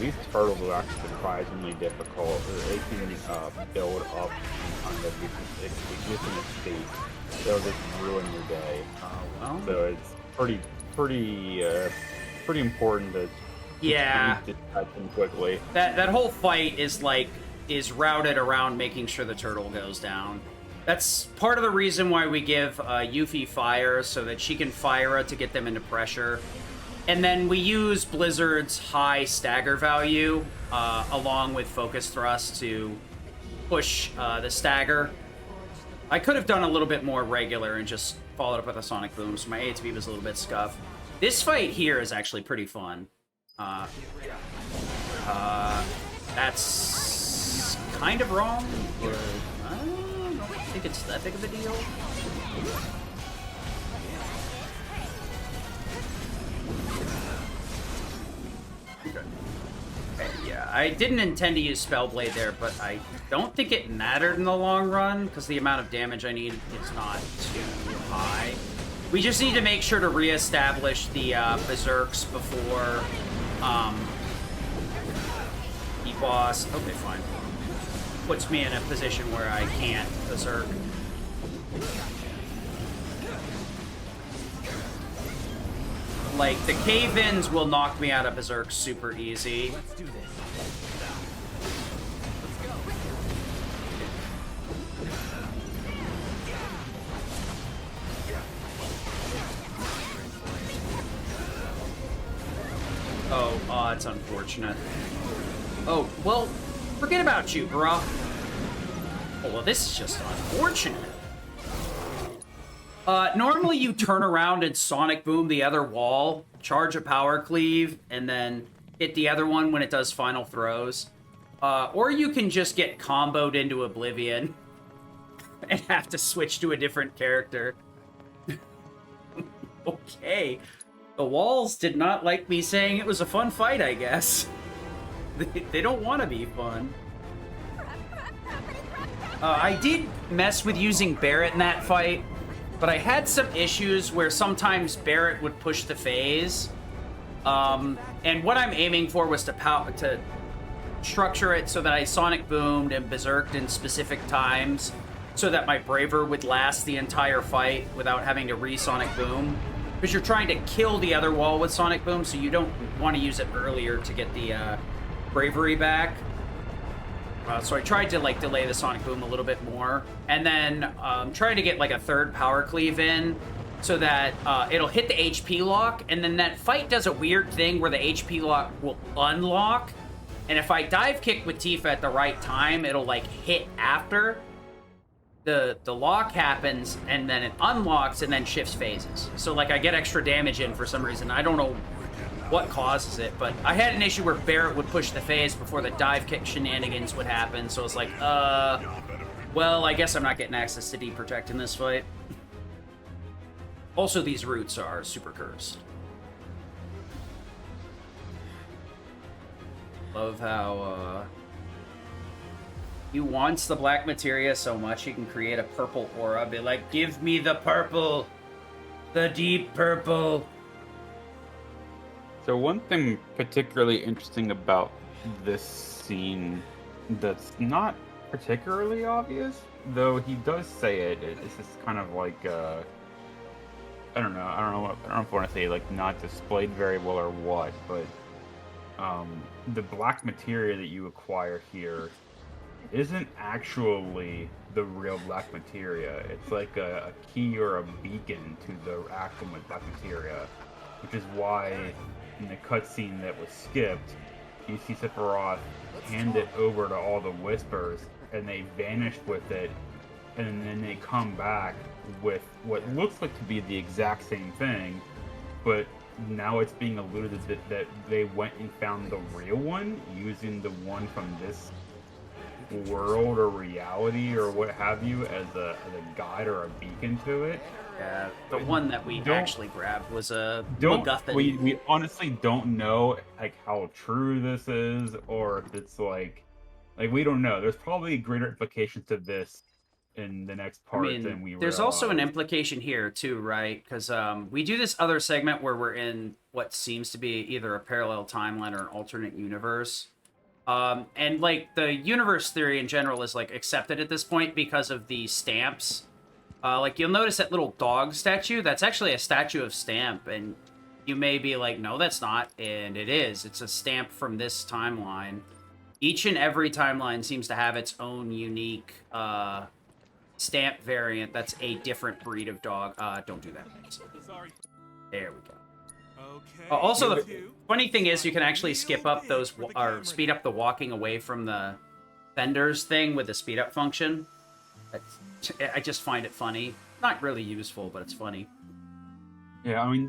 these turtles are actually surprisingly difficult. They can build up and kind of exist in a state. They'll just ruin your day. Well. So it's pretty important to Yeah. to type them quickly. That whole fight is routed around making sure the turtle goes down. That's part of the reason why we give Yuffie fire, so that she can fire it to get them into pressure. And then we use Blizzard's high stagger value along with focus thrust to push the stagger. I could have done a little bit more regular and just followed up with a Sonic Boom, so my ATB was a little bit scuffed. This fight here is actually pretty fun. That's kind of wrong, but I don't think it's that big of a deal. Okay, yeah, I didn't intend to use Spellblade there, but I don't think it mattered in the long run, because the amount of damage I need is not too high. We just need to make sure to reestablish the Berserks before the boss. Okay, fine. Puts me in a position where I can't Berserk. Like, the cave-ins will knock me out of Berserk super easy. Let's do this. Oh, it's unfortunate. Oh, well, forget about you, bruh. Oh, well, this is just unfortunate. Normally you turn around and Sonic Boom the other wall, charge a power cleave, and then hit the other one when it does final throws. Or you can just get comboed into oblivion and have to switch to a different character. Okay. The walls did not like me saying it was a fun fight, I guess. They don't want to be fun. I did mess with using Barret in that fight, but I had some issues where sometimes Barret would push the phase. And what I'm aiming for was to structure it so that I Sonic Boomed and Berserked in specific times so that my Braver would last the entire fight without having to re-Sonic Boom. Because you're trying to kill the other wall with Sonic Boom, so you don't want to use it earlier to get the Bravery back. So I tried to like delay the Sonic Boom a little bit more, and then trying to get like a third power cleave in so that it'll hit the HP lock, and then that fight does a weird thing where the HP lock will unlock, and if I dive kick with Tifa at the right time, it'll like hit after the lock happens, and then it unlocks and then shifts phases. So like I get extra damage in for some reason. I don't know what causes it, but I had an issue where Barret would push the phase before the dive kick shenanigans would happen, so it's like, well, I guess I'm not getting access to D-Protect in this fight. Also, these roots are super cursed. Love how, he wants the black materia so much he can create a purple aura. Be like, give me the purple! The deep purple! So one thing particularly interesting about this scene that's not particularly obvious, though he does say it, it's just kind of like, I don't know if I want to say like not displayed very well or what, but the black materia that you acquire here isn't actually the real black materia. It's like a key or a beacon to the actual black materia, which is why in the cutscene that was skipped, you see Sephiroth hand it over to all the Whispers, and they vanish with it, and then they come back with what looks like to be the exact same thing, but now it's being alluded that they went and found the real one using the one from this world or reality or what have you as a guide or a beacon to it. Yeah, the one that we actually grabbed was a MacGuffin. We honestly don't know like how true this is, or if it's like we don't know. There's probably greater implications to this in the next I part mean, than we there's also an realized. implication here too, right? Because we do this other segment where we're in what seems to be either a parallel timeline or an alternate universe. And like the universe theory in general is like accepted at this point because of the stamps. Like you'll notice that little dog statue, that's actually a statue of Stamp, and you may be like, no, that's not, and it is. It's a stamp from this timeline. Each and every timeline seems to have its own unique stamp variant that's a different breed of dog. Don't do that. Sorry. There we go. Okay. Also, the two. funny thing is you can actually skip up those, or speed up the walking away from the vendors thing with the speed up function. I just find it funny. Not really useful, but it's funny. Yeah, I mean,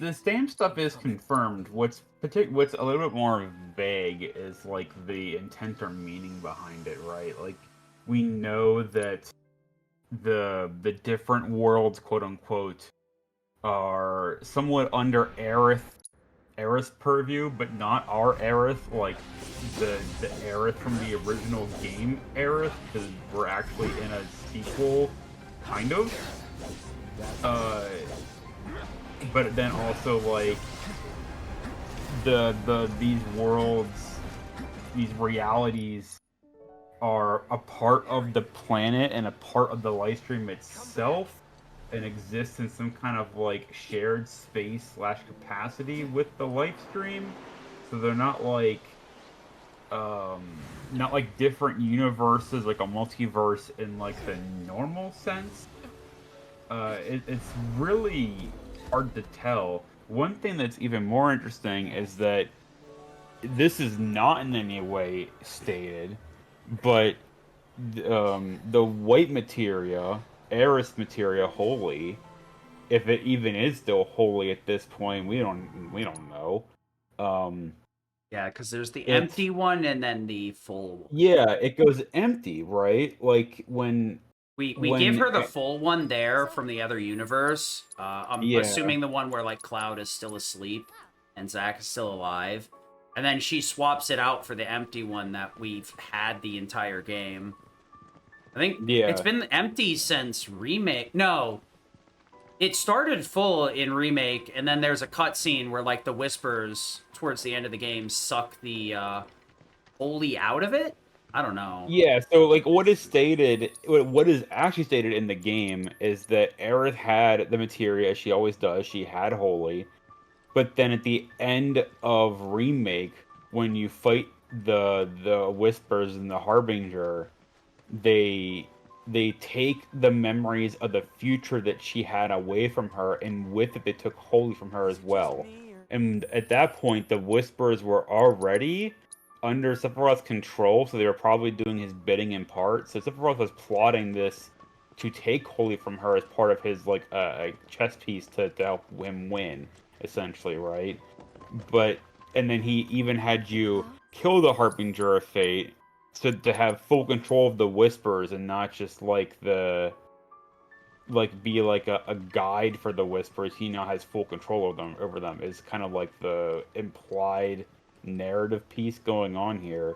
the stamp stuff is confirmed. What's a little bit more vague is like the intent or meaning behind it, right? Like we know that the different worlds, quote unquote, are somewhat under Aerith purview, but not our Aerith, like the Aerith from the original game Aerith, because we're actually in a sequel, kind of. But then also like these worlds, these realities are a part of the planet and a part of the live stream itself, and exist in some kind of like shared space / capacity with the live stream. So they're not like different universes, like a multiverse in like the normal sense. It's really hard to tell. One thing that's even more interesting is that this is not in any way stated, but the white materia, Eris materia, holy, if it even is still holy at this point, we don't know. Yeah, because there's the It's empty one and then the full one. Yeah, it goes empty, right? Like We give when her the full one there from the other universe. I'm yeah. assuming the one where like Cloud is still asleep and Zack is still alive, and then she swaps it out for the empty one that we've had the entire game. I think it's Yeah. been empty since remake. No, it started full in remake, and then there's a cutscene where like the whispers towards the end of the game suck the holy out of it. I don't know. Yeah, so like what is actually stated in the game is that Aerith had the materia, as she always does. She had holy, but then at the end of remake, when you fight the whispers and the harbinger, they take the memories of the future that she had away from her, and with it they took holy from her as well. And at that point, the whispers were already under Sephiroth's control, so they were probably doing his bidding in part. So Sephiroth was plotting this to take holy from her as part of his like chess piece to help him win, essentially, right? But and then he even had you kill the Harbinger of Fate, so to have full control of the whispers and not just like be like a guide for the whispers. He now has full control of them over them, is kind of like the implied narrative piece going on here.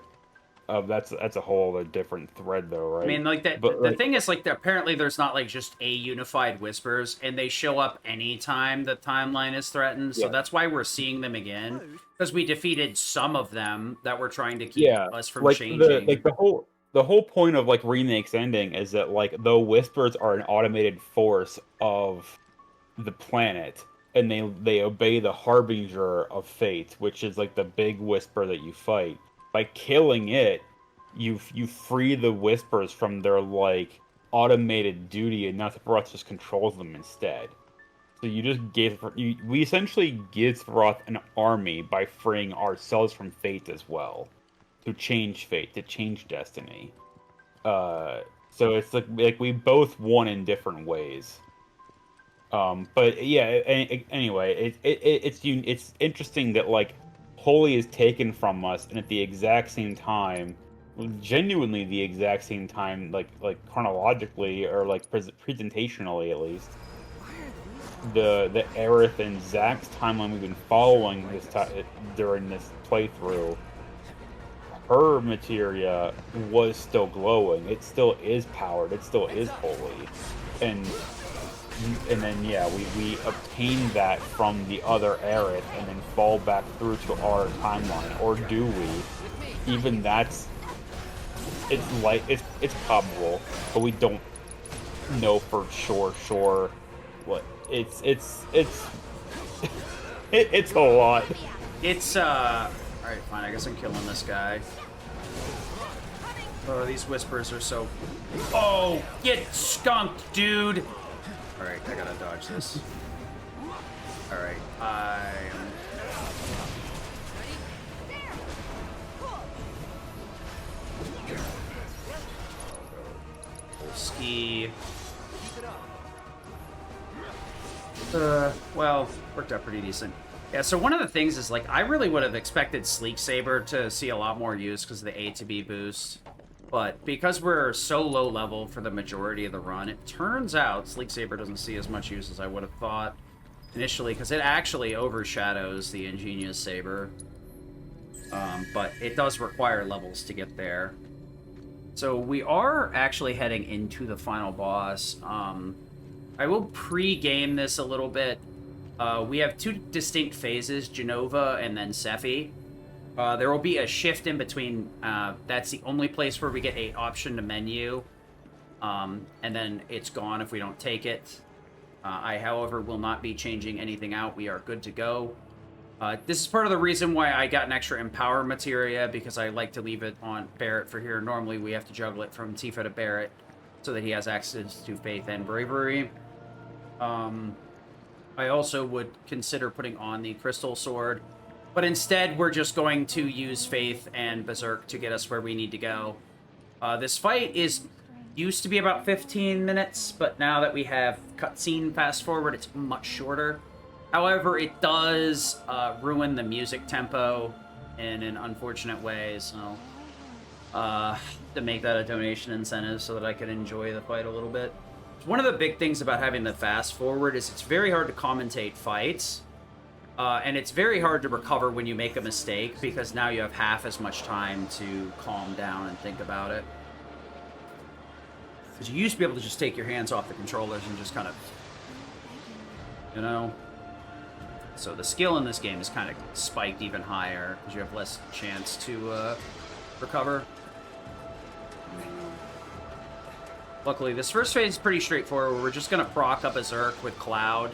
That's a whole other different thread though, I right? mean, like that. But The like thing is, like, apparently there's not like just a unified whispers, and they show up anytime the timeline is threatened. So yeah, that's why we're seeing them again, because we defeated some of them that were trying to keep yeah, us from like changing. the whole point of like remake's ending is that like the whispers are an automated force of the planet, and they obey the harbinger of fate, which is like the big whisper that you fight. By killing it, you free the whispers from their like automated duty, and now Sephiroth just controls them instead. So you just we essentially give Sephiroth an army by freeing ourselves from fate as well, to change fate, to change destiny. So it's like we both won in different ways. But yeah. Anyway, it's interesting that like holy is taken from us, and at the exact same time, genuinely the exact same time, like chronologically or like presentationally at least, the Aerith and Zack's timeline we've been following this time during this playthrough her materia was still glowing. It still is powered. It still is holy. And then yeah, we obtain that from the other Aerith and then fall back through to our timeline, or do we? Even that's it's probable, but we don't know for sure what it's it's a lot. It's all right, fine. I guess I'm killing this guy. Oh, these whispers are so. Oh, get skunked, dude. All right, I gotta dodge this. All right, ski. Well, worked out pretty decent. Yeah, so one of the things is, like, I really would have expected Sleek Saber to see a lot more use because of the A to B boost. But because we're so low level for the majority of the run, it turns out Sleek Saber doesn't see as much use as I would have thought initially, because it actually overshadows the Ingenious Saber. But it does require levels to get there. So we are actually heading into the final boss. I will pre-game this a little bit. We have two distinct phases, Genova and then Sephi. There will be a shift in between. That's the only place where we get an option to menu. And then it's gone if we don't take it. I, however, will not be changing anything out. We are good to go. This is part of the reason why I got an extra Empower materia, because I like to leave it on Barrett for here. Normally, we have to juggle it from Tifa to Barrett so that he has access to Faith and Bravery. I also would consider putting on the Crystal Sword, but instead we're just going to use Faith and Berserk to get us where we need to go. This fight used to be about 15 minutes, but now that we have cutscene fast forward, it's much shorter. However, it does ruin the music tempo in an unfortunate way, so to make that a donation incentive so that I can enjoy the fight a little bit. One of the big things about having the fast forward is it's very hard to commentate fights, and it's very hard to recover when you make a mistake, because now you have half as much time to calm down and think about it. Because you used to be able to just take your hands off the controllers and just kind of, you know. So the skill in this game is kind of spiked even higher, because you have less chance to recover. Luckily, this first phase is pretty straightforward. We're just going to proc up a Berserk with Cloud.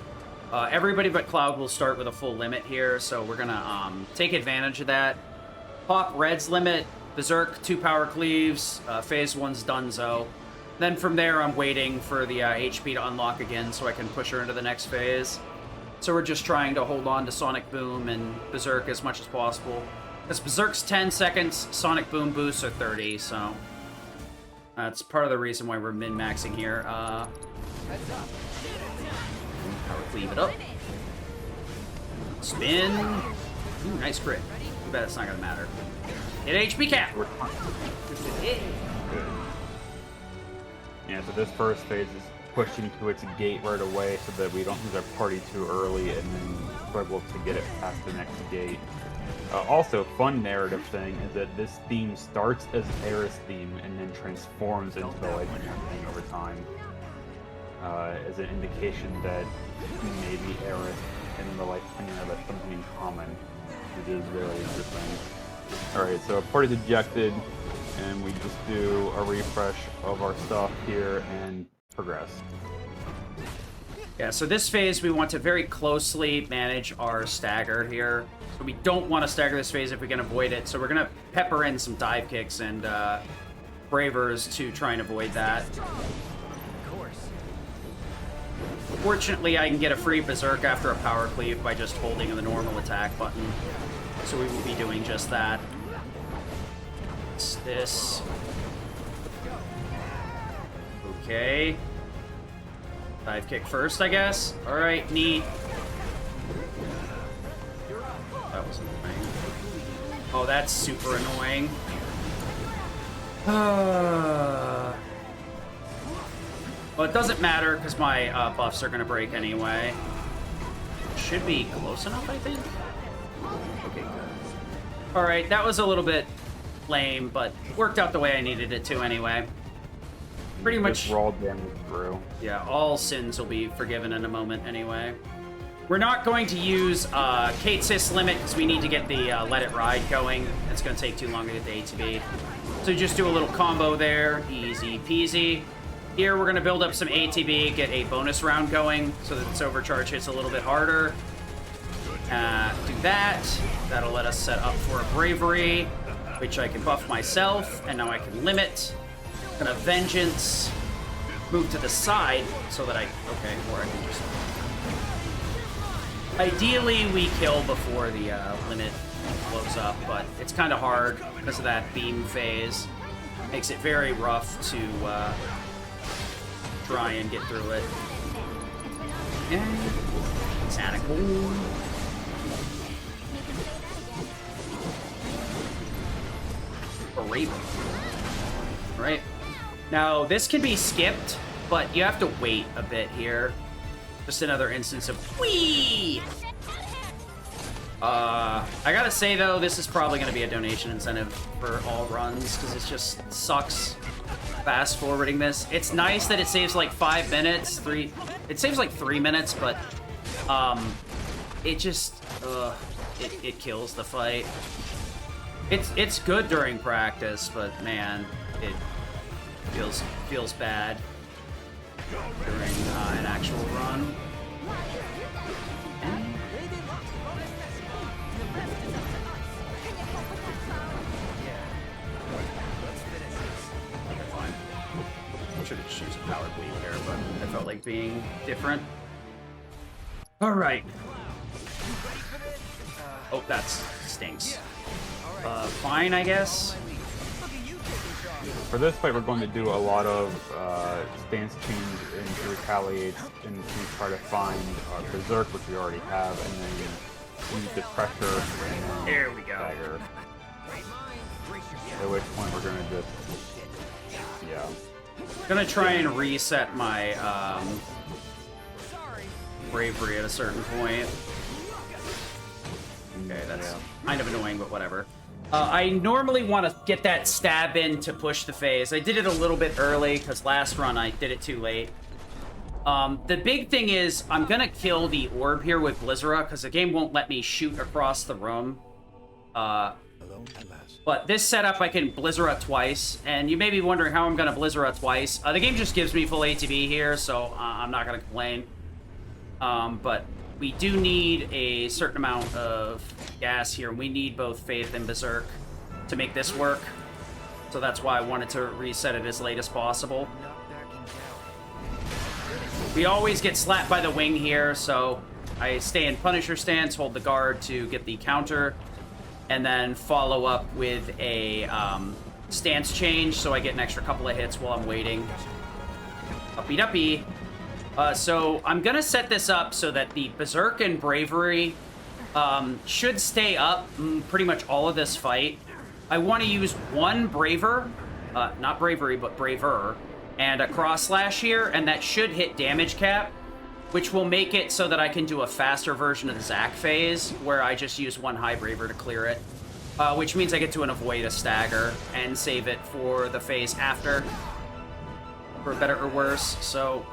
Everybody but Cloud will start with a full limit here, so we're going to take advantage of that. Pop Red's limit, Berserk, 2 power cleaves, phase 1's donezo. Then from there, I'm waiting for the HP to unlock again so I can push her into the next phase. So we're just trying to hold on to Sonic Boom and Berserk as much as possible. Because Berserk's 10 seconds, Sonic Boom boosts are 30, so that's part of the reason why we're min-maxing here. Power cleave it up. Spin. Ooh, nice crit. Too bad it's not gonna matter. Hit HP cap. Good. Yeah, so this first phase is pushing to its gate right away so that we don't lose our party too early and then struggle to get it past the next gate. Also, fun narrative thing is that this theme starts as Aerith's theme and then transforms into the Lightning theme over time. As an indication that maybe Aerith and the Lightning have something in common, which is very interesting. Alright, so party's ejected, and we just do a refresh of our stuff here and progress. Yeah, so this phase we want to very closely manage our stagger here. So we don't want to stagger this phase if we can avoid it. So we're going to pepper in some dive kicks and bravers to try and avoid that. Fortunately, I can get a free Berserk after a power cleave by just holding the normal attack button. So we will be doing just that. It's this. Okay. Dive kick first, I guess. Alright, neat. That was annoying. Oh, that's super annoying. Well, it doesn't matter, because my buffs are going to break anyway. Should be close enough, I think. Okay, good. Alright, that was a little bit lame, but worked out the way I needed it to anyway. Pretty much, Just raw damage through. yeah, all sins will be forgiven in a moment anyway. We're not going to use Kate Sys limit because we need to get the Let It Ride going. It's going to take too long to get the ATB. So just do a little combo there, easy peasy. Here we're going to build up some ATB, get a bonus round going so that this overcharge hits a little bit harder. Do that. That'll let us set up for a Bravery, which I can buff myself, and now I can limit. Gonna Vengeance, move to the side so that okay, or I can just... Ideally, we kill before the limit blows up, but it's kind of hard because of that beam phase. Makes it very rough to try and get through it. Yeah. Sonic Boom. Right. Now, this can be skipped, but you have to wait a bit here. Just another instance of whee! I gotta say, though, this is probably gonna be a donation incentive for all runs, because it just sucks fast-forwarding this. It's nice that it saves, like, 5 minutes, It saves, like, 3 minutes, but, it just, it kills the fight. It's good during practice, but, man, it feels bad during an actual run. Should have just used a power bleed here, but I felt like being different. All right. Oh, that stinks. Fine, I guess. For this fight, we're going to do a lot of stance change and retaliate and to try to find Berserk, which we already have, and then use the pressure and There we go. dagger. At which point we're going to just, yeah. Gonna try and reset my bravery at a certain point. Okay, that's kind of annoying, but whatever. I normally want to get that stab in to push the phase. I did it a little bit early, because last run I did it too late. The big thing is, I'm going to kill the orb here with Blizzara, because the game won't let me shoot across the room. But this setup, I can Blizzara twice, and you may be wondering how I'm going to Blizzara twice. The game just gives me full ATB here, so I'm not going to complain. But we do need a certain amount of gas here. We need both Faith and Berserk to make this work. So that's why I wanted to reset it as late as possible. We always get slapped by the wing here, so I stay in Punisher stance, hold the guard to get the counter, and then follow up with a stance change, so I get an extra couple of hits while I'm waiting. Uppy-duppy. So I'm gonna set this up so that the Berserk and Bravery should stay up pretty much all of this fight. I want to use one Braver, not Bravery, but Braver, and a Cross Slash here, and that should hit damage cap, which will make it so that I can do a faster version of the Zac phase, where I just use one High Braver to clear it, which means I get to avoid a stagger and save it for the phase after, for better or worse, so...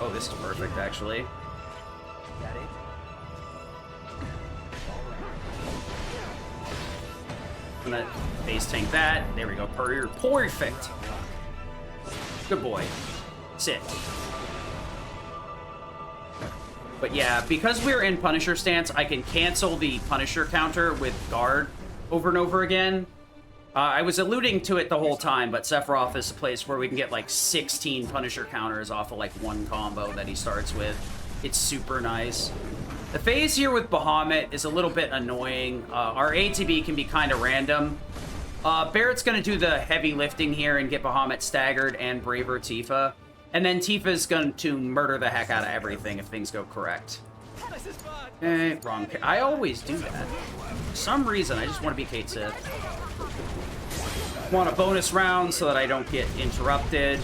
Oh, this is perfect, actually. I'm gonna base tank that. There we go. Perfect. Good boy. Sit. But yeah, because we're in Punisher stance, I can cancel the Punisher counter with guard over and over again. I was alluding to it the whole time, but Sephiroth is a place where we can get like 16 Punisher counters off of like one combo that he starts with. It's super nice. The phase here with Bahamut is a little bit annoying. Our ATB can be kind of random. Barrett's going to do the heavy lifting here and get Bahamut staggered and Braver Tifa. And then Tifa's going to murder the heck out of everything if things go correct. Wrong. I always do that. For some reason, I just want to be Kate Sith. Want a bonus round so that I don't get interrupted.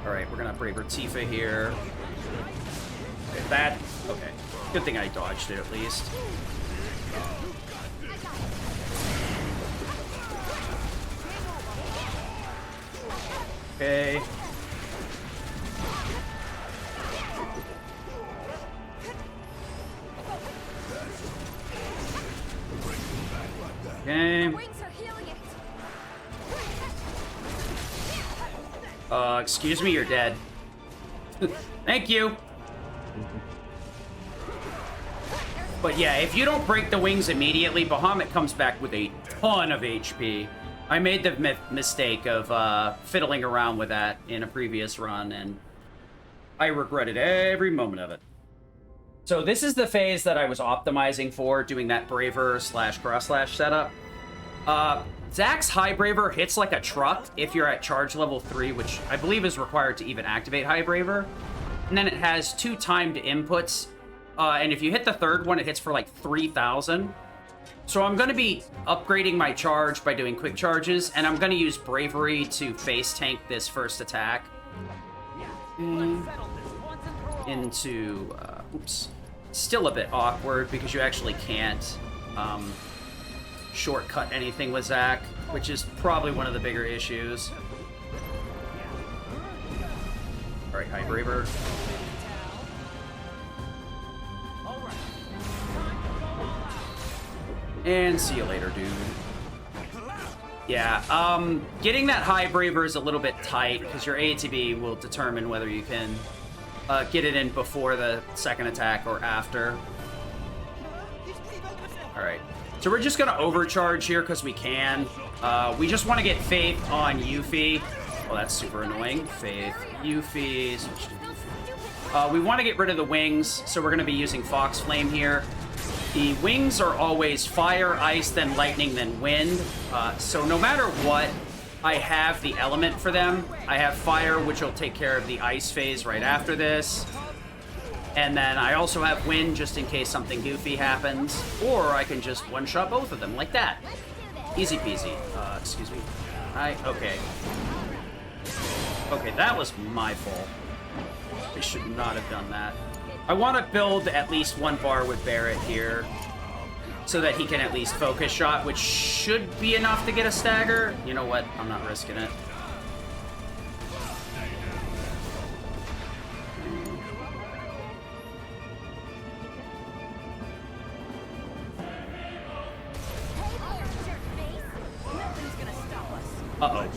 Alright, we're gonna Braver Tifa here. Okay, that... Okay. Good thing I dodged it at least. Okay. Okay. Wings are healing it. Excuse me, you're dead. Thank you. But yeah, if you don't break the wings immediately, Bahamut comes back with a ton of HP. I made the mistake of fiddling around with that in a previous run, and I regretted every moment of it. So this is the phase that I was optimizing for, doing that Braver / Cross Slash setup. Zack's High Braver hits like a truck if you're at charge level 3, which I believe is required to even activate High Braver. And then it has 2 timed inputs, and if you hit the third one, it hits for like 3,000. So I'm going to be upgrading my charge by doing quick charges, and I'm going to use Bravery to face tank this first attack. Into, oops. Still a bit awkward because you actually can't shortcut anything with Zack, which is probably one of the bigger issues. Alright, High Braver. And see you later, dude. Yeah, getting that High Braver is a little bit tight because your ATB will determine whether you can get it in before the second attack or after. Alright, so we're just gonna overcharge here because we can. We just want to get Faith on Yuffie. Oh, that's super annoying. Faith, Yuffie, switch to Yuffie. We want to get rid of the wings, so we're gonna be using Fox Flame here. The wings are always fire, ice, then lightning, then wind. So no matter what, I have the element for them. I have fire, which will take care of the ice phase right after this. And then I also have wind, just in case something goofy happens. Or I can just one-shot both of them, like that. Easy peasy. Excuse me. Okay. Okay, that was my fault. I should not have done that. I want to build at least 1 bar with Barrett here, so that he can at least focus shot, which should be enough to get a stagger. You know what? I'm not risking it. Uh-oh.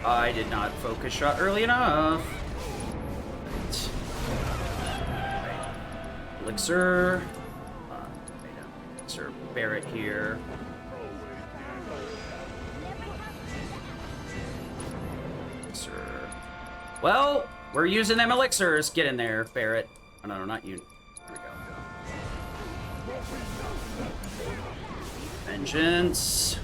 I did not focus shot early enough. Elixir. Elixir Barrett here. Elixir. Well, we're using them elixirs. Get in there, Barrett. Oh, no, not you. There we go. Vengeance.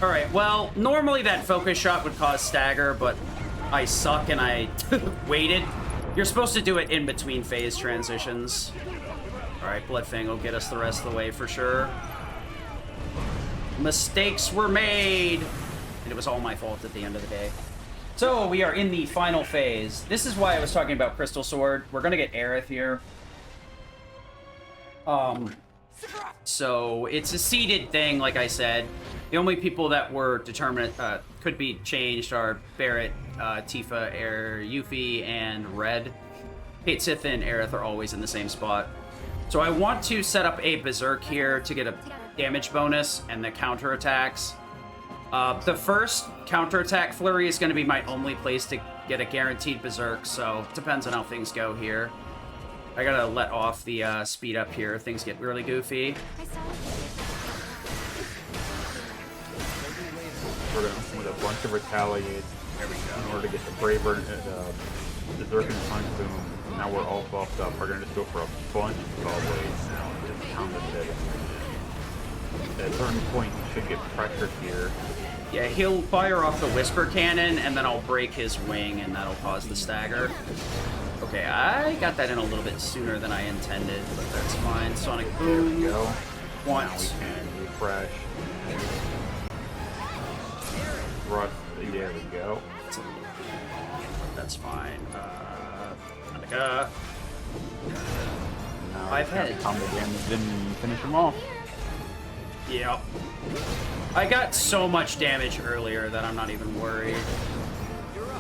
Alright, well, normally that focus shot would cause stagger, but I suck and I waited. You're supposed to do it in between phase transitions. Alright, Bloodfang will get us the rest of the way for sure. Mistakes were made! And it was all my fault at the end of the day. So, we are in the final phase. This is why I was talking about Crystal Sword. We're gonna get Aerith here. So, it's a seeded thing, like I said. The only people that were determined, could be changed are Barrett, Tifa, Yuffie, and Red. Kate Sith and Aerith are always in the same spot. So I want to set up a Berserk here to get a damage bonus and the counterattacks. The first counterattack flurry is going to be my only place to get a guaranteed Berserk, so it depends on how things go here. I gotta let off the speed up here. Things get really goofy. We're going with a bunch of retaliates in order to get the Braver Berserk and Punch Boom. Now we're all buffed up. We're going to just go for a bunch of Spellblades now and just pound the shit. At a certain point, you should get pressure here. Yeah, he'll fire off the Whisper Cannon, and then I'll break his wing, and that'll cause the stagger. Okay, I got that in a little bit sooner than I intended, but that's fine. Sonic Boom. There we go. Once. Now we can refresh. Rust. There we go. That's fine. Now 5 it's gonna be heads. combo damage, then finish him off. Yep. I got so much damage earlier that I'm not even worried.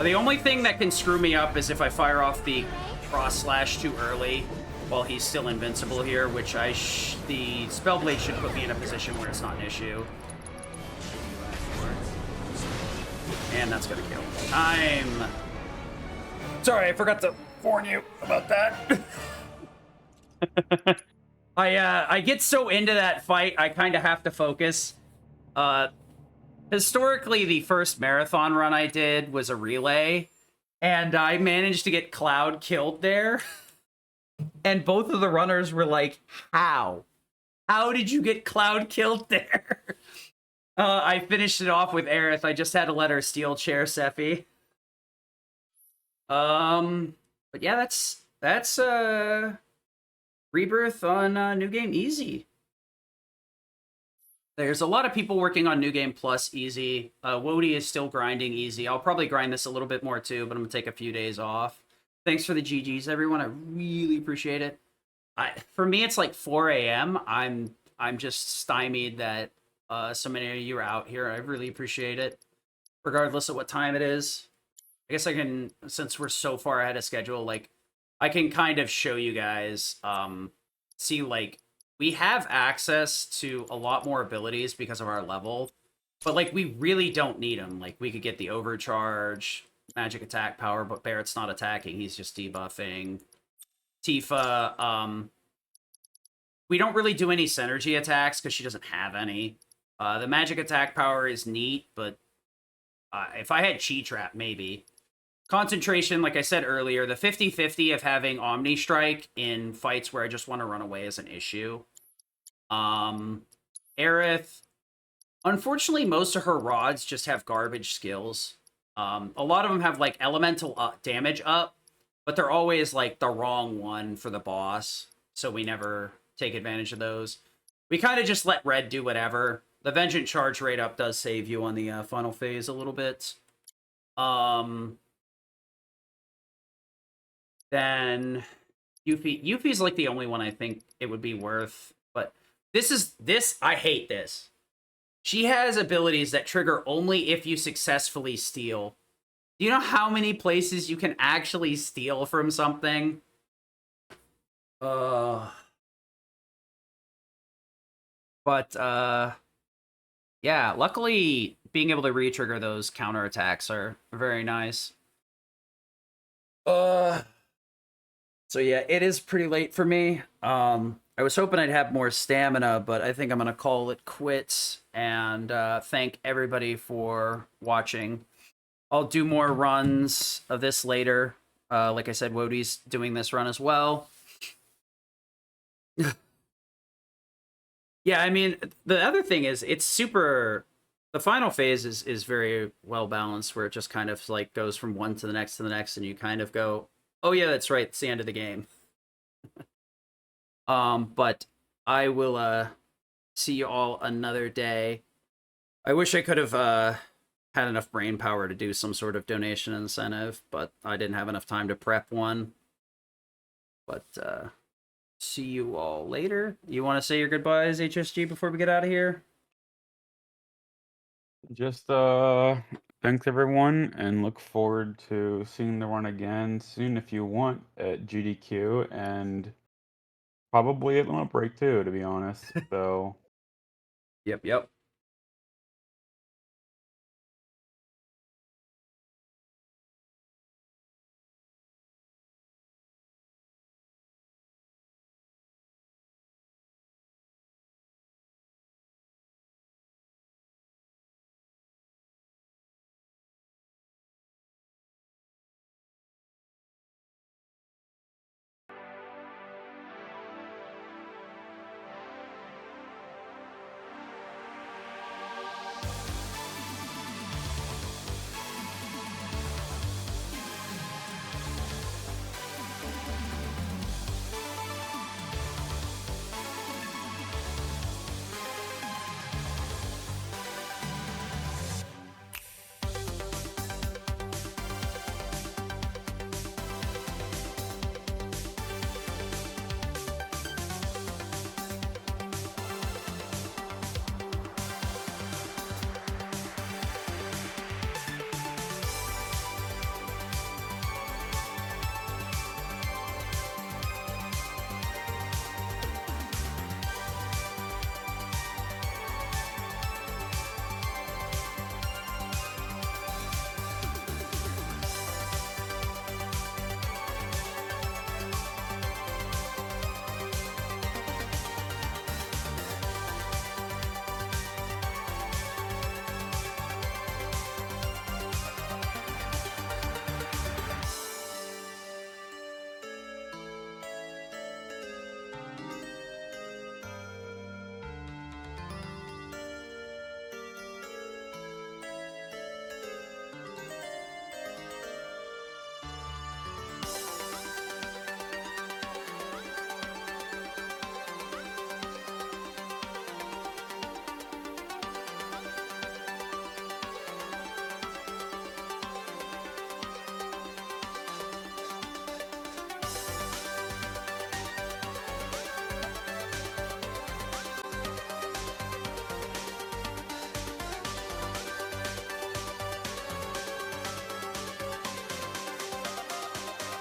The only thing that can screw me up is if I fire off the cross slash too early while he's still invincible here, which the Spellblade should put me in a position where it's not an issue. And that's gonna kill. Time. Sorry, I forgot to warn you about that. I get so into that fight, I kind of have to focus. Historically, the first marathon run I did was a relay, and I managed to get Cloud killed there. And both of the runners were like, how? How did you get Cloud killed there? I finished it off with Aerith. I just had to let her steal chair Sephi. But yeah, that's Rebirth on New Game Easy. There's a lot of people working on New Game Plus Easy. Wody is still grinding Easy. I'll probably grind this a little bit more too, but I'm gonna take a few days off. Thanks for the GGs, everyone. I really appreciate it. For me, it's like 4 a.m. I'm just stymied that so many of you are out here. I really appreciate it, regardless of what time it is. I guess I can, since we're so far ahead of schedule, like I can kind of show you guys, see like we have access to a lot more abilities because of our level, but like we really don't need them. Like we could get the overcharge, magic attack power, but Barrett's not attacking; he's just debuffing. Tifa, we don't really do any synergy attacks because she doesn't have any. The magic attack power is neat, but if I had Chi Trap, maybe. Concentration, like I said earlier, the 50-50 of having Omni Strike in fights where I just want to run away is an issue. Aerith, unfortunately, most of her rods just have garbage skills. A lot of them have, like, elemental damage up, but they're always, like, the wrong one for the boss, so we never take advantage of those. We kind of just let Red do whatever. The Vengeance charge rate up does save you on the final phase a little bit. Then Yuffie's like the only one I think it would be worth. But I hate this. She has abilities that trigger only if you successfully steal. Do you know how many places you can actually steal from something? Yeah, luckily being able to re-trigger those counterattacks are very nice. So yeah, it is pretty late for me. I was hoping I'd have more stamina, but I think I'm gonna call it quits and thank everybody for watching. I'll do more runs of this later. Like I said, Wody's doing this run as well. Yeah, I mean, the other thing is it's super. The final phase is very well balanced, where it just kind of like goes from one to the next, and you kind of go, oh yeah, that's right, it's the end of the game. But I will see you all another day. I wish I could have had enough brain power to do some sort of donation incentive, but I didn't have enough time to prep one. But see you all later. You want to say your goodbyes, HSG, before we get out of here? Just thanks everyone, and look forward to seeing the run again soon if you want at GDQ, and probably at Limit Break too, to be honest. So Yep.